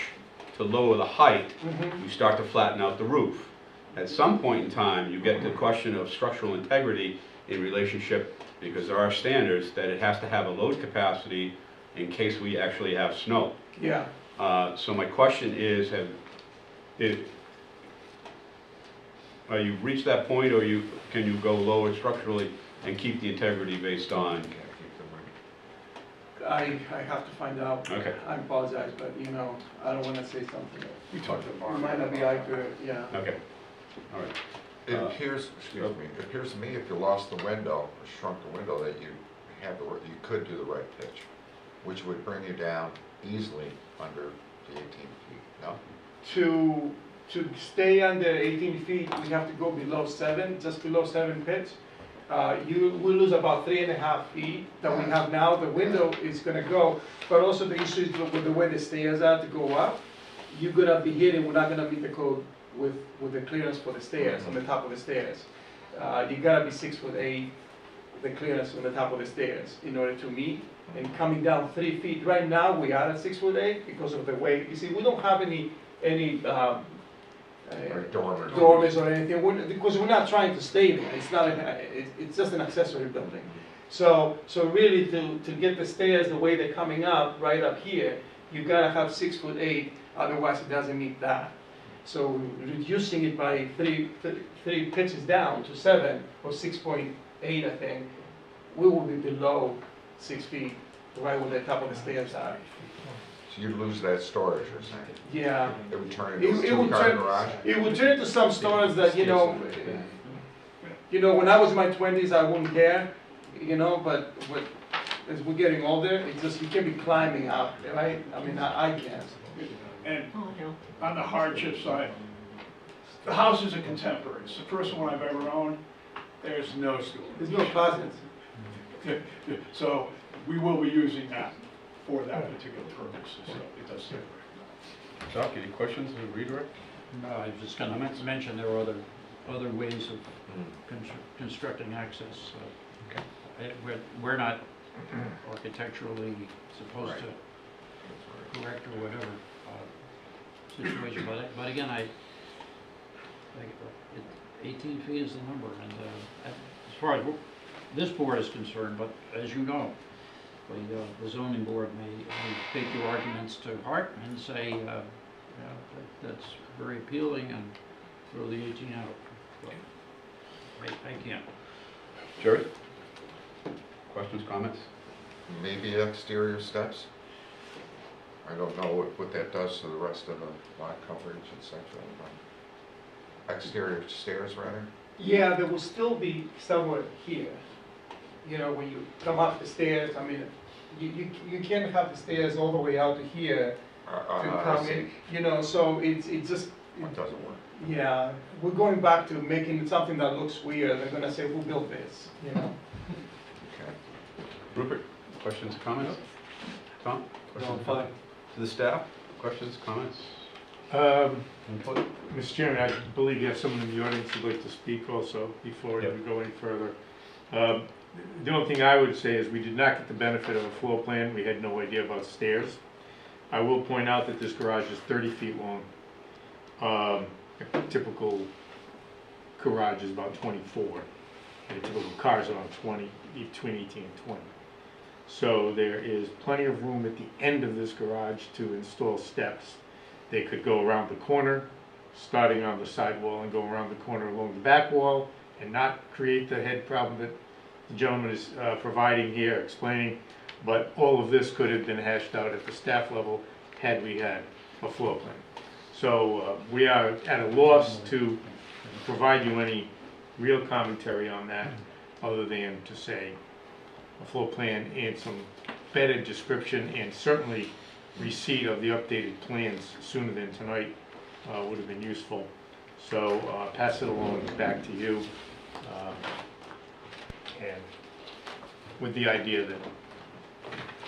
to lower the height,
Mhm.
you start to flatten out the roof. At some point in time, you get to the question of structural integrity in relationship, because there are standards that it has to have a load capacity in case we actually have snow.
Yeah.
So my question is, are you reached that point, or can you go lower structurally and keep the integrity based on?
I have to find out.
Okay.
I apologize, but I don't want to say something that
We talked about.
might not be accurate, yeah.
Okay, all right.
It appears, excuse me, it appears to me if you lost the window, or shrunk the window, that you could do the right pitch, which would bring you down easily under the 18 feet, no?
To stay under 18 feet, we have to go below 7, just below 7 pitch. You will lose about 3.5 feet that we have now. The window is going to go, but also the issue is with the way the stairs are to go up. You're going to be hitting, we're not going to meet the code with the clearance for the stairs, on the top of the stairs. You got to be 6'8", the clearance on the top of the stairs in order to meet. And coming down 3 feet, right now we are at 6'8" because of the way, you see, we don't have any
Or dormers.
dormers or anything, because we're not trying to stay there. It's not, it's just an accessory building. So really to get the stairs the way they're coming up, right up here, you gotta have 6'8", otherwise it doesn't meet that. So reducing it by three pitches down to 7 or 6.8, I think, we will be below 6 feet, right where the top of the stairs are.
So you'd lose that storage, you're saying?
Yeah.
It would turn into a
It would
two-car
turn,
garage?
it would turn into some storage that, when I was in my 20s, I wouldn't care, but as we're getting older, it's just, you can't be climbing up, right? I mean, I can't.
And on the hardship side, the house is a contemporary. It's the first one I've ever owned. There's no storage.
There's no closets.
So we will be using that for that particular purpose, so it does separate.
Doc, any questions or redirect?
No, I was just going to mention there are other ways of constructing access. We're not architecturally supposed to correct or whatever situation, but again, 18 feet is the number, and as far as this board is concerned, but as you know, the zoning board may take your arguments to heart and say, that's very appealing, and throw the 18 out. But I can't.
Jerry? Questions, comments?
Maybe exterior steps? I don't know what that does to the rest of the lot coverage, etc. Exterior stairs, rather?
Yeah, there will still be somewhere here. When you come up the stairs, I mean, you can't have the stairs all the way out to here to come in. So it's just.
It doesn't work.
Yeah, we're going back to making something that looks weird. They're gonna say, who built this?
Okay.
Rupert, questions, comments? Tom?
No, fine.
To the staff, questions, comments? Input?
Mr. Chairman, I believe you have someone in the audience who'd like to speak also before we go any further. The only thing I would say is we did not get the benefit of a floor plan. We had no idea about stairs. I will point out that this garage is 30 feet long. A typical garage is about 24, and a typical car is around 20, between 18 and 20. So there is plenty of room at the end of this garage to install steps. They could go around the corner, starting on the side wall, and go around the corner along the back wall, and not create the head problem that the gentleman is providing here, explaining. But all of this could have been hashed out at the staff level had we had a floor plan. So we are at a loss to provide you any real commentary on that, other than to say a floor plan and some better description, and certainly receipt of the updated plans sooner than tonight would have been useful. So pass it along back to you, and with the idea that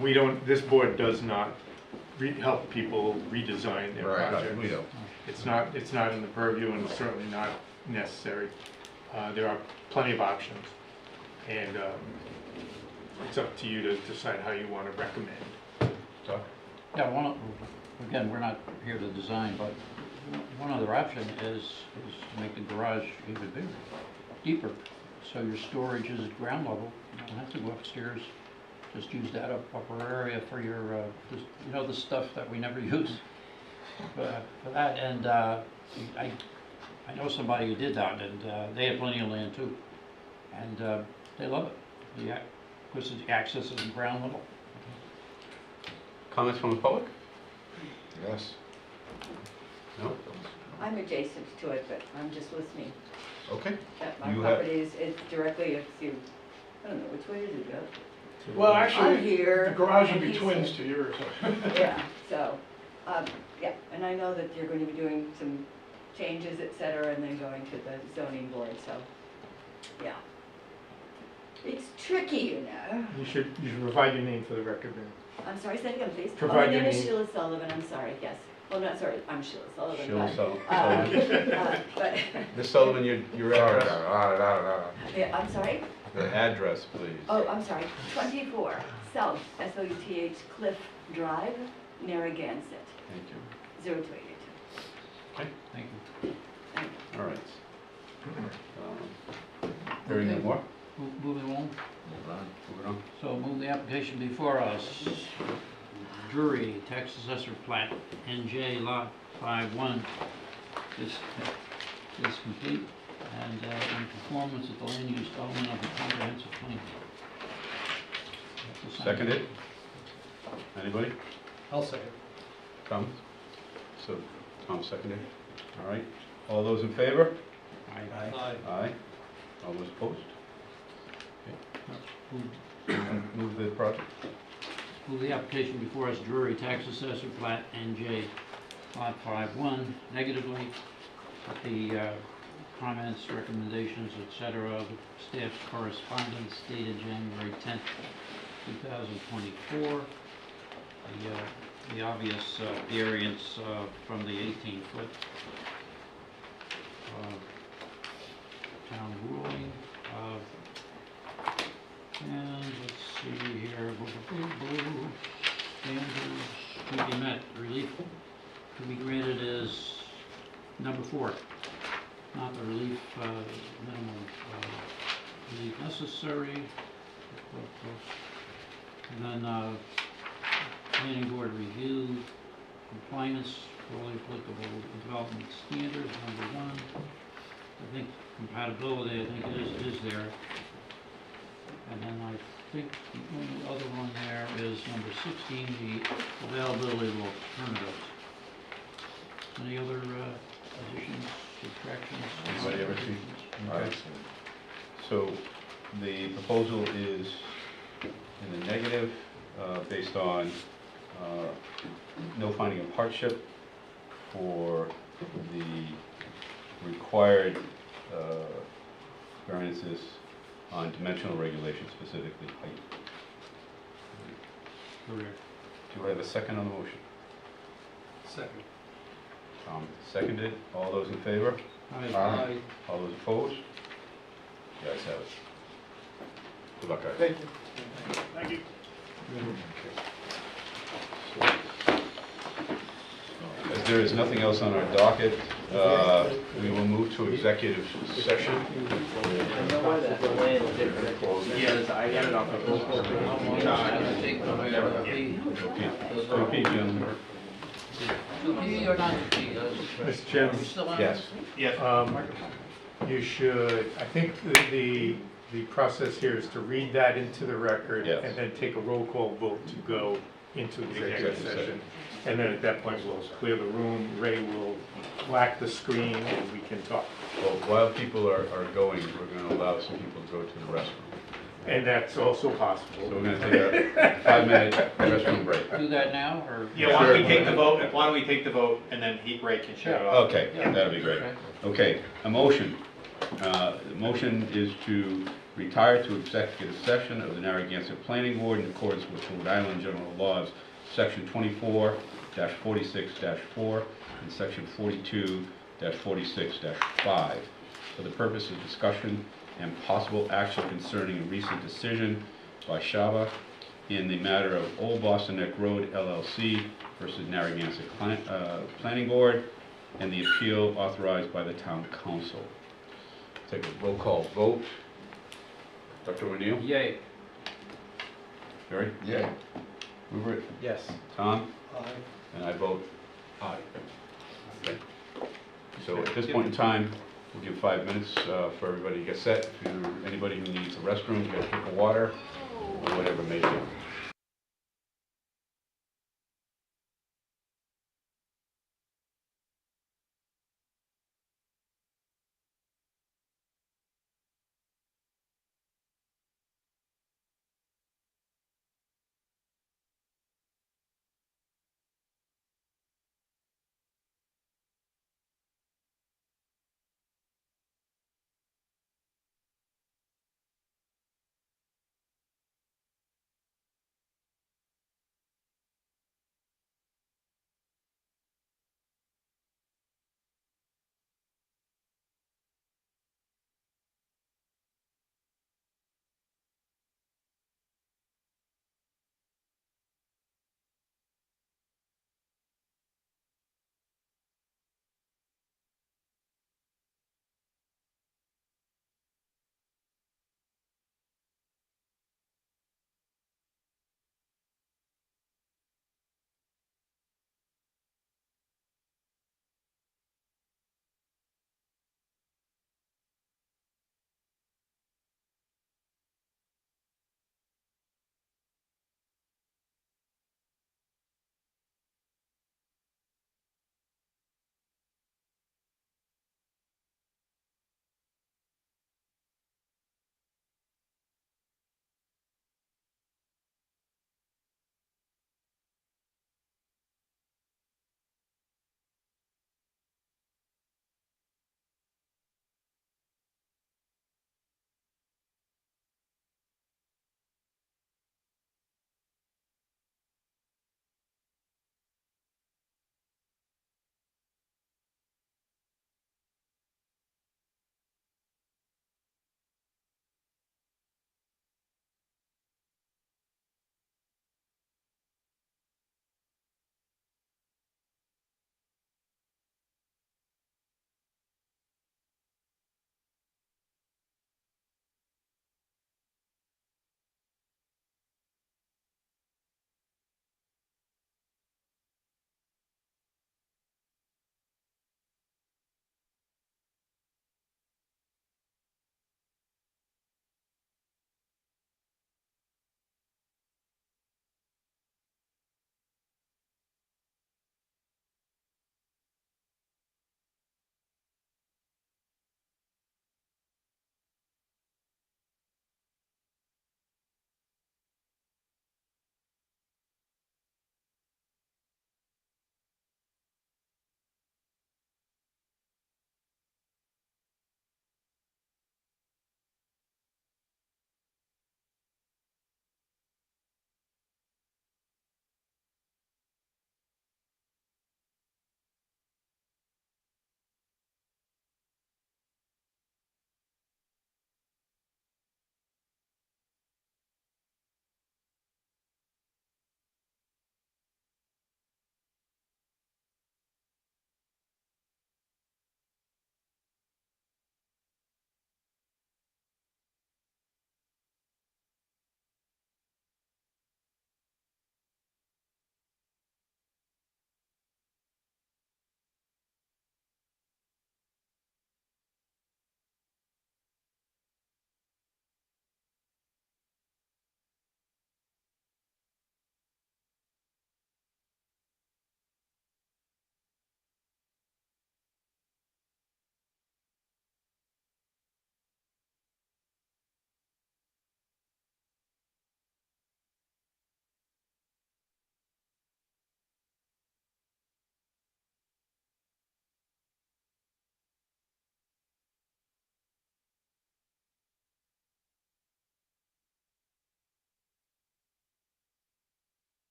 we don't, this board does not help people redesign their projects.
We don't.
It's not in the purview, and it's certainly not necessary. There are plenty of options, and it's up to you to decide how you want to recommend.
Yeah, again, we're not here to design, but one other option is to make the garage even bigger, deeper, so your storage is at ground level. You don't have to go upstairs. Just use that upper area for your, the stuff that we never use for that. And I know somebody who did that, and they have plenty of land too, and they love it. Because the access is in ground level.
Comments from the public?
Yes.
No?
I'm adjacent to it, but I'm just listening.
Okay.
My
You have-
property is directly, I don't know, which way does it go?
Well,
I'm
actually,
here.
the garage would
and
be
he's
twins
here.
to yours.
Yeah, so, yeah, and I know that you're going to be doing some changes, et cetera, and then going to the zoning board, so, yeah. It's tricky, you know.
You should provide your name for the record, ma'am.
I'm sorry, say it again, please.
Provide
My name
your
is
name.
Sheila Sullivan, I'm sorry, yes. Well, not sorry, I'm Sheila Sullivan.
Sheila
but,
Sullivan.
but,
Ms. Sullivan, your address?
yeah, I'm sorry?
The address, please.
Oh, I'm sorry, 24 South, S-O-U-T-H, Cliff Drive, Narragansett,
Thank you.
02882.
Thank you.
All right. Hearing no more?
Moving along.
Moving on.
So move the application before us. Drury, tax assessor plat, NJ lot 51 is complete and in conformance with the land use element of the comprehensive plan.
Seconded? Anybody?
I'll second.
Tom? So, Tom seconded. All right. All those in favor?
Aye.
Aye. All those opposed? Move the project.
Move the application before us, Drury, tax assessor plat, NJ lot 51, negatively, with the comments, recommendations, etc. of staff's correspondence dated January 10th, 2024. The obvious variance from the 18-foot town ruling. And let's see here, standards to be met, relief to be granted is number 4, not the relief, minimum relief necessary. And then planning board review, compliance for all applicable development standards, number 1. I think compatibility, I think it is there. And then I think the only other one there is number 16, the availability of alternatives. Any other additions, subtractions?
Anybody ever see?
Right.
So the proposal is in the negative based on no finding of hardship for the required variances on dimensional regulation, specifically height.
Correct.
Do I have a second on the motion?
Second.
Tom seconded. All those in favor?
Aye.
Aye.
All those opposed? The ayes have it. Good luck, guys.
Thank you.
Thank you.
As there is nothing else on our docket, we will move to executive session.
Yes, I have it on
Repeat, gentlemen.
To be or not to be?
Mr. Chairman?
Still on?
Yes.
You should, I think the process here is to read that into the record
Yes.
and then take a roll call vote to go into executive session. And then at that point, we'll clear the room, Ray will black the screen, and we can talk.
Well, while people are going, we're going to allow some people to go to the restroom.
And that's also possible.
So we're going to take a 5-minute restroom break.
Do that now, or?
Yeah, why don't we take the vote, and then Ray can shut it off.
Okay, that'll be great. Okay, a motion. The motion is to retire to executive session of the Narragansett Planning Board in accordance with Rhode Island General Laws, Section 24-46-4 and Section 42-46-5, for the purpose of discussion and possible action concerning a recent decision by Shaba in the matter of Old Boston Neck Road LLC versus Narragansett Planning Board and the appeal authorized by the Town Council. Take a roll call vote. Dr. O'Neill?
Yay.
Barry?
Yeah.
Rupert?
Yes.
Tom?
Aye.
And I vote aye. Okay. So at this point in time, we'll give 5 minutes for everybody to get set. If anybody who needs a restroom, get a drink of water, or whatever may be.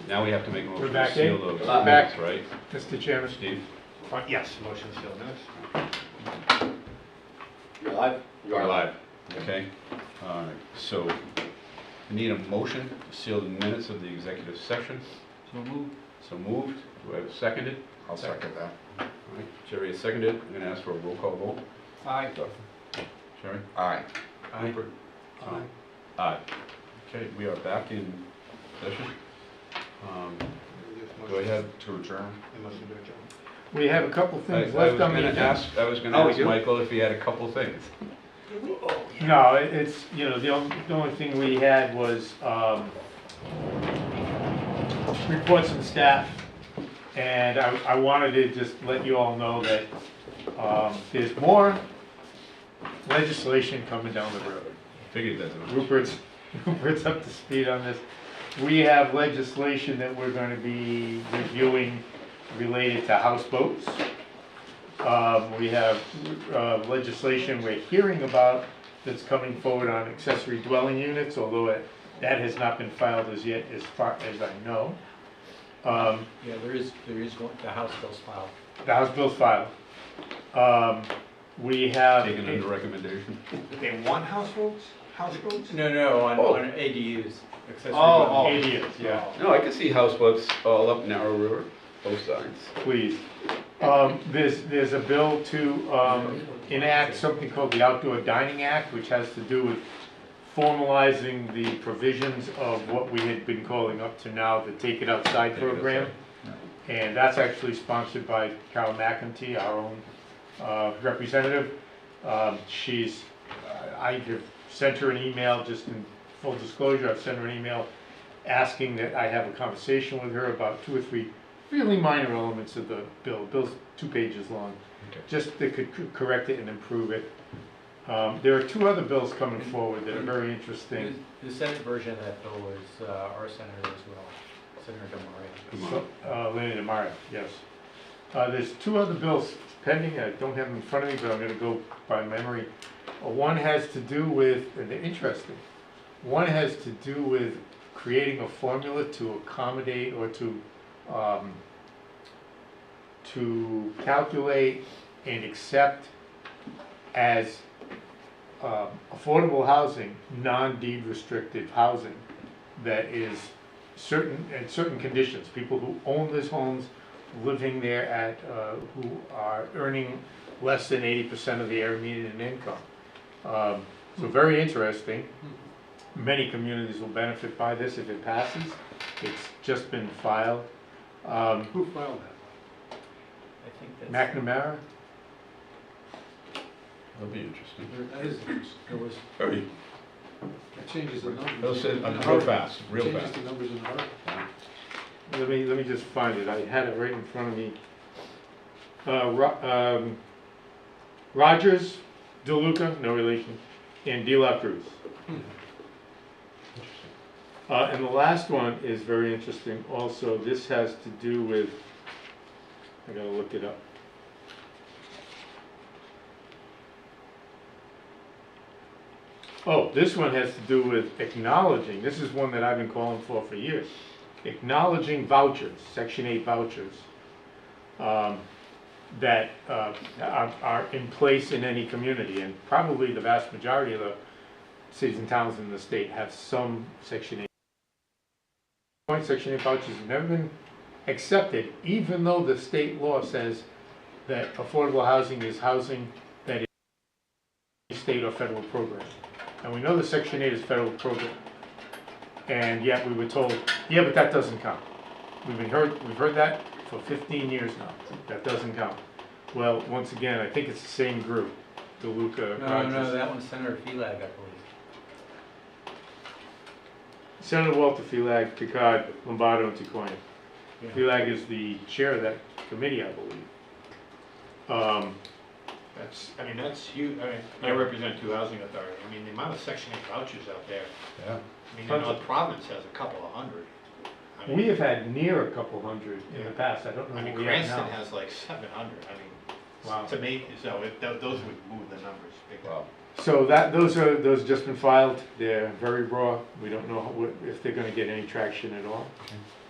Now we have to make a
We're
motion to
back
seal
in?
those
We're
minutes,
back.
right?
Mr. Chairman?
Steve?
Yes, motion to seal the minutes.
You're live? You are live. Okay. All right. So, I need a motion to seal the minutes of the executive session.
So moved.
So moved. Do I have a seconded?
I'll second that.
All right. Jerry has seconded. I'm going to ask for a roll call vote.
Aye.
Jerry?
Aye.
Rupert? Tom? Aye. Okay, we are back in session. Do I have?
To adjourn?
We have a couple
I
things
was
left on the
gonna
agenda.
ask, I was gonna
Oh, we
ask
do?
Michael if he had a couple things.
No, it's, you know, the only thing we had was, reports from staff. And I wanted to just let you all know that, there's more legislation coming down the road.
Figured that's enough.
Rupert's up to speed on this. We have legislation that we're gonna be reviewing related to houseboats. We have legislation we're hearing about that's coming forward on accessory dwelling units, although that has not been filed as yet, as far as I know.
Yeah, there is one, the House bill's filed.
The House bill's filed. We have.
Taken under recommendation.
They want houseboats? Houseboats?
No, on ADUs, accessory dwelling units.
ADUs, yeah.
No, I can see houseboats all up Narrow River, both sides.
Please. There's a bill to enact something called the Outdoor Dining Act, which has to do with formalizing the provisions of what we had been calling up to now the Take It Outside
Take It
program. And that's actually sponsored by Carol McEntee, our own representative. I have sent her an email, just in full disclosure, I've sent her an email asking that I have a conversation with her about 2 or 3 really minor elements of the bill. The bill's 2 pages long,
Okay.
just that could correct it and improve it. There are 2 other bills coming forward that are very interesting.
The Senate version of that bill was our senator as well, Senator DeMaria.
Lenny DeMaria, yes. There's 2 other bills pending. I don't have them in front of me, but I'm going to go by memory. One has to do with, and they're interesting, one has to do with creating a formula to accommodate or to calculate and accept as affordable housing, non-deed restricted housing that is certain conditions. People who own these homes, living there at, who are earning less than 80% of the area median income. So very interesting. Many communities will benefit by this if it passes. It's just been filed.
Who filed that?
I think that's.
McNamara?
That'll be interesting.
That is,
It was,
Very.
that changes the numbers.
They'll say,
In the
real
article.
fast, real
Changes
fast.
the numbers in the article.
Let me just find it. I had it right in front of me. Rogers, DeLuca, no relation, and De La Cruz. And the last one is very interesting also. This has to do with, I gotta look it up. Oh, this one has to do with acknowledging, this is one that I've been calling for years, acknowledging vouchers, Section 8 vouchers, that are in place in any community, and probably the vast majority of the cities and towns in the state have some Section 8. Section 8 vouchers have never been accepted, even though the state law says that affordable housing is housing that is a state or federal program. And we know the Section 8 is a federal program. And yet we were told, yeah, but that doesn't count. We've heard that for 15 years now. That doesn't count. Well, once again, I think it's the same group, DeLuca, Rogers.
no, that one's Senator Felag, I believe.
Senator Walter Felag, Picard, Lombardo, and Ticoian.
Yeah.
Felag is the chair of that committee, I believe.
That's huge. I represent 2 housing authorities. The amount of Section 8 vouchers out there.
Yeah.
I know the province has a couple of hundred.
We have had near a couple hundred in the past. I don't know what we have
Cranston
now.
has like 700.
Wow.
To me, so those would move the numbers big.
Wow.
So those just been filed. They're very raw. We don't know if they're going to get any traction at all.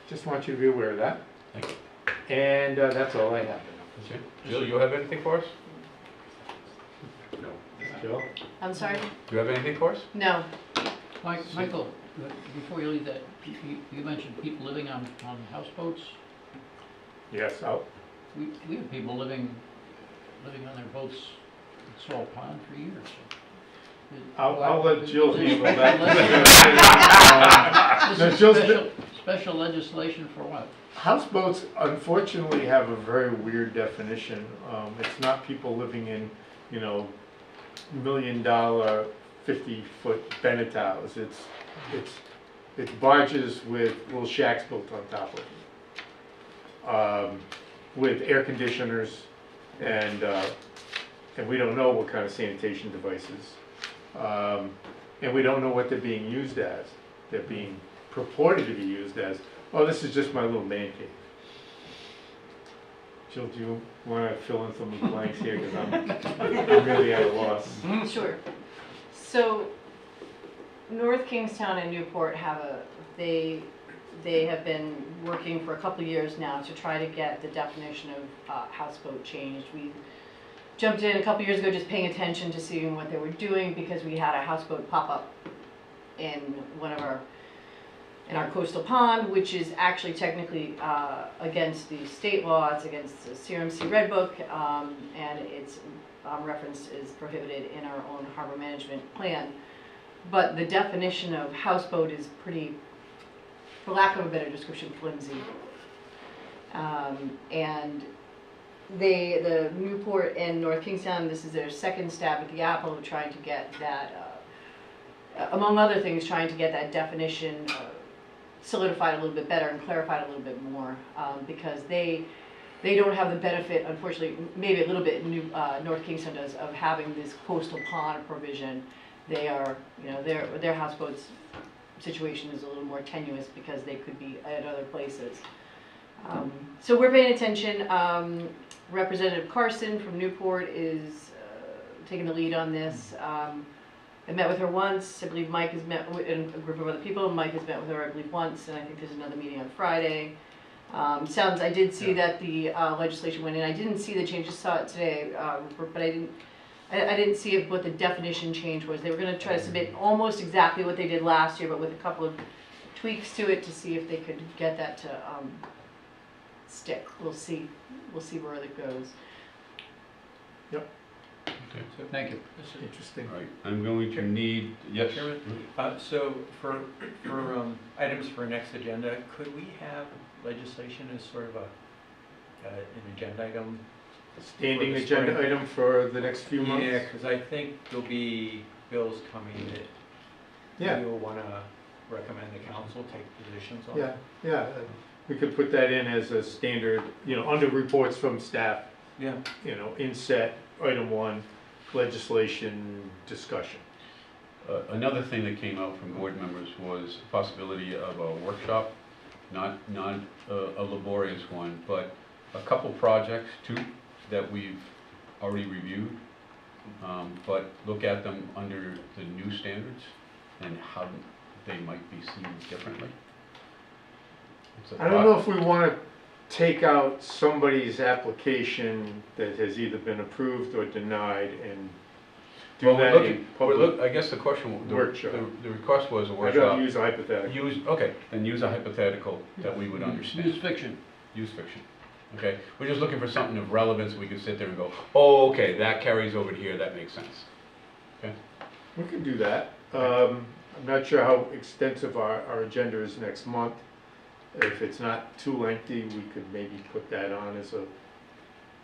just want you to be aware of that.
Thank you.
And that's all I have.
Okay. Jill, you have anything for us?
No.
Jill?
I'm sorry?
Do you have anything for us?
No.
Michael, before you leave that, you mentioned people living on houseboats.
Yes,
We have people living on their boats at Salt Pond for years.
I'll let Jill handle that.
This
No,
is
Jill's-
special legislation for what?
Houseboats unfortunately have a very weird definition. It's not people living in, you know, $1 million, 50-foot Benetous. It's barges with little shacks built on top of them, with air conditioners, and we don't know what kind of sanitation devices. And we don't know what they're being used as. They're being purported to be used as, oh, this is just my little man cave. Jill, do you want to fill in some of the blanks here, because I'm really at a loss.
Sure. So, North Kingstown and Newport have they have been working for a couple of years now to try to get the definition of houseboat changed. We jumped in a couple of years ago just paying attention to seeing what they were doing, because we had a houseboat pop up in our coastal pond, which is actually technically against the state law. It's against the CRMC Red Book, and its reference is prohibited in our own harbor management plan. But the definition of houseboat is pretty, for lack of a better description, flimsy. And the Newport and North Kingstown, this is their second stab at the apple of trying to get that, among other things, trying to get that definition solidified a little bit better and clarified a little bit more, because they don't have the benefit, unfortunately, maybe a little bit North Kingstown does, of having this coastal pond provision. They are, you know, their houseboats situation is a little more tenuous because they could be at other places. So we're paying attention. Representative Carson from Newport is taking the lead on this. I met with her once. I believe Mike has met with and a group of other people. Mike has met with her, I believe, once, and I think there's another meeting on Friday. I did see that the legislation went in. I didn't see the changes. Saw it today, but I didn't see what the definition change was. They were going to try to submit almost exactly what they did last year, but with a couple of tweaks to it to see if they could get that to stick. We'll see. We'll see where it goes.
Yep.
Okay.
So, thank you.
Interesting.
All right, I'm going to need, yes?
Chairman, so for items for next agenda, could we have legislation as sort of an agenda item?
Standing
For the
agenda
spring.
item for the next few months?
Yeah, because I think there'll be bills coming that
Yeah.
you'll want to recommend the council take positions on.
Yeah. We could put that in as a standard, you know, under reports from staff,
Yeah.
you know, inset, item 1, legislation discussion.
Another thing that came out from board members was the possibility of a workshop, not a laborious one, but a couple projects, 2, that we've already reviewed, but look at them under the new standards and how they might be seen differently. It's a
I don't know if we want to take out somebody's application that has either been approved or denied and do
Well,
that in public.
I guess the question,
Workshop.
the request was a
I'd
workshop.
rather use a hypothetical.
Okay, then use a hypothetical that we would understand.
Use fiction.
Use fiction. Okay, we're just looking for something of relevance. We can sit there and go, oh, okay, that carries over to here. That makes sense. Okay.
We can do that. I'm not sure how extensive our agenda is next month. If it's not too lengthy, we could maybe put that on as a,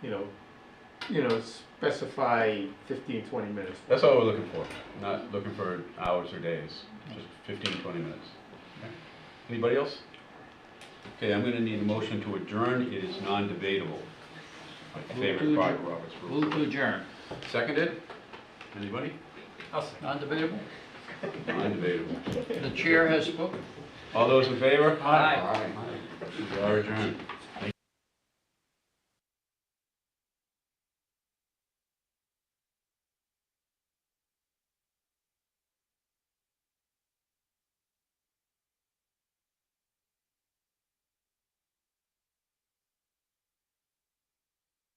you know, specify 15, 20 minutes.
That's all we're looking for. Not looking for hours or days. Just 15, 20 minutes. Okay. Anybody else? Okay, I'm going to need a motion to adjourn. It is non-debatable. My favorite part of Robert's rules.
Move to adjourn.
Seconded? Anybody?
Non-debatable?
Non-debatable.
The chair has spoken.
All those in favor?
Aye.
Aye.
We are adjourned.